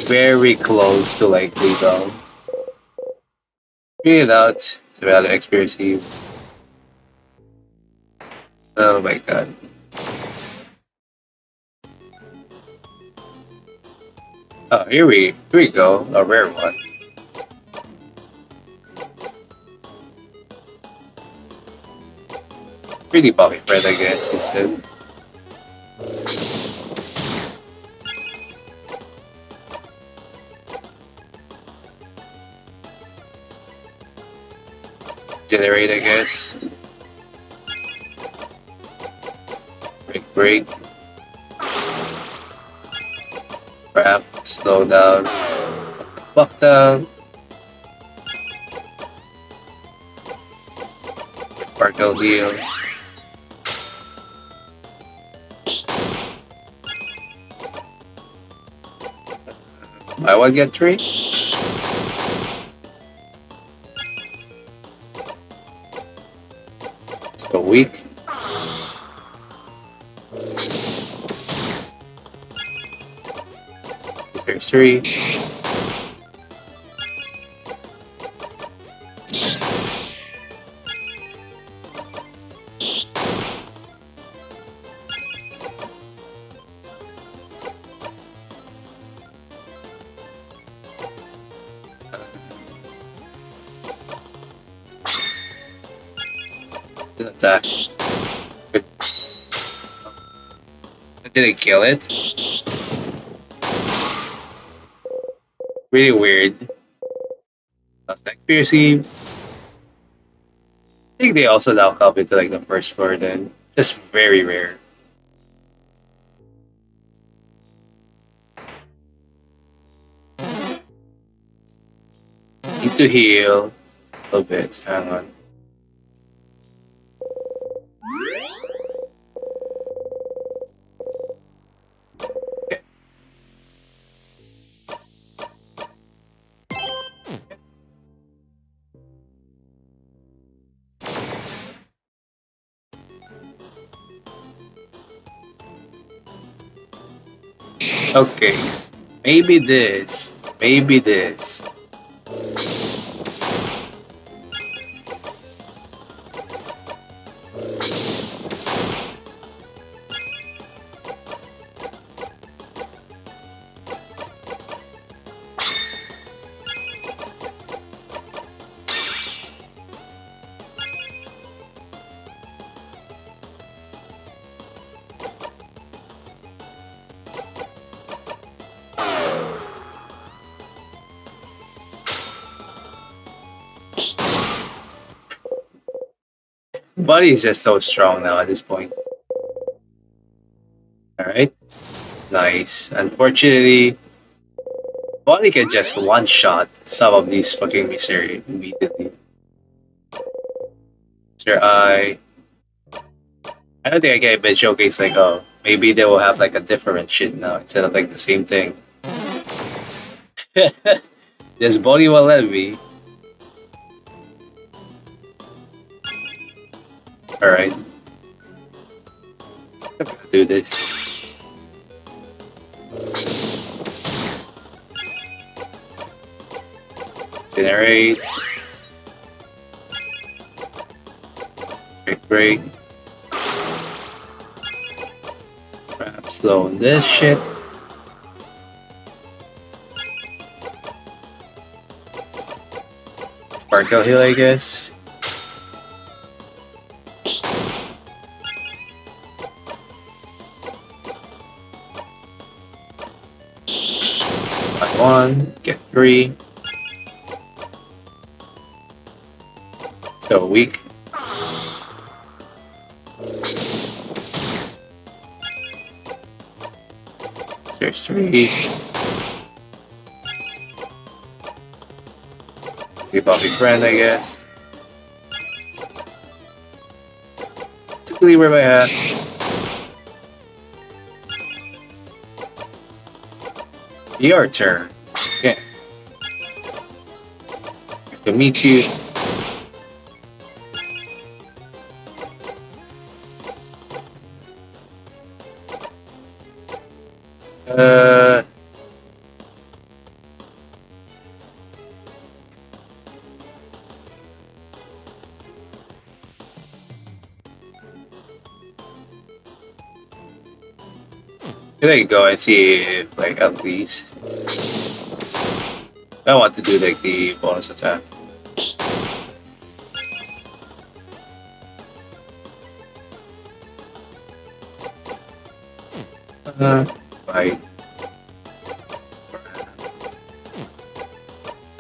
Very close to like lethal. Read it out. It's about to experience you. Oh my god. Oh, here we go. A rare one. Pretty Bobby Fred, I guess, instead. Generate, I guess. Break. Wrap, slow down. Fuck down. Sparkle heal. I will get 3. So weak. There's 3. Attack. Good. Did it kill it? Really weird. That's like piercing. I think they also lock up into like the first floor then. Just very rare. Need to heal a little bit. Hang on. Okay. Okay. Maybe this. Maybe this. Buddy is just so strong now at this point. Alright. Nice. Unfortunately, Buddy can just one-shot some of these fucking misery immediately. Sir, I don't think I can even showcase like, oh, maybe they will have like a different shit now instead of like the same thing. This Buddy will let me. Alright. I'm gonna do this. Generate. Break. Perhaps slow on this shit. Sparkle heal, I guess. One, get 3. So weak. There's 3. Be Bobby friend, I guess. Typically where my hat. Your turn. Okay. Nice to meet you. There you go and see if, like, at least I want to do like the bonus attack. Right.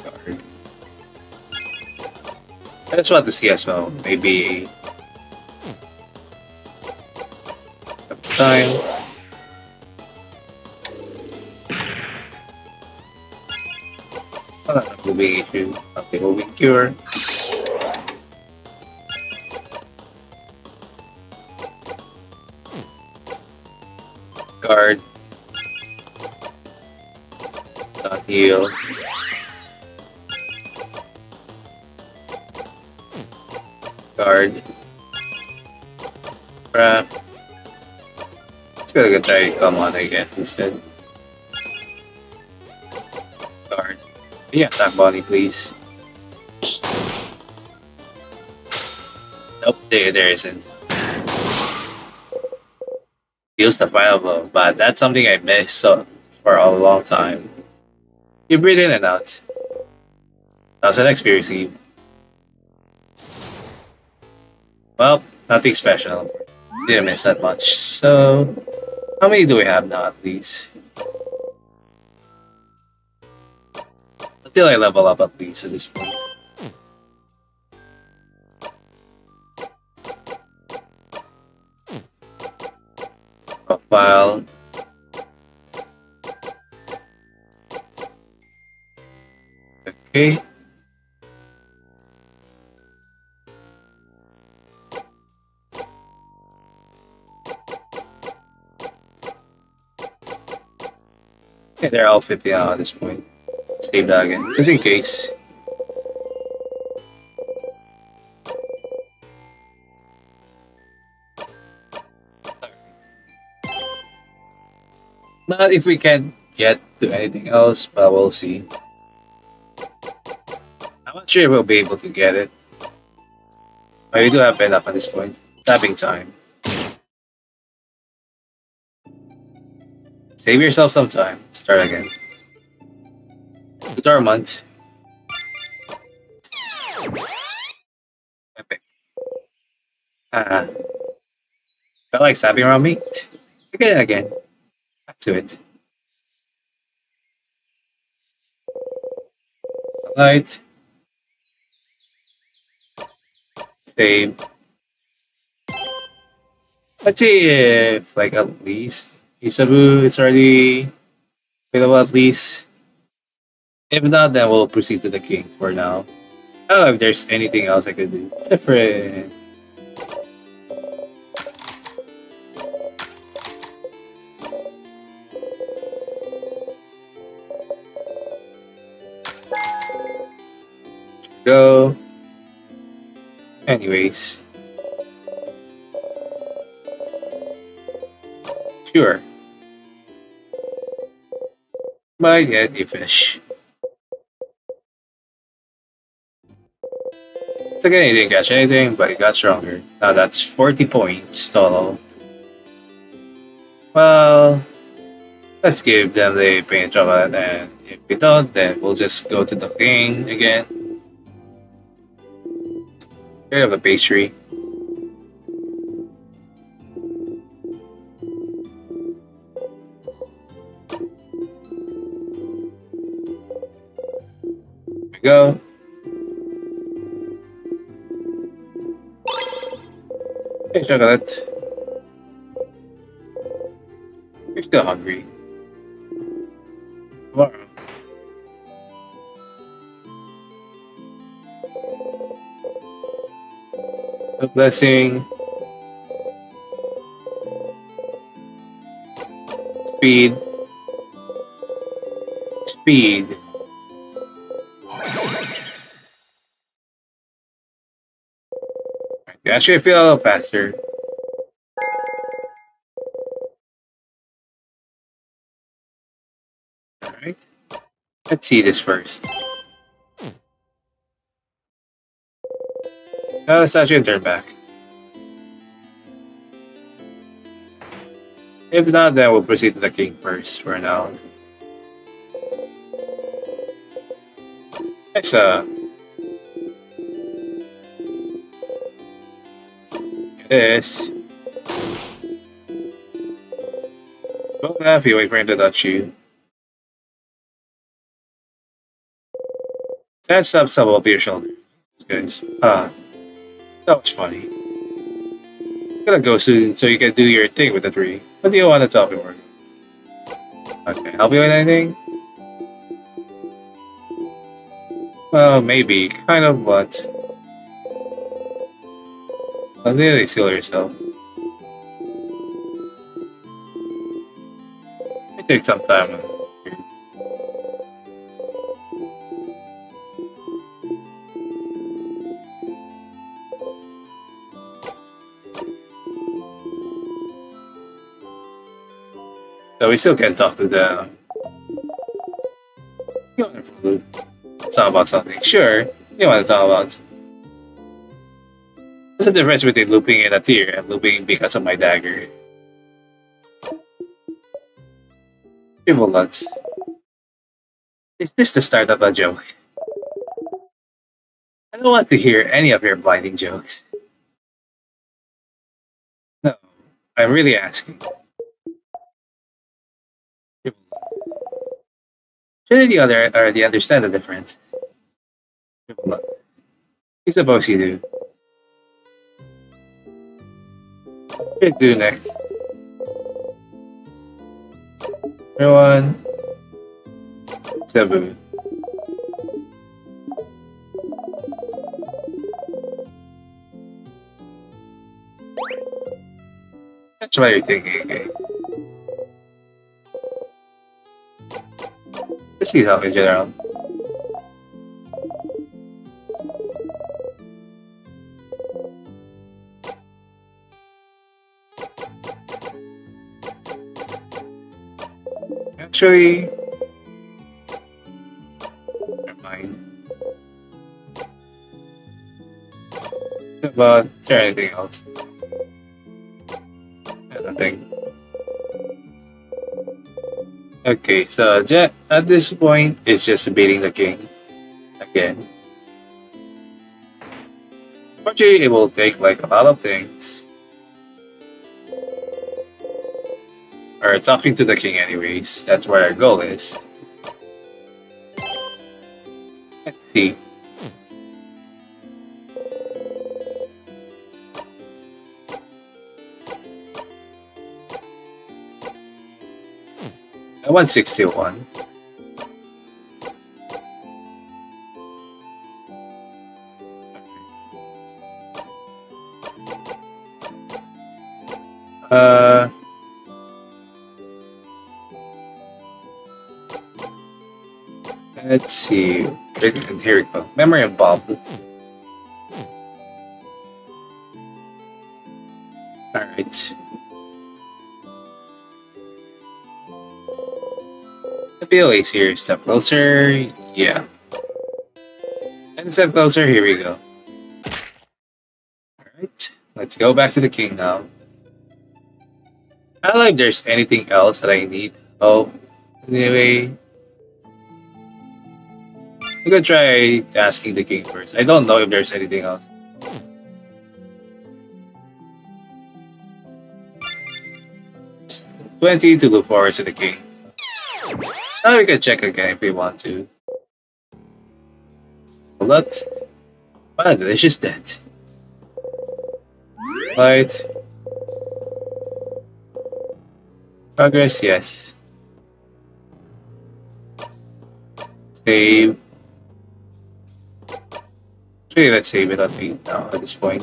Guard. I just want to see as well. Maybe time. Not a moving issue. Okay, moving cure. Guard. Not heal. Guard. Crap. Let's go try come on, I guess, instead. Yeah, attack Bonnie, please. Nope, there isn't. Deals the final blow, but that's something I missed for a long time. You breathe in and out. That was an experience, Eve. Well, nothing special. Didn't miss that much. So, how many do we have now at least? Until I level up at least at this point. Profile. Okay. Okay, they're all 50 now at this point. Save that again, just in case. Not if we can get to anything else, but we'll see. I'm not sure if we'll be able to get it. But we do have enough at this point. Tapping time. Save yourself some time. Start again. Dormont. Epic. Ah, felt like stabbing around meat. Again. Back to it. Light. Save. Let's see if, like, at least Isabeau is already available at least. If not, then we'll proceed to the king for now. I don't know if there's anything else I could do. Separate. Go. Anyways. Sure. Might get a fish. It's okay, he didn't catch anything, but he got stronger. Now that's 40 points total. Well, let's give them the paint chocolate, and if we don't, then we'll just go to the king again. Get of a pastry. There we go. Hey, chocolate. You're still hungry. Tomorrow. A blessing. Speed. Speed. You actually feel a little faster. Alright. Let's see this first. Let's actually turn back. If not, then we'll proceed to the king first for now. Nice, it is. Don't have you wait for him to touch you. That's up some up your shoulder. Guys. That was funny. Gonna go soon so you can do your thing with the tree. What do you want to tell me, Morgan? Okay, help you with anything? Well, maybe. Kind of, but... I'll really steal yourself. It takes some time. So we still can talk to the... talk about something. Sure, you want to talk about. What's the difference between looping in a tier and looping because of my dagger? People nuts. Is this the start of a joke? I don't want to hear any of your blinding jokes. No, I'm really asking. People nuts. Shouldn't you already understand the difference? People nuts. You suppose you do. What should I do next? Everyone, Isabeau. That's what you're thinking, okay? Let's see how in general. Actually, never mind. But is there anything else? I don't think. Okay, so at this point, it's just beating the king again. Fortunately, it will take like a lot of things. Or talking to the king, anyways. That's what our goal is. Let's see. I want 61. Let's see. Here we go. Memory of Bob. Alright. The PLA is here. Step closer. Yeah. And step closer. Here we go. Alright. Let's go back to the king now. I don't know if there's anything else that I need. Oh, anyway. I'm gonna try asking the king first. I don't know if there's anything else. It's 20 to look forward to the king. Now we can check again if we want to. What? What a delicious death. Right. Progress, yes. Save. Actually, let's save it on 8 now at this point.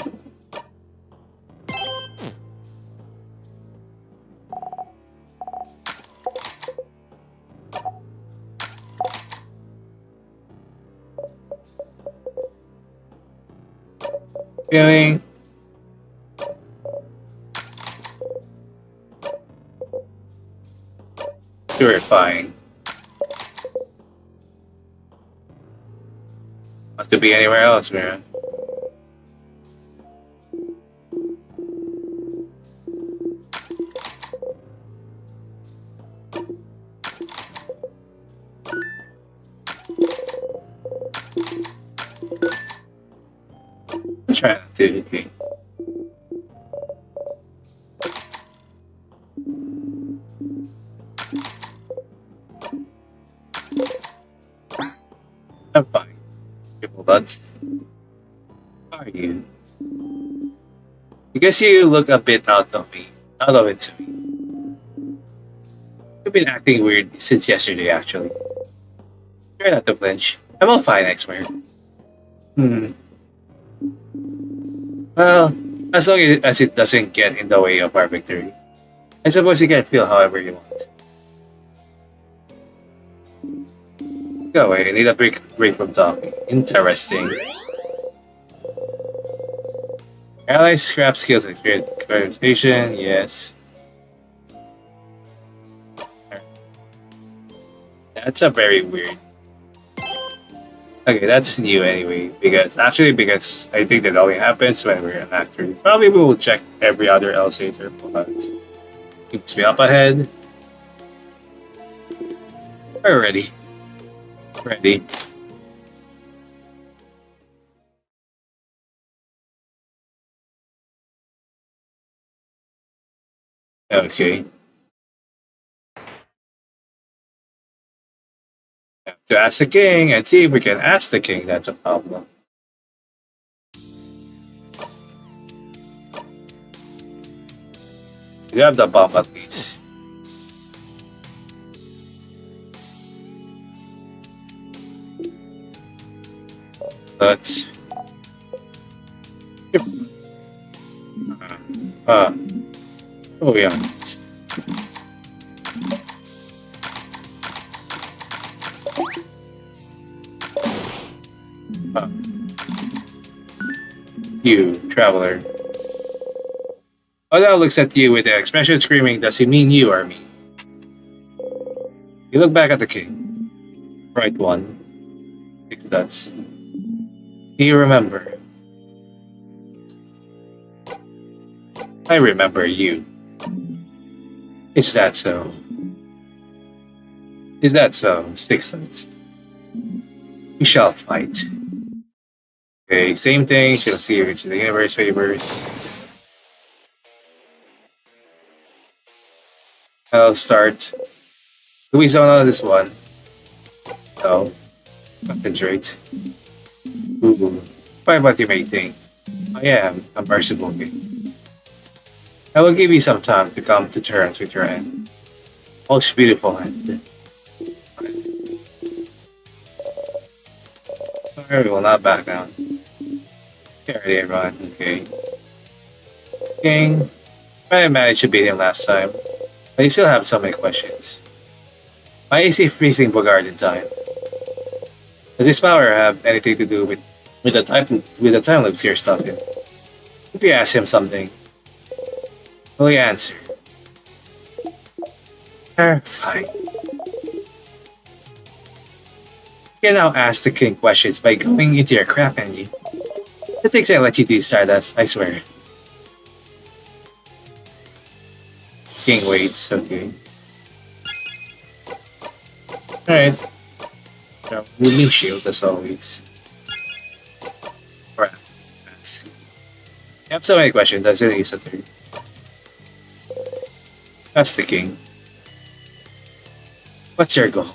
Feeling. Purifying. Not to be anywhere else, man. I'm trying not to, okay. I'm fine. People nuts. How are you? I guess you look a bit out of it to me. You've been acting weird since yesterday, actually. Try not to flinch. I'm all fine, I swear. Well, as long as it doesn't get in the way of our victory. I suppose you can feel however you want. Go away, I need a break from talking. Interesting. Allies, scrap skills, experience, conversation, yes. That's a very weird. Okay, that's new anyway. Because I think that only happens when we're an actor. Probably we will check every other elevator, but keeps me up ahead. We're ready. Ready. Okay. To ask the king and see if we can ask the king. That's a problem. You have the bomb at least. Let's. Uh, oh yeah. Uh, you, traveler. Oda looks at you with the expression screaming, does he mean you or me? You look back at the king. Right one. 6 dots. Do you remember? I remember you. Is that so? Is that so? 6 dots. We shall fight. Okay, same thing. She'll see which the universe favors. I'll start. Do we zone on this one? No. Concentrate. Ooh. Despite what you may think, I am a merciful king. I will give you some time to come to terms with your end. Most beautiful end. Alright, we will not back down. Alright, everyone. Okay. King. I managed to beat him last time, but I still have so many questions. Why is he freezing Bogard in time? Does his power have anything to do with the time loops here stuck in? If you ask him something, will he answer? Fine. You can now ask the king questions by going into your crap menu. The things I let you do, Stardust, I swear. King waits, okay. Alright. Moving shield as always. Alright. Ask. You have so many questions, that's it is a third. Ask the king. What's your goal?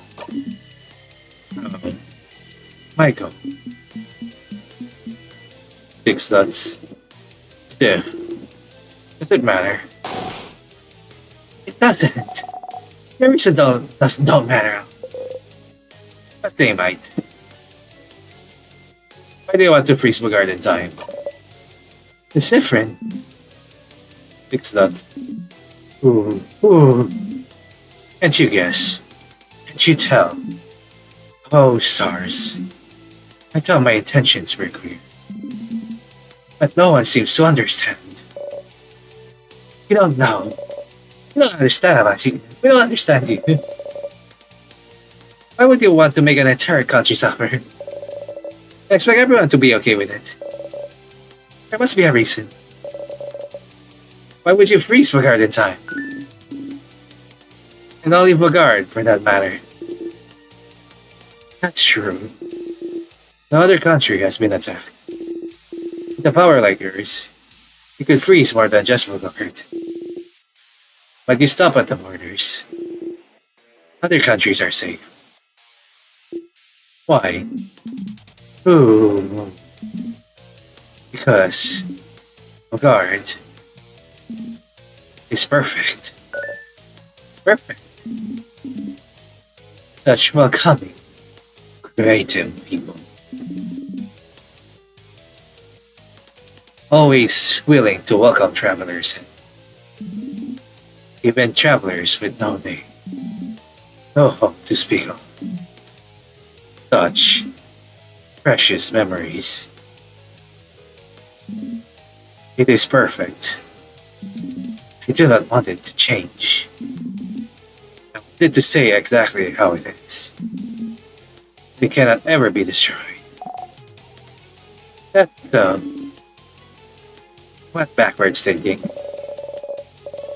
My goal. 6 dots. Stiff. Does it matter? It doesn't. Your reason don't matter. But they might. Why do you want to freeze Bogard in time? It's different. 6 dots. Ooh. Can't you guess? Can't you tell? Oh, stars. I thought my intentions were clear. But no one seems to understand. You don't know. We don't understand about you. We don't understand you. Why would you want to make an entire country suffer? I expect everyone to be okay with it. There must be a reason. Why would you freeze Bogard in time? And only Bogard, for that matter. That's true. No other country has been attacked. With a power like yours, you could freeze more than just Bogard. But you stop at the borders. Other countries are safe. Why? Ooh. Because Bogard is perfect. Perfect. Such welcoming, creative people. Always willing to welcome travelers in. Even travelers with no name. No home to speak of. Such precious memories. It is perfect. I do not want it to change. I want it to stay exactly how it is. It cannot ever be destroyed. That's what backwards thinking.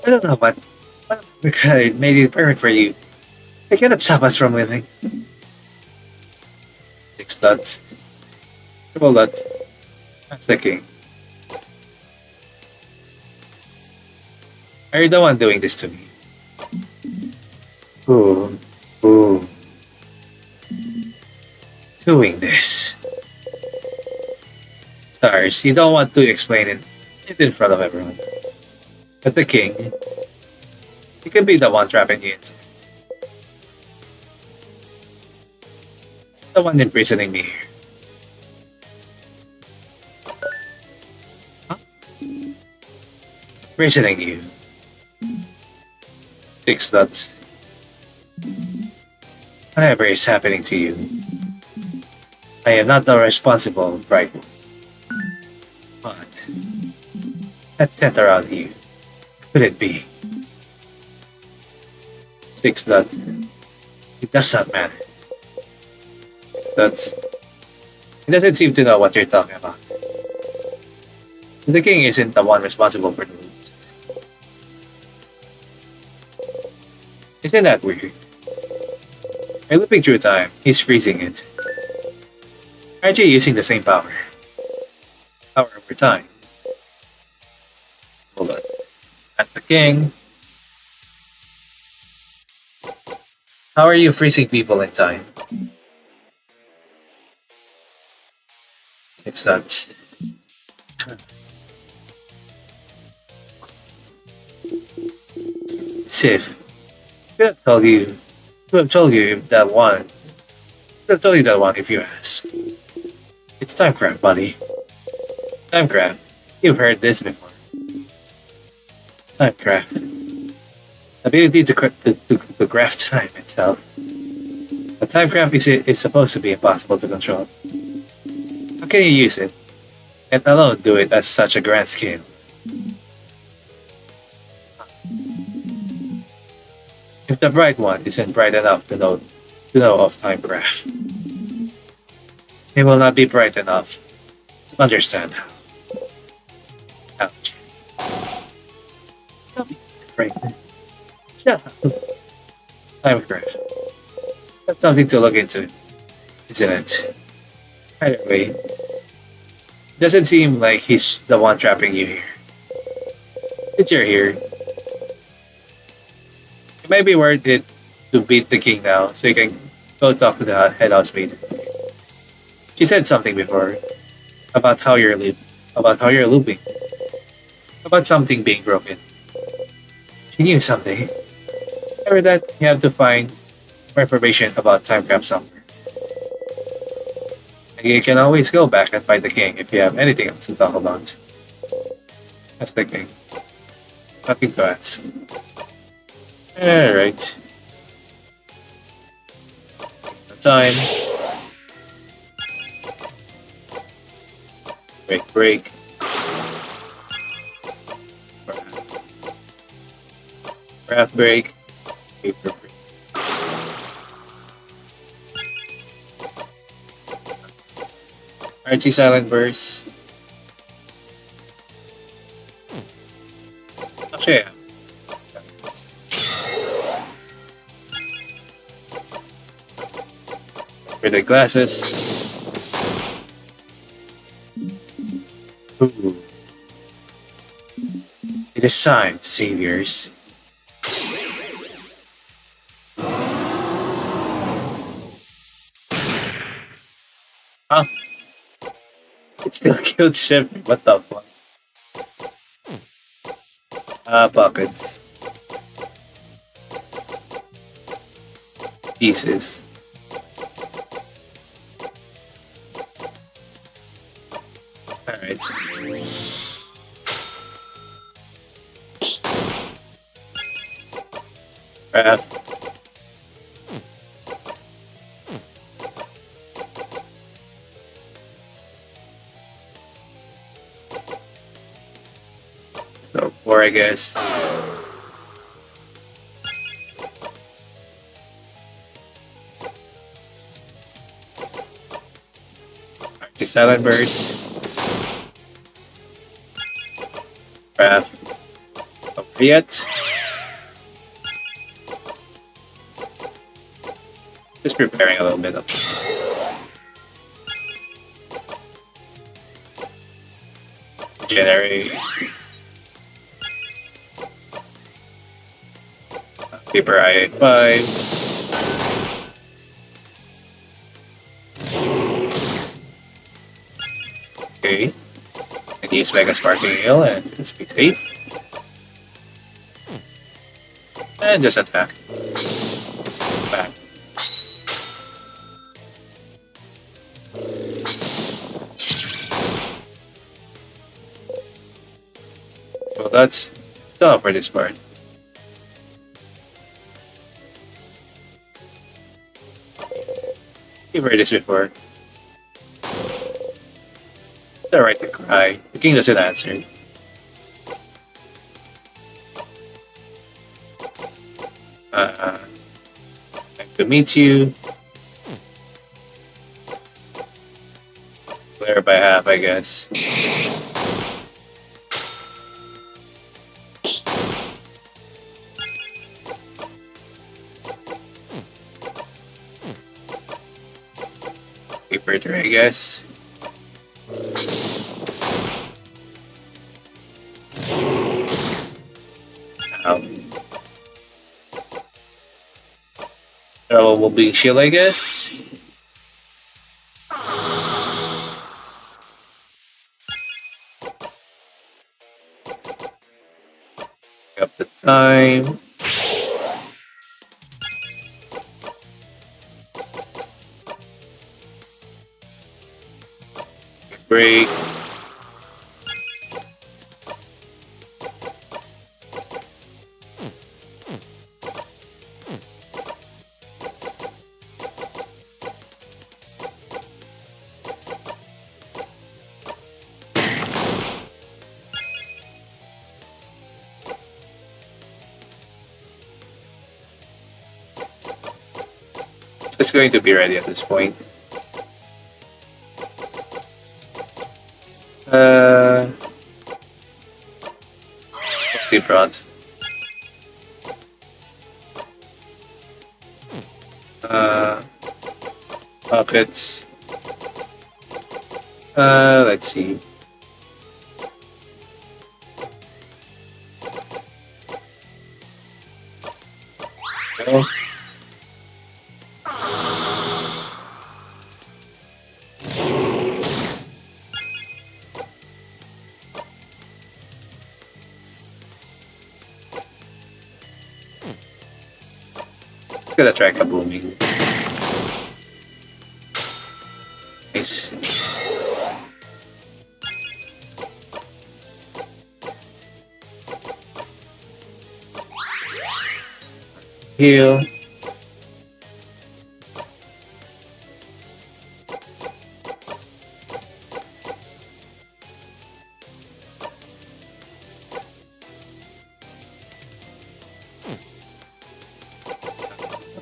I don't know what made it perfect for you. They cannot stop us from living. Six dots. Triple dots. That's the king. Are you the one doing this to me? Ooh. Ooh. Doing this. Stars, you don't want to explain it in front of everyone. But the king, he can be the one trapping you into. The one imprisoning me here. Huh? Imprisoning you. Six dots. Whatever is happening to you, I am not the responsible, right? But let's center around you. Could it be? Six dots. It does not matter. Dots. He doesn't seem to know what you're talking about. The king isn't the one responsible for the moves. Isn't that weird? By looping through time, he's freezing it. Aren't you using the same power? Power over time. Hold on. As the king, how are you freezing people in time? Six dots. Sif, could have told you. Could have told you that one. Could have told you that one if you asked. It's timecraft, buddy. Timecraft. You've heard this before. Timecraft. Ability to graph time itself. But timecraft is supposed to be impossible to control. How can you use it? Let alone do it at such a grand scale. If the bright one isn't bright enough to know of timecraft, it will not be bright enough to understand how. Ouch. Don't be afraid. Shut up. Timecraft. That's something to look into, isn't it? Either way, it doesn't seem like he's the one trapping you here. Since you're here, it might be worth it to beat the king now so you can go talk to the head housemaiden. She said something before about how you're looping, about something being broken. She knew something. After that, you have to find more information about timecraft somewhere. And you can always go back and fight the king if you have anything else to talk about. That's the king. Nothing to ask. Alright. Time. Break. Craft break. Paper break. RT silent burst. Actually, yeah. For the glasses. Ooh. It is time, saviors. Huh? It still killed Ship. What the fuck? Pockets. Pieces. Alright. Craft. So, 4, I guess. RT silent burst. craft over yet. Just preparing a little bit of generate paper I-5. Okay. And use Mega Sparking Hail and just be safe. And just attack. Bang. Well, that's all for this part. You've heard this before. The right to cry. The king doesn't answer. Nice to meet you. Clear by half, I guess. Paper tray, I guess. Will be shield, I guess. Up the time. Break. It's going to be ready at this point. They brought. Pockets. Let's see. Oh. Gonna track a booming. Nice. Heal.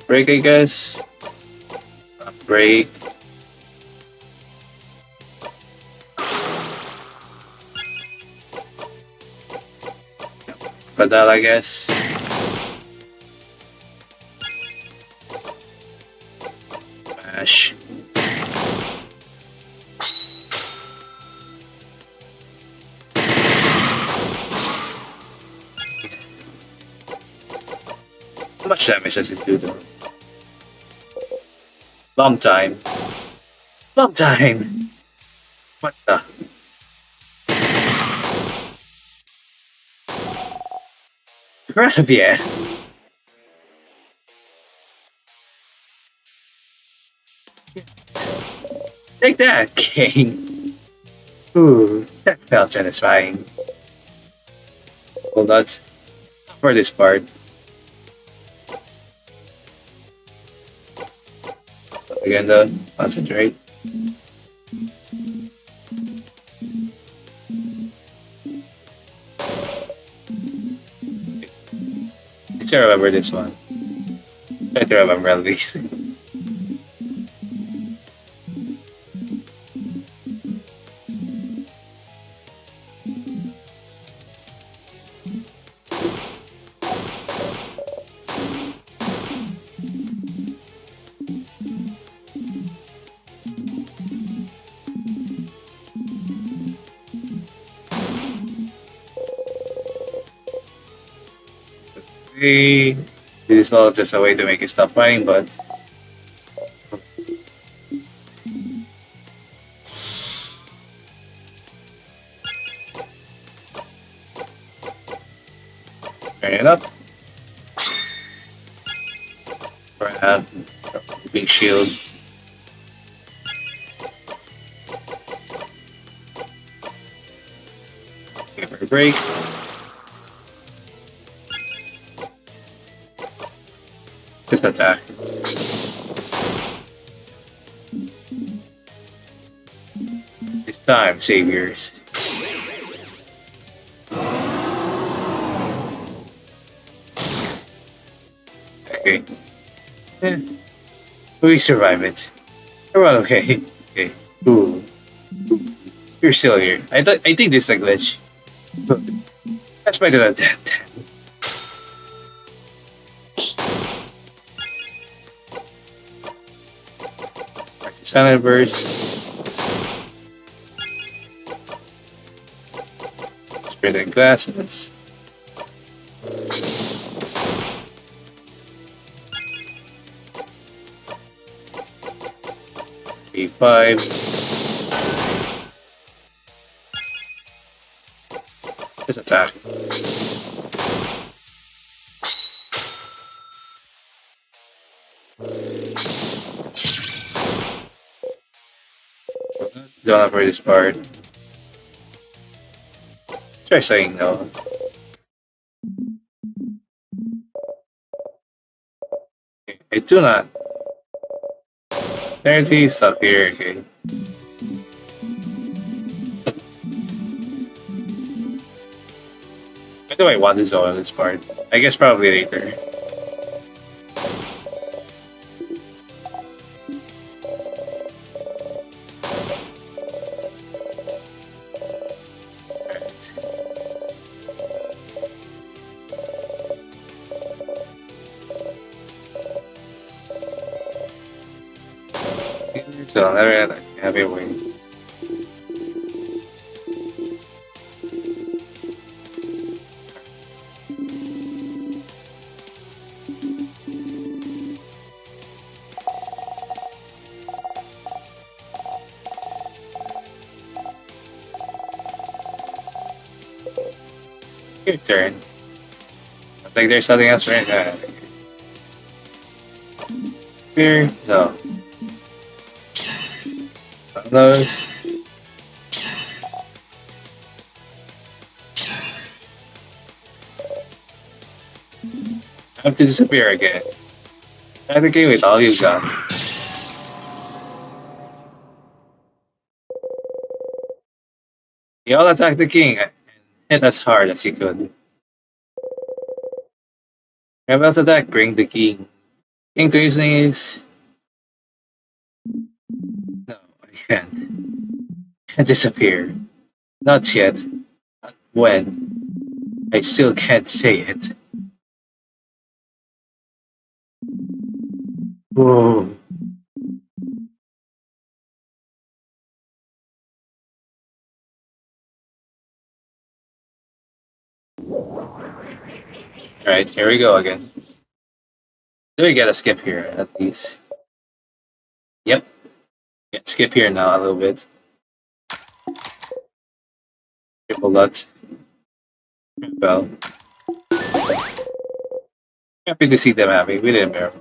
Break, I guess. Break. Padal, I guess. Mash. How much damage does it do though? Long time. Long time! What the? Crap, yeah. Take that, king. Ooh, that felt satisfying. Well, that's for this part. Again, the concentrate. I still remember this one. I try to remember at least. This is all just a way to make you stop fighting, but turn it up. Grab, big shield. Give her a break. Just attack. This time, save yours. Okay. Eh, we survive it. We're all okay. Okay. Ooh. You're still here. I think this is a glitch. That's why did that. Silent burst. Spreading glasses. B5. Just attack. Don't have for this part. Try saying no. Okay, I do not. Energy stuff here, okay. Why do I want to zone this part? I guess probably later. So I'll never have it win. Your turn. I think there's something else right now. Here? No. Those. I have to disappear again. Try the game with all you've got. You all attack the king and hit as hard as you could. Mirabelle's attack, bring the king. King to his knees. No, I can't disappear. Not yet. Not when. I still can't say it. Whoa. Alright, here we go again. Do we get a skip here at least? Yep. Yeah, skip here now a little bit. Triple Lux. Well. Happy to see them happy. We didn't mirror.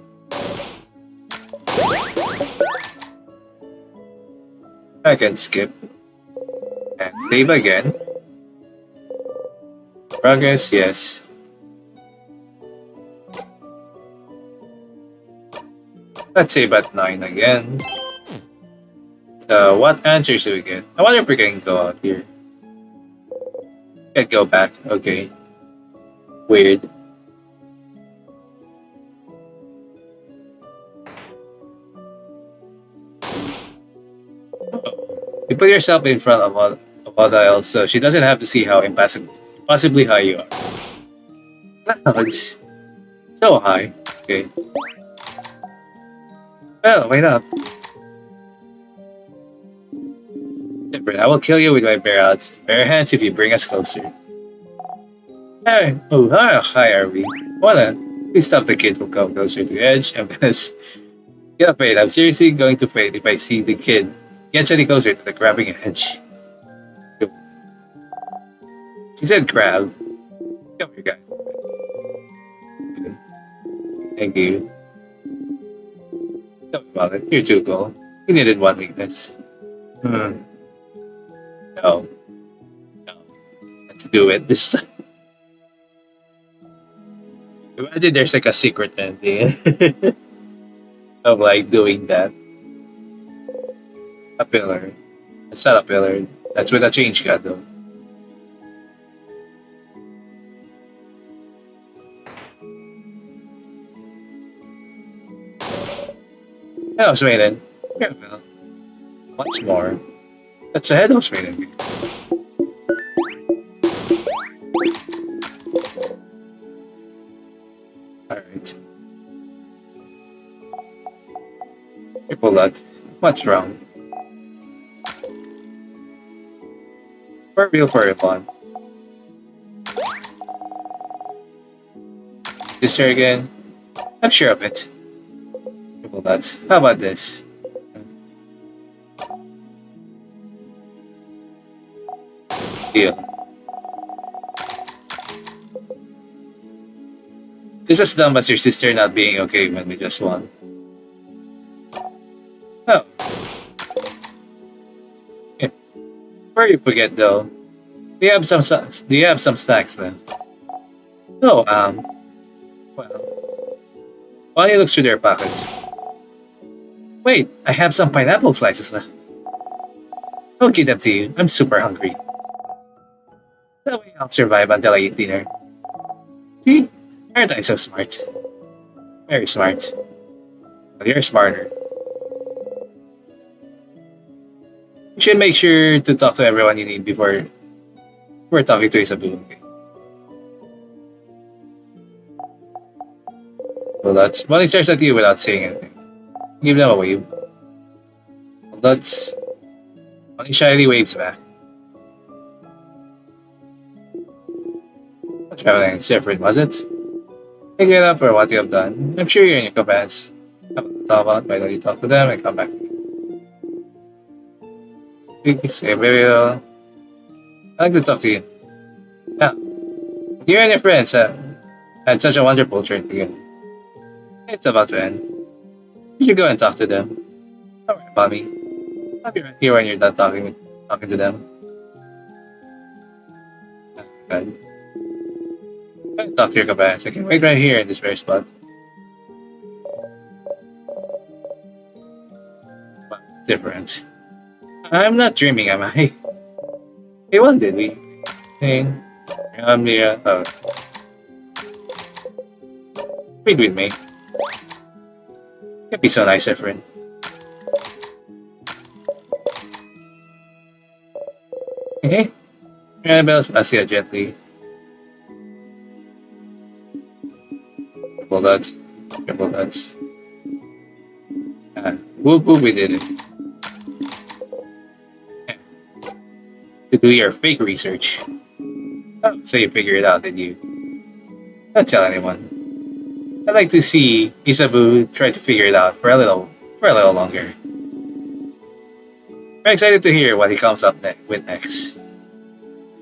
I can skip. And save again. Progress, yes. Let's save at 9 again. So, what answers do we get? I wonder if we can go out here. Can't go back. Okay. Weird. You put yourself in front of other else, so she doesn't have to see how impossibly high you are. It's so high. Okay. Well, why not? Different. I will kill you with my bare hands if you bring us closer. Hi. Oh, hi, are we? wanna please stop the kid from coming closer to the edge. I'm gonna get afraid. I'm seriously going to faint if I see the kid gets any closer to the grabbing edge. She said grab. Come here, guys. Thank you. Tell me about it. You're too cool. You needed one weakness. Hmm. No. No. Let's do it this time. Imagine there's like a secret ending of like doing that. A pillar. That's not a pillar. That's with a change gun though. Head Housemaiden. Mirabelle. Once more. That's a Head Housemaiden. Alright. Triple that. What's wrong? For real for your fun. Sister again? I'm sure of it. Triple nuts. How about this? Deal. Just as dumb as your sister not being okay when we just won. Oh. Yeah. Before you forget though, do you have some snacks then? No, well, Bonnie looks through their pockets. Wait, I have some pineapple slices left. I'll give them to you. I'm super hungry. That way I'll survive until I eat dinner. See? Aren't I so smart? Very smart. Well, you're smarter. You should make sure to talk to everyone you need before talking to Isabeau. Okay? Well, that's Bonnie stares at you without saying anything. Give them a wave. Well, that's Bonnie shyly waves back. Traveling is different, was it? Pick it up for what you have done. I'm sure you're in your commands. Have to talk about why don't you talk to them and come back to me. I'd like to talk to you. Yeah. You and your friends had such a wonderful trip together. It's about to end. You should go and talk to them. Don't worry about me. I'll be right here when you're done talking to them. Good. Talk to your companions. I can wait right here in this very spot. Wow, different. I'm not dreaming, am I? Hey, what did we? Hey, Mia. Read with me. Can't be so nice, Efren. Hey, Mirabelle Asia gently. Triple nuts. Triple nuts. Whoop whoop, we did it. To do your fake research. Oh, so you figured it out, did you? Don't tell anyone. I'd like to see Isabeau try to figure it out for a little longer. I'm excited to hear what he comes up with next.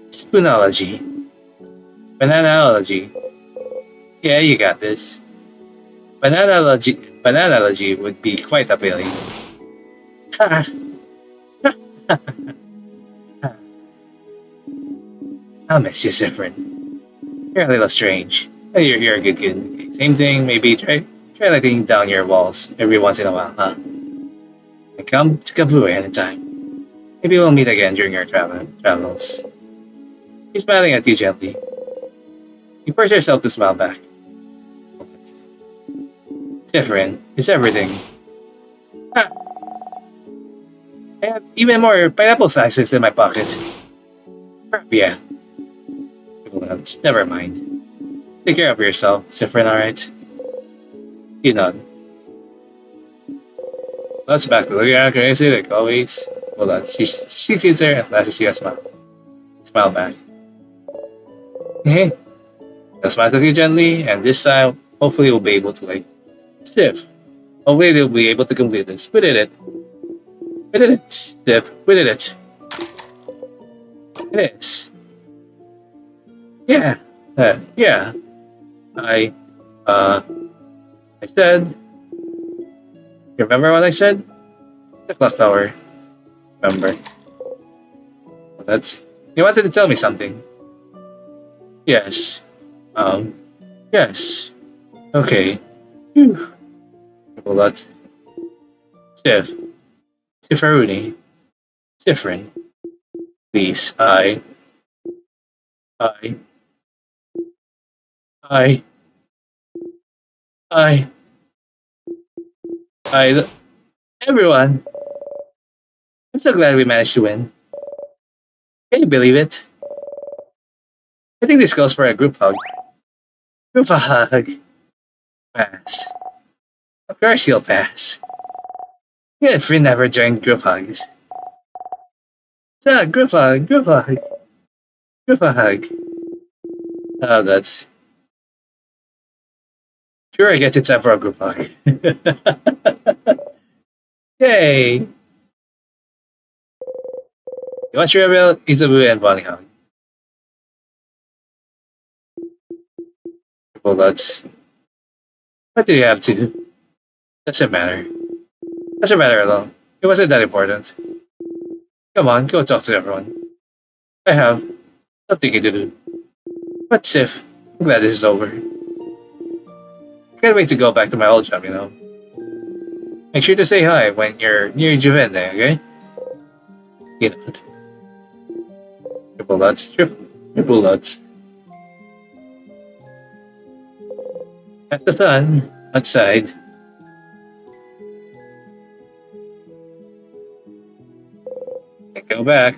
Spoonology. Bananaology. Yeah, you got this. Bananaology would be quite appealing. I'll miss you, Zephyrin. You're a little strange. You're a good kid. Same thing, maybe try letting down your walls every once in a while, huh? And come to Kabul anytime. Maybe we'll meet again during your travels. He's smiling at you gently. You force yourself to smile back. Zephyrin, it's everything. Ah, I have even more pineapple slices in my pocket. Yeah. Never mind. Take care of yourself, Zephyrin, alright? You nod. Let's back to looking at crazy like always. Hold on. She sits there and flashes you a smile. Smile back. Hey, I'll smile at you gently, and this time, hopefully, we'll be able to like stiff. Hopefully, they'll be able to complete this. We did it. We did it. Stiff. We did it. It is. Yeah. Yeah. I, uh, I said. You remember what I said? The clock tower. Remember? That's. You wanted to tell me something. Yes. Yes. Okay. Phew. Well, that's Sif. Sifaruni. Different. Please, I, I, I, everyone. I'm so glad we managed to win. Can you believe it? I think this goes for a group hug. Group hug. Pass. Of course you'll pass. You and Free never joined group hugs. So, group hug, group hug, group hug. Oh, that's... Sure, I guess it's time for a group hug. Yay! You want Mirabelle, Isabeau, and Bonnie hug? Well, that's... What do you have to? Doesn't matter. Doesn't matter at all. It wasn't that important. Come on, go talk to everyone. I have something to do. But Sif, I'm glad this is over. I can't wait to go back to my old job, you know. Make sure to say hi when you're near Juvende, okay? You know it. Triple nuts, triple nuts. That's the sun outside. And go back.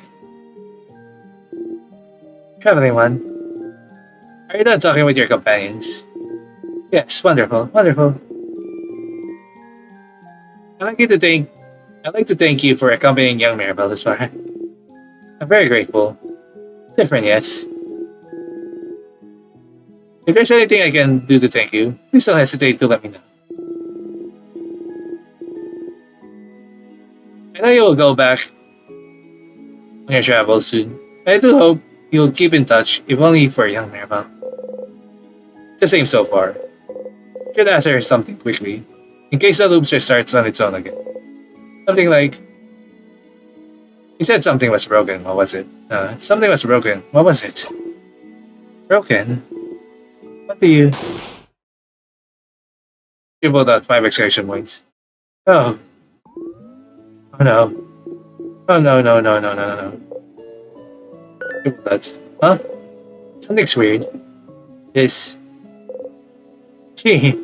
Traveling one. Are you done talking with your companions? Yes, wonderful, wonderful. I'd like to thank you for accompanying young Mirabelle this far. I'm very grateful. Different, yes. If there's anything I can do to thank you, please don't hesitate to let me know. I know you will go back on your travels soon. I do hope you'll keep in touch, if only for young Mirabelle. The same so far. Should ask her something quickly, in case the loop restarts on its own again. Something like... You said something was broken, what was it? Something was broken, what was it? Broken? What do you... You pulled out 5 exclamation points. Oh. Oh no. Oh no, no, no, no, no, no, no. You pulled that. Huh? Something's weird. This... She...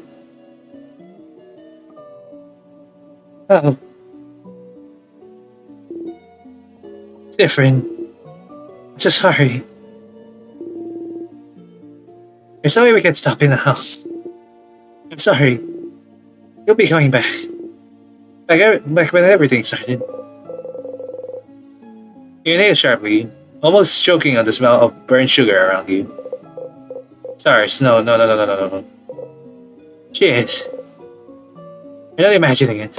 Oh. It's different. I'm so sorry. There's no way we can stop it now. I'm sorry. You'll be coming back. Back when everything started. You inhale sharply, almost choking on the smell of burnt sugar around you. Stars, no, no, no, no, no, no, no. She is. You're not imagining it.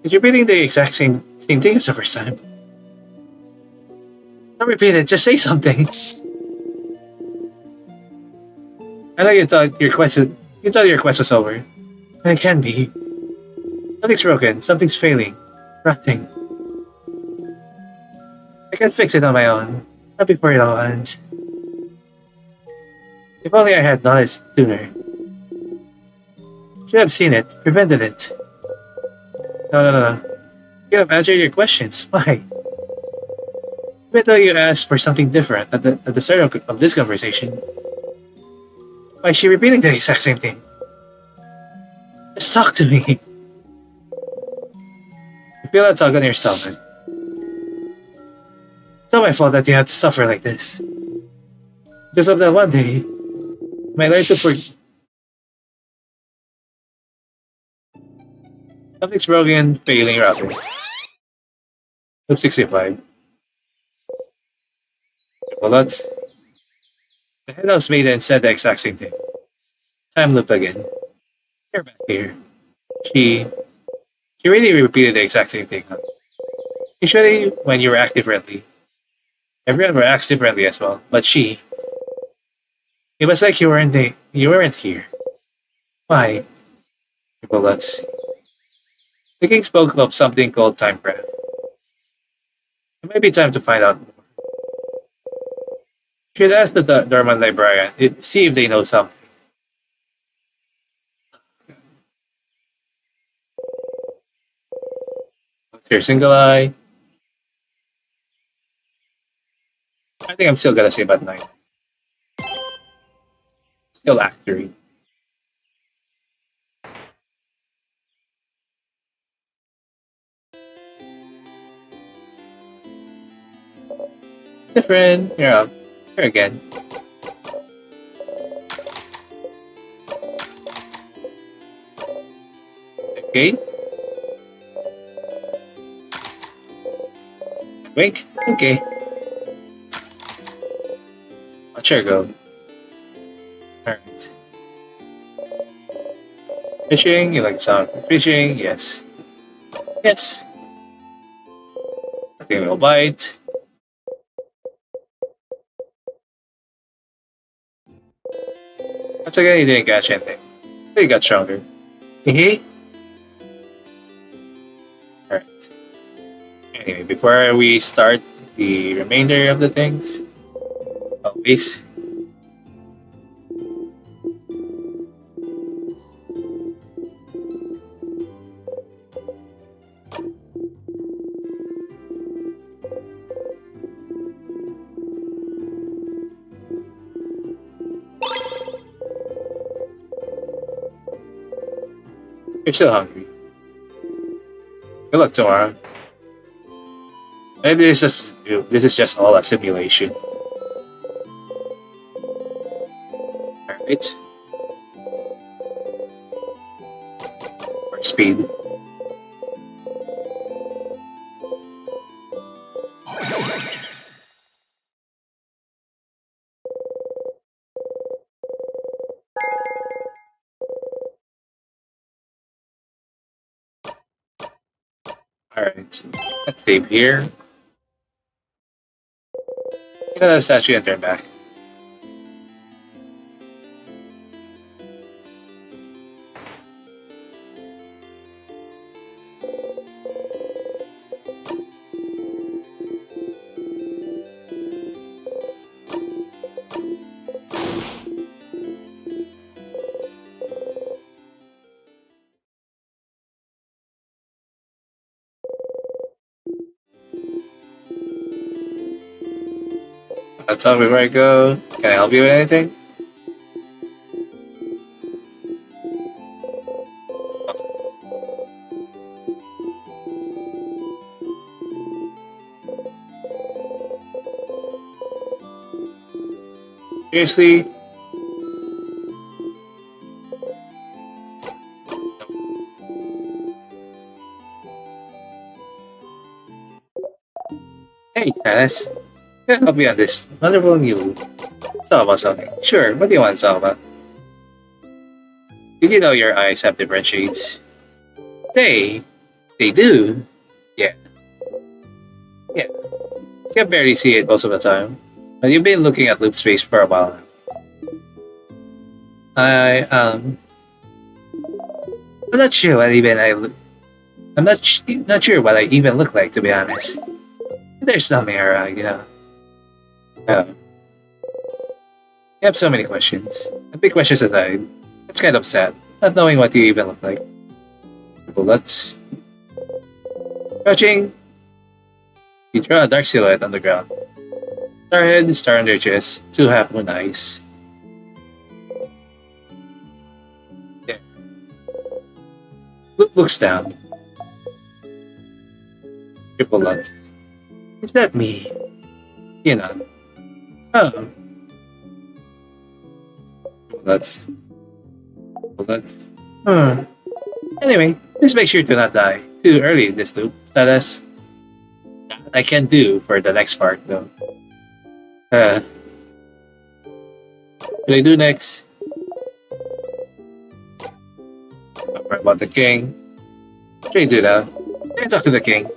She's repeating the exact same thing as the first time. Don't repeat it, just say something. I know you thought your quest was over. And it can be. Something's broken, something's failing. Rotting. I can't fix it on my own. Not before it all ends. If only I had noticed sooner. Should have seen it, prevented it. No, no, no, no. You have answered your questions. Why? Even though you asked for something different at the start of this conversation. Why is she repeating the exact same thing? Just talk to me. You feel that tug on your stomach. It's not my fault that you have to suffer like this. Just hope that one day, you might learn to forgive. Something's broken, failing rapid. Loop 65. Well, that's... The Head Housemaiden said the exact same thing. Time loop again. You're back here. She she really repeated the exact same thing. Huh? Usually when you react differently, everyone reacts differently as well. But it was like you weren't here. Why? Well, let's see. The king spoke of something called timecraft. It might be time to find out. Should ask the Dormont librarian. See if they know something. What's your single eye? I think I'm still gonna say about 9. Still accurate. Different. You're up. Here again. Okay. Wink. Okay. Watch her go. Alright. Fishing? You like the sound of fishing? Yes. Yes. I think we'll bite. That's okay, you didn't catch anything. But you got stronger. Hehe. Alright. Anyway, before we start the remainder of the things, always. You're still hungry. Good luck tomorrow. Maybe this is just all a simulation. Alright. More speed. Alright. Let's save here. Get another statue and turn back. Tell me where I go. Can I help you with anything? Seriously? Hey, Tanis. Can I help you on this wonderful new? Let's talk about something. Sure, what do you want to talk about? Did you know your eyes have different shades? They do. Yeah, yeah. You can barely see it most of the time. But you've been looking at loop space for a while. I'm not sure what even not sure what I even look like, to be honest. There's something around, you know. Uh, you have so many questions. The big questions aside, it's kind of sad, not knowing what you even look like. Bullets. Crouching. You draw a dark silhouette on the ground. Star head, star under chest, 2 half moon eyes. There. Looks down. Triple nuts. Is that me? You know. Oh. Nuts. Anyway, just make sure to not die too early in this loop. That's I can do for the next part though. What do I do next? Talk about the king. What do I do now? I talk to the king.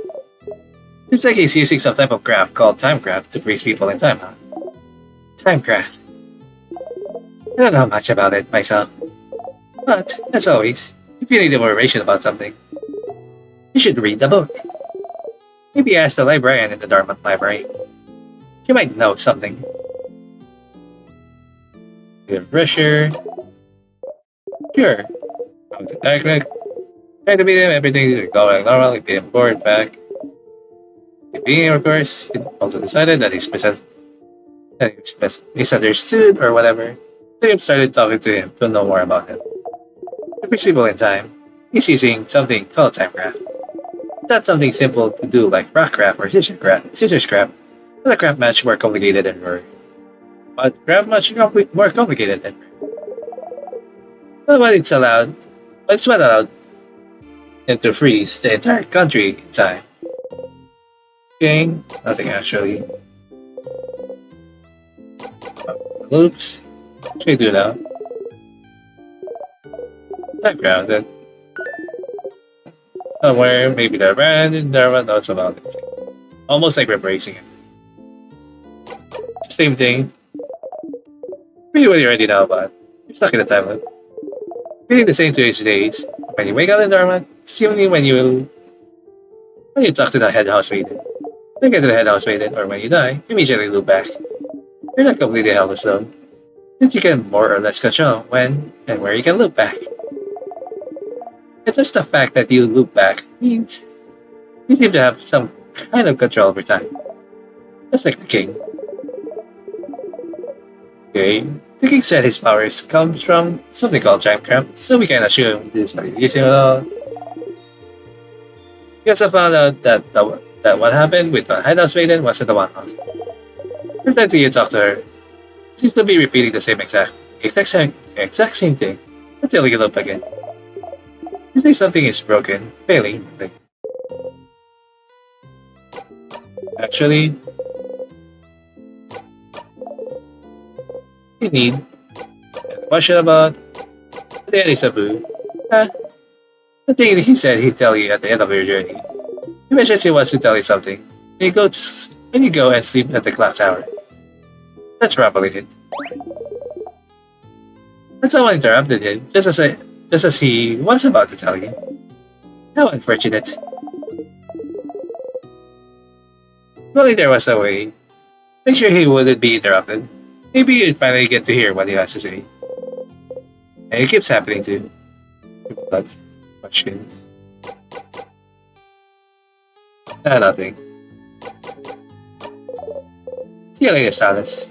Seems like he's using some type of graph called time graph to freeze people in time, huh? Time graph. I don't know much about it myself. But, as always, if you need information about something, you should read the book. Maybe ask the librarian in the Dormont Library. She might know something. The pressure. Sure. Come to technic. Try to beat him, everything is going normal, he beat him bored back. Being, of course, he also decided that misunderstood or whatever. Philip started talking to him to know more about him. To freeze people in time, he's using something called time graph. It's not something simple to do like rock craft or scissors craft. But a craft much more complicated than rare. But craft much more complicated than rare. But it's what allowed him to freeze the entire country in time. King, nothing actually. Loops. What should I do now? Time grounded. Somewhere, maybe the brand in Dharma knows about it. Almost like replacing it. It's the same thing. Really what you already know about. You're stuck in the time loop. Feeling the same to each days. When you wake up in Dharma, it's only when you talk to the head housemaiden. When you get to the head housemaiden, or when you die, you immediately loop back. You're not completely helpless though, since you can more or less control when and where you can loop back. And just the fact that you loop back means you seem to have some kind of control over time. Just like the king. Okay, the king said his powers comes from something called time cramp, so we can assume this is what he's using it all. We also found out that what happened with the Head Housemaiden wasn't a one-off. Every time you talk to her, she seems to be repeating the exact same thing until you loop again. You say something is broken, failing, like actually you need a question about the Isabeau. The thing he said he'd tell you at the end of your journey. He mentions he wants to tell you something. And you go and sleep at the clock tower. That's probably it. But someone interrupted him just as he was about to tell you. How unfortunate. If only there was a way. Make sure he wouldn't be interrupted. Maybe you'd finally get to hear what he has to say. And it keeps happening too. But questions. Nothing. See you later, Salas.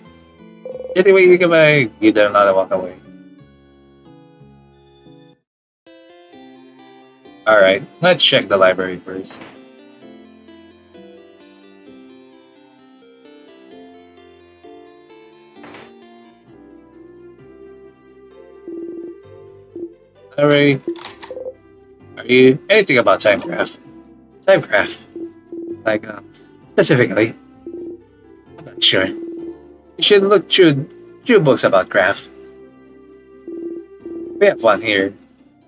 Anyway, you can give them another walk away. Alright, let's check the library first. Alright. Are you anything about timecraft? Timecraft? Like, specifically? I'm not sure. You should look through books about craft. We have one here.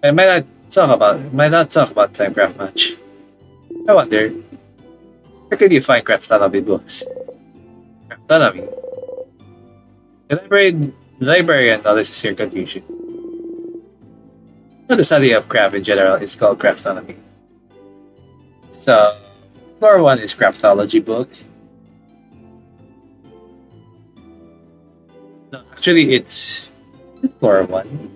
I might not talk about timecraft much. I wonder, where could you find craftology books? Craftology? The librarian notices your confusion. The study of craft in general is called craftology. So, floor 1 is craftology book. No, actually it's floor 1.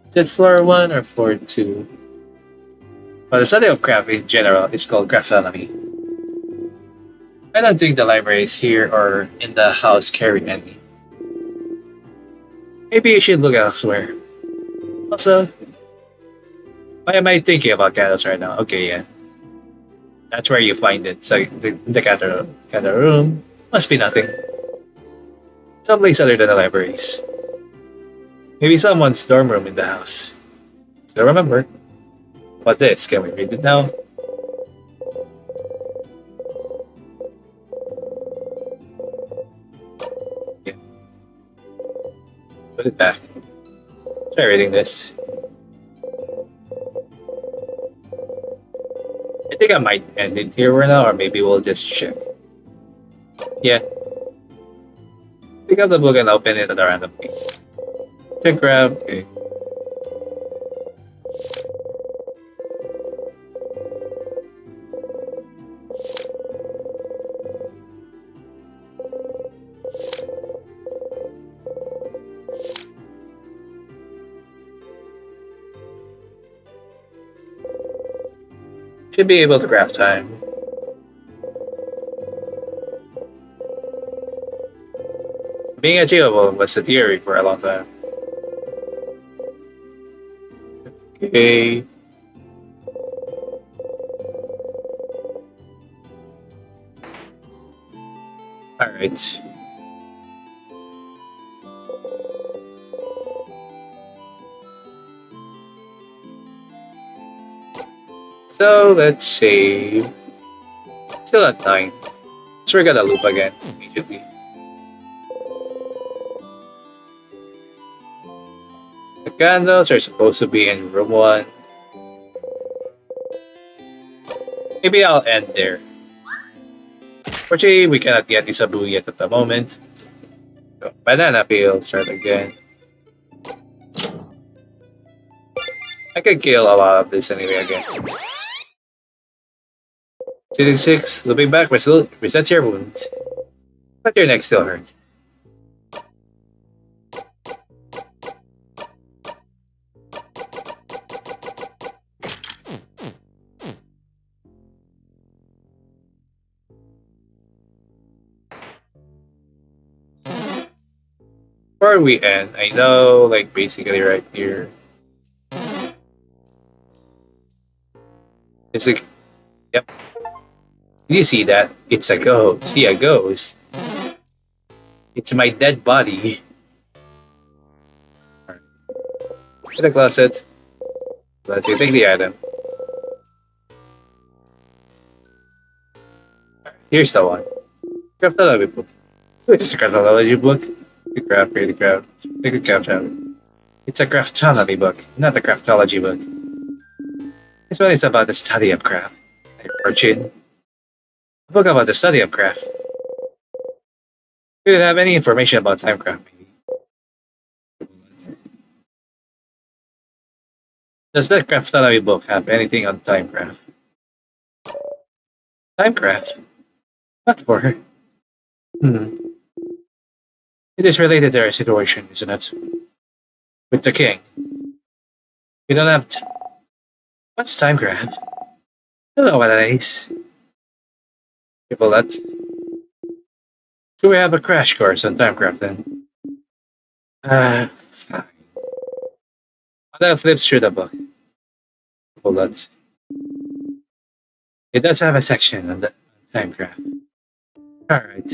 Is it floor 1 or floor 2? But the study of craft in general is called craftology. I don't think the library is here or in the house carrying any. Maybe you should look elsewhere. Also, why am I thinking about candles right now? Okay, yeah. That's where you find it. So the candle room must be nothing. Someplace other than the libraries. Maybe someone's dorm room in the house. So remember. What this? Can we read it now? Yeah. Put it back. Try reading this. I think I might end it here right now, or maybe we'll just check. Yeah. Pick up the book and open it at a random page. Check grab. Okay. Should be able to graph time. Being achievable was a theory for a long time. Okay. Alright. So let's save. Still at 9. So we're gonna loop again immediately. The candles are supposed to be in room 1. Maybe I'll end there. Fortunately, we cannot get Isabeau yet at the moment. So, banana peel, start again. I could kill a lot of this anyway again. 2d6, looping back, resets your wounds. But your neck still hurts. Before we end, I know, like, basically right here. It's like, yep. Did you see that? It's a ghost. See a ghost. It's my dead body. Alright. To the closet. Let's see, take the item. Alright, here's the one. Craftology book. Wait, it's a craftology book. The craft, really craft. Take a craft out. It's a craftology book, not a craftology book. This one is about the study of craft. Fortune. A book about the study of craft. Do you have any information about timecraft, maybe? Does that craftology book have anything on timecraft? Timecraft? What for? It is related to our situation, isn't it? With the king. We don't have What's timecraft? I don't know what that is. People that. Should we have a crash course on timecraft then? Fine. That flips through the book. People that. It does have a section on the timecraft. Alright.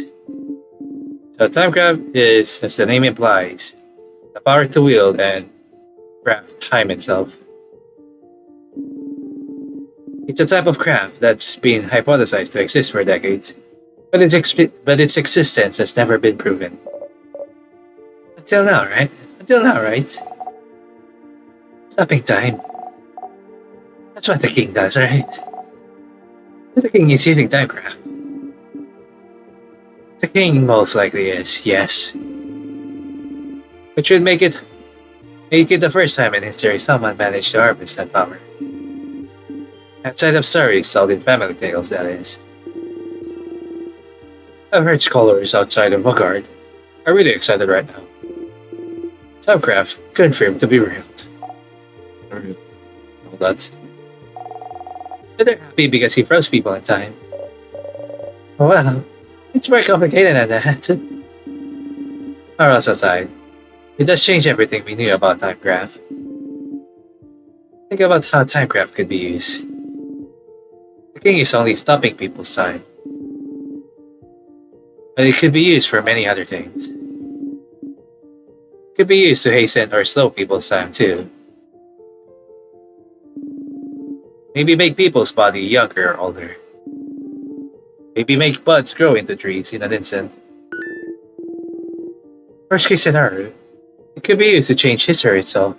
So timecraft is, as the name implies, the power to wield and craft time itself. It's a type of craft that's been hypothesized to exist for decades, but its existence has never been proven. Until now, right? Stopping time. That's what the king does, right? The king is using timecraft. The king most likely is, yes. Which would make it the first time in history someone managed to harvest that power. Outside of stories told in family tales, that is. I've heard scholars outside of Vanguard are really excited right now. Timecraft confirmed to be real. Well, that's. They're happy because he froze people in time. Well, it's more complicated than that. Or else aside, it does change everything we knew about timecraft. Think about how timecraft could be used. The king is only stopping people's time. But it could be used for many other things. It could be used to hasten or slow people's time too. Maybe make people's body younger or older. Maybe make buds grow into trees in an instant. Worst case scenario, It could be used to change history itself.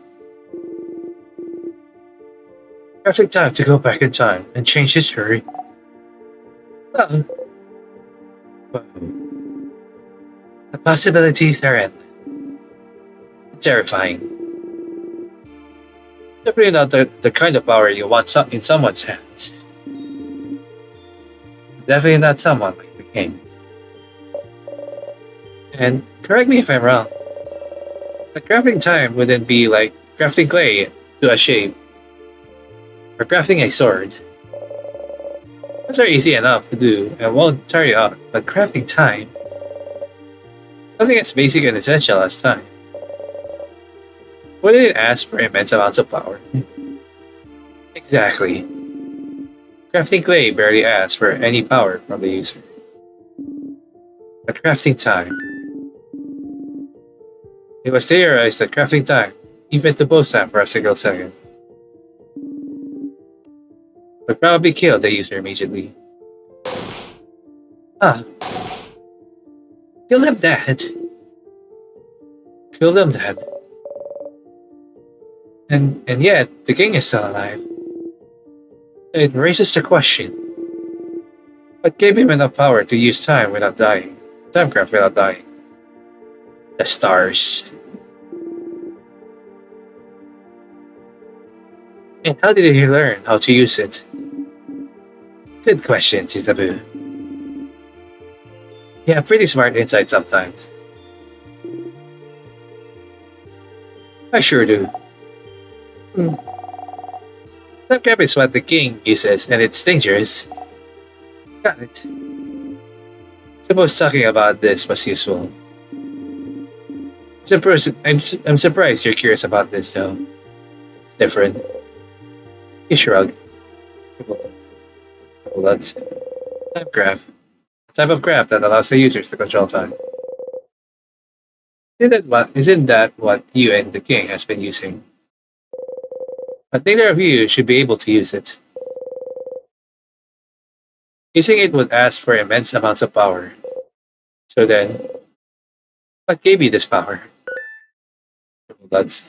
Perfect time to go back in time and change history. Oh, whoa. The possibilities are endless. Terrifying. Definitely not the kind of power you want in someone's hands. Definitely not someone like the king. And correct me if I'm wrong, but crafting time wouldn't be like crafting clay to a shape or crafting a sword. Those are easy enough to do and won't tire you out, but crafting time, something as basic and essential as time, wouldn't it ask for immense amounts of power? Exactly. Crafting clay barely asks for any power from the user. But crafting time, it was theorized that crafting time, even to post time for a single second, would probably kill the user immediately. Ah, kill them dead. Kill them dead. And yet, the king is still alive. It raises the question, what gave him enough power to use time without dying? Timecraft without dying. The stars. And how did he learn how to use it? Good question, Isabeau. You have pretty smart insight sometimes. I sure do. Hmm. Timecraft is what the king uses, and it's dangerous. Got it. Suppose talking about this was useful. I'm surprised you're curious about this, though. It's different. You shrug. That's time graph. A type of graph that allows the users to control time. Isn't that what you and the king has been using? But neither of you should be able to use it. Using it would ask for immense amounts of power. So then, what gave you this power? That's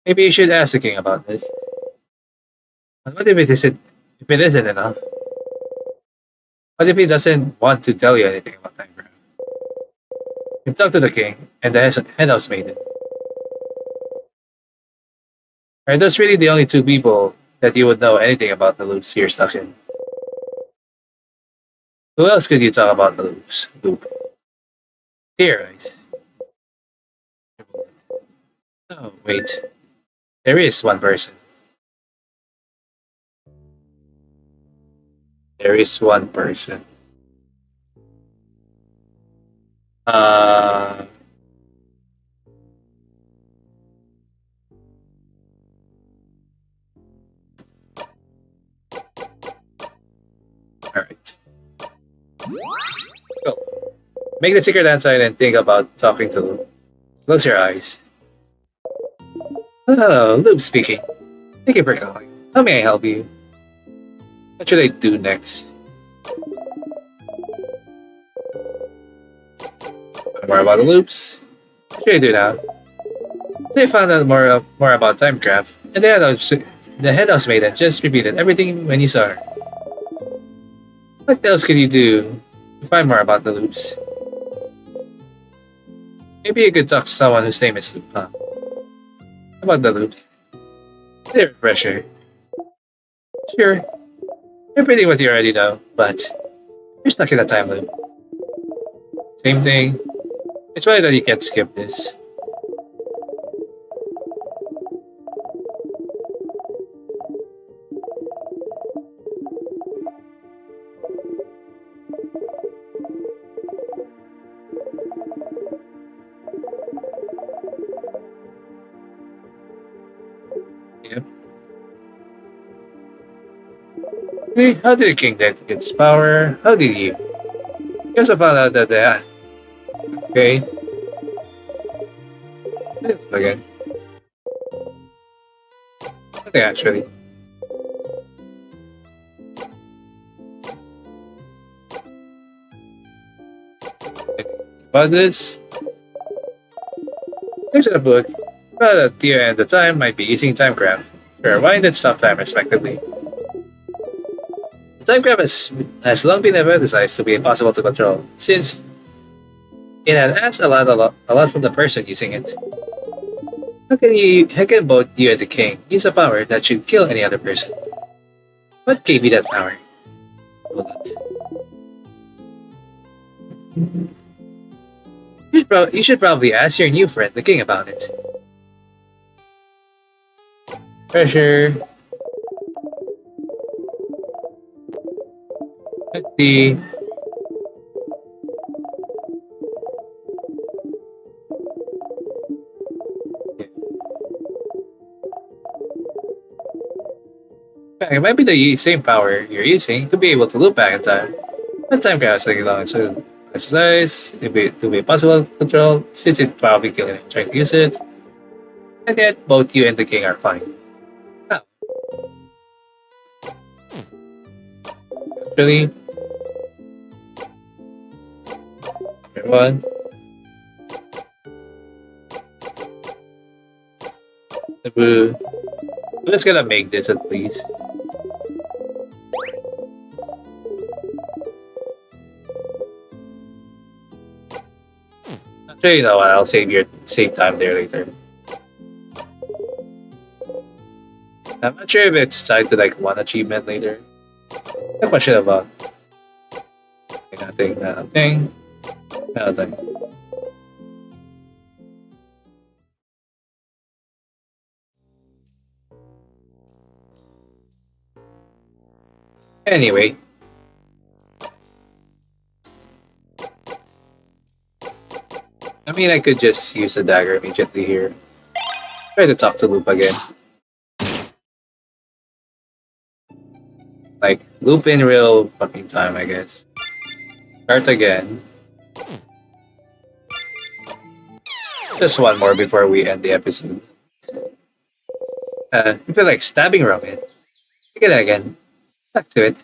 maybe you should ask the king about this. And what if it isn't enough? What if he doesn't want to tell you anything about time graph? You talk to the king and the head housemaiden. Are those really the only two people that you would know anything about the loops you're stuck in? Who else could you talk about the loop? Theorize. Oh, wait. There is one person. There is one person. Uh, Alright. Go. Make the secret outside and think about talking to Loop. Close your eyes. Hello, Loop speaking. Thank you for calling. How may I help you? What should I do next? More about the loops? What should I do now? So I found out more about Timecraft, and the head housemaiden just repeated everything when you saw her. What else can you do to find more about the loops? Maybe you could talk to someone whose name is Loop, huh? How about the loops? It's a refresher. Sure, repeating what you already know, but you're stuck in a time loop. Same thing. It's funny that you can't skip this. Yep. Hey, how did the king get its power? How did you? You also found out that okay. Again. Okay, actually. About this? Thanks for the book. But at the end, the time might be using time graph. For rewind and stop time, respectively. The time graph has long been hypothesized to be impossible to control, since it has asked a lot from the person using it. How can both you and the king use a power that should kill any other person? What gave you that power? Hold on. You should probably ask your new friend, the king, about it. Pressure. Let's see. It might be the same power you're using to be able to loop back in time. But time grabs like long so exercise, to be possible to control, since it probably killing him trying to use it. And yet both you and the king are fine. Oh, really? Everyone? I'm just gonna make this at least. Actually, you know what? I'll save time there later. I'm not sure if it's tied to like one achievement later. No question about nothing, nothing, nothing. Anyway, I mean, I could just use the dagger immediately here. Try to talk to Loop again. Like, Loop in real fucking time, I guess. Start again. Just one more before we end the episode. You feel like stabbing Roman. Look at that again. Back to it.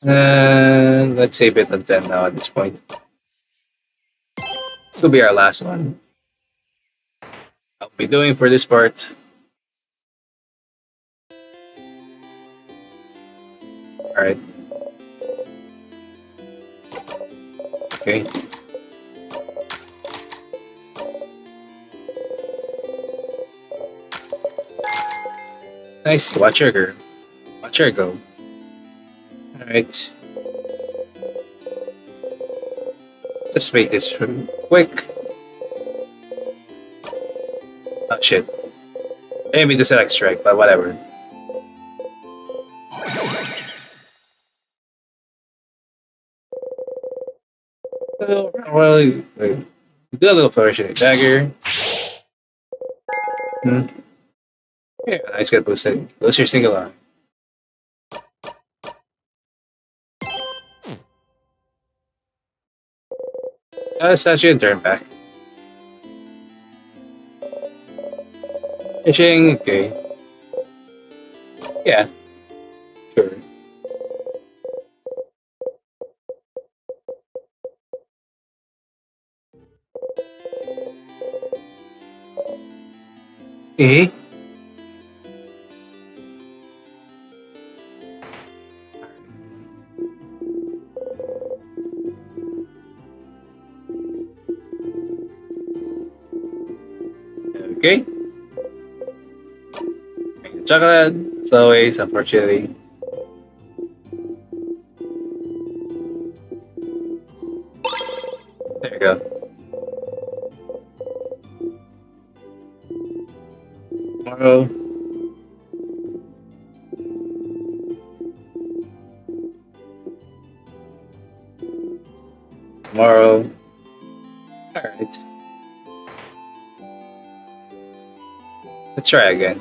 Let's save it on 10 now at this point. This will be our last one. I'll be doing for this part. Alright. Okay. Nice. Watch her go. Watch her go. Alright. Just make this quick. Oh shit. I didn't mean to select strike, but whatever. So, well, do a little flourish in the dagger. Yeah, nice get boosted. Boost your single line. Statue and turn back. Fishing, okay. Yeah. Sure. Okay. Okay. Chocolate, as always, unfortunately. There you go. Tomorrow. Tomorrow. Alright. Let's try again.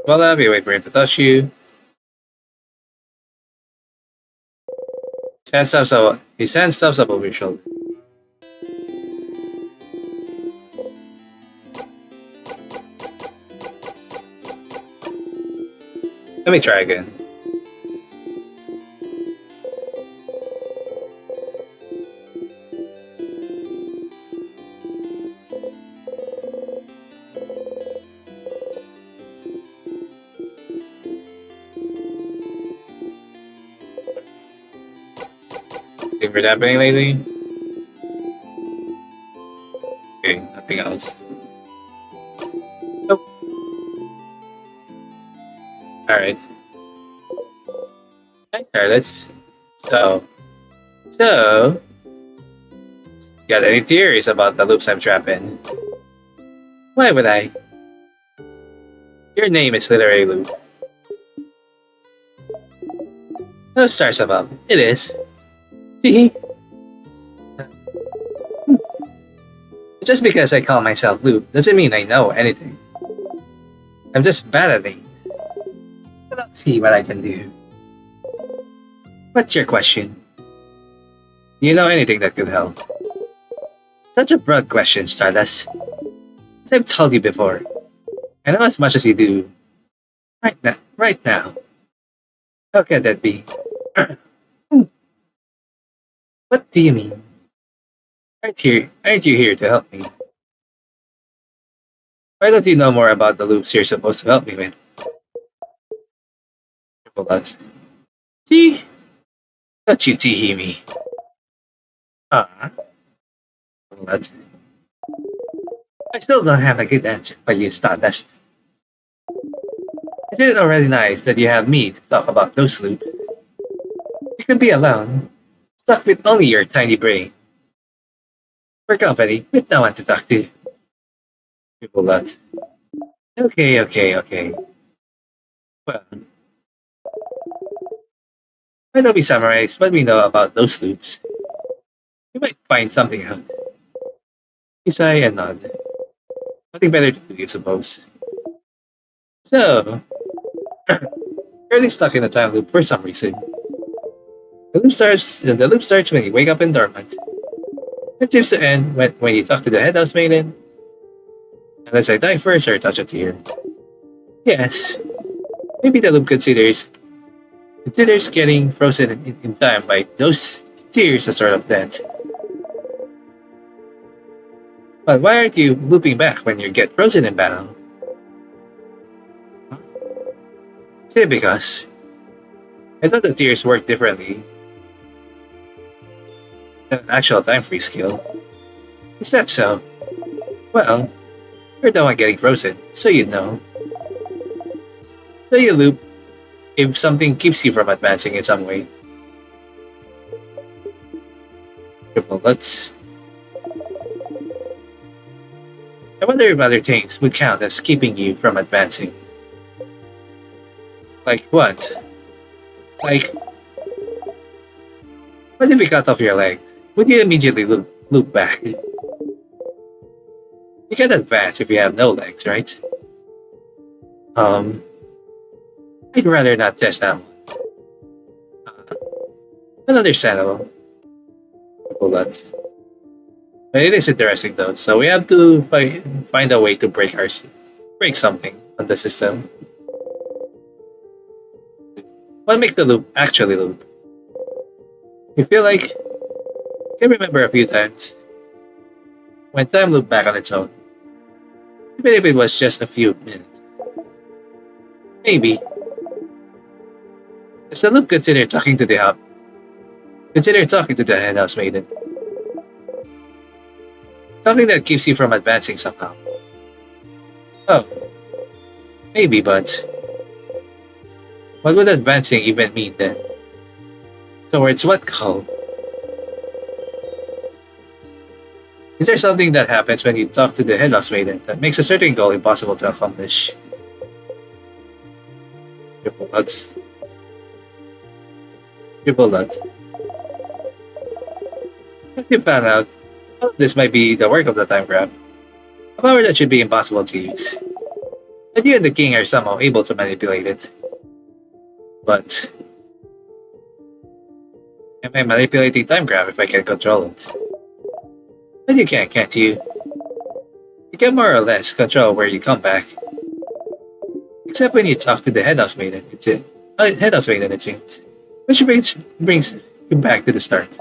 Well, we wait for him to touch you. He sends stuff up over your shoulder. Let me try again. Anything weird happening lately? Okay, nothing else. Nope. Alright. Alright, let's... So... Got any theories about the loops I'm trapped in? Why would I? Your name is literally Loop. No stars above. It is. Hee. Just because I call myself Loop doesn't mean I know anything. I'm just bad at things. Let's see what I can do. What's your question? Do you know anything that could help? Such a broad question, Stardust. As I've told you before, I know as much as you do. Right now. How can that be? What do you mean? Aren't you here to help me? Why don't you know more about the loops you're supposed to help me with? Triple dots. Tee? Don't you tee me. Triple dots. I still don't have a good answer for you, Stardust. Isn't it already nice that you have me to talk about those loops? You can be alone, stuck with only your tiny brain. For company, with no one to talk to. Triple dots. Okay. Well, why don't we summarize what we know about those loops? We might find something out. You sigh and nod. Nothing better to do, you suppose. So, currently stuck in a time loop for some reason. The loop starts when you wake up in Dormont. It seems to end when you talk to the Head Housemaiden. Unless I die first or touch a tear. Yes, maybe the loop considers getting frozen in time by those tears a sort of death. But why aren't you looping back when you get frozen in battle? Say because I thought the tears worked differently than an actual time freeze skill. Is that so? Well, you're the one getting frozen, so you'd know. So you loop if something keeps you from advancing in some way. Triple dots. I wonder if other things would count as keeping you from advancing. Like what? Like, what if we cut off your leg? Would you immediately loop back? You can't advance if you have no legs, right? I'd rather not test that one. But understandable. Triple dots. But it is interesting though, so we have to find a way to break something on the system. What makes the loop actually loop? You feel like I can remember a few times when time looped back on its own. Even if it was just a few minutes. Maybe. Does the loop consider talking to the hub? Consider talking to the Head Housemaiden. Something that keeps you from advancing somehow. Oh. Maybe, but what would advancing even mean then? Towards what goal? Is there something that happens when you talk to the Head Housemaiden that makes a certain goal impossible to accomplish? Triple dots. Triple dots. As you found out, all of this might be the work of the time grab. A power that should be impossible to use. But you and the king are somehow able to manipulate it. But am I manipulating time grab if I can control it? But you can't you? You can more or less control where you come back. Except when you talk to the head housemaiden, head housemaiden, it seems. Which brings you back to the start.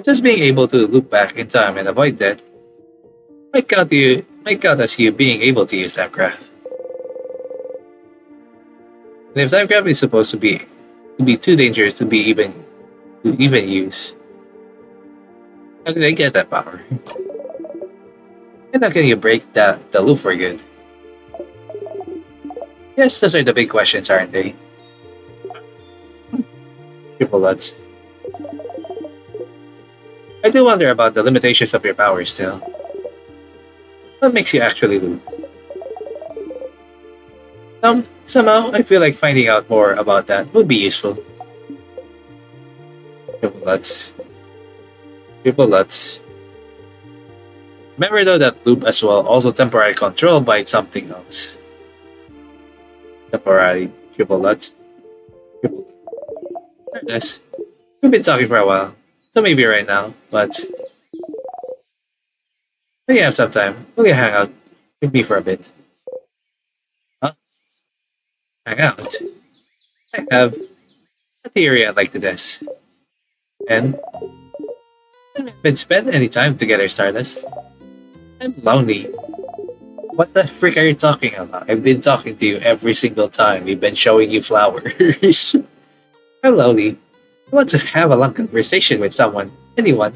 Just being able to loop back in time and avoid death might count as you being able to use timecraft. And if timecraft is supposed to be too dangerous to even use, how can I get that power? And how can you break the loop for good? Yes, those are the big questions, aren't they? Triple Lutz. I do wonder about the limitations of your power still. What makes you actually loop? Somehow, I feel like finding out more about that would be useful. Triple Lutz. Triple Lutz. Remember though that loop as well also temporarily controlled by something else. Temporary. Triple Lutz. Triple Lutz. Yes. We've been talking for a while. So maybe right now, but when you have some time, will you hang out with me for a bit? Huh? Hang out? I have a theory I'd like to test. And I haven't been spent any time together, Stardust. I'm lonely. What the frick are you talking about? I've been talking to you every single time. We've been showing you flowers. I'm lonely. I want to have a long conversation with someone. Anyone.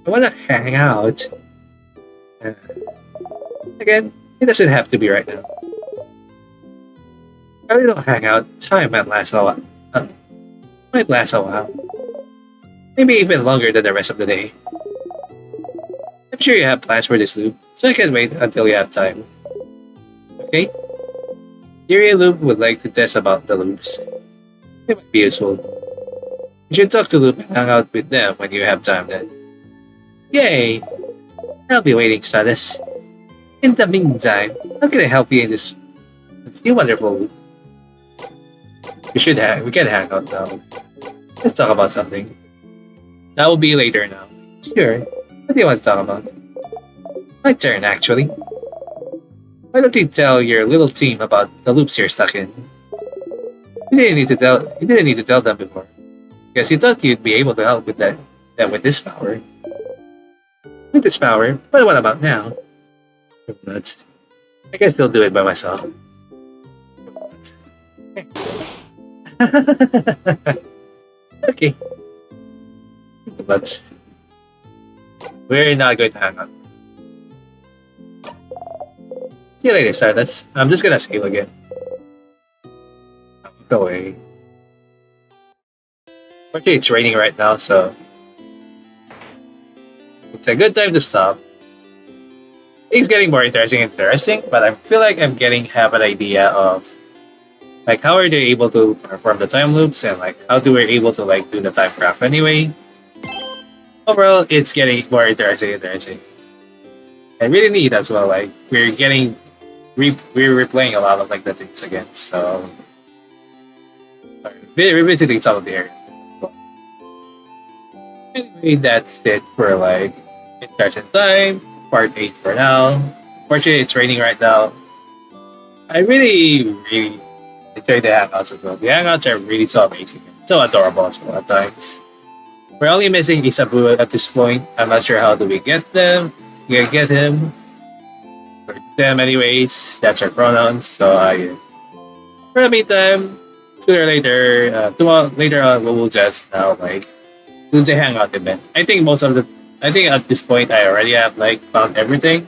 I want to hang out. Uh, Again, it doesn't have to be right now. A little hangout time might last a while. Maybe even longer than the rest of the day. I'm sure you have plans for this loop, so I can wait until you have time. Okay? Yuri Loop would like to test about the loops. It might be useful. You should talk to Loop and hang out with them when you have time then. Yay! I'll be waiting, Status. In the meantime, how can I help you in this new wonderful loop? We can hang out now. Let's talk about something. That will be later now. Sure. What do you want to talk about? My turn, actually. Why don't you tell your little team about the loops you're stuck in? You didn't need to tell them before. Because you thought you'd be able to help with them with this power. With this power? But what about now? Nuts. I can still do it by myself. Okay. Let's. We're not going to hang out. See you later, Stardust. I'm just gonna save again. Go away. Okay, it's raining right now, so it's a good time to stop. It's getting more interesting, but I feel like I'm getting have an idea of like how are they able to perform the time loops and like how do we able to like do the time craft anyway. Overall, it's getting more interesting. And really neat as well. Like we're replaying a lot of like the things again. So we're revisiting some of the areas. Anyway, that's it for like It Starts in Time, part 8 for now. Fortunately, it's raining right now. I really enjoy the hangouts as well. The hangouts are really so amazing. So adorable as well at times. We're only missing Isabeau at this point. I'm not sure how do we get them. We can get him. Or them anyways. That's our pronouns. So for the meantime, sooner or later, later on we will just now like do the hangout event. I think at this point I already have like found everything.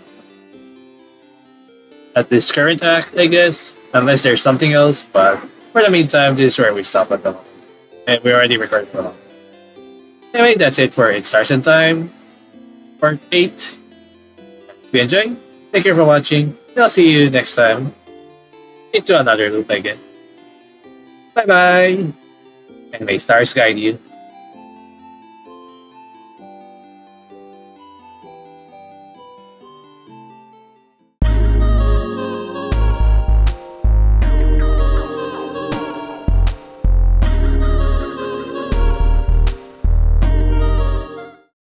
At this current act, I guess. Unless there's something else, but for the meantime, this is where we stop at the moment. And we already recorded for long. Anyway, that's it for It Starts in Time, part 8. If you enjoyed, thank you for watching, and I'll see you next time into another loop, I guess. Bye bye! And may stars guide you.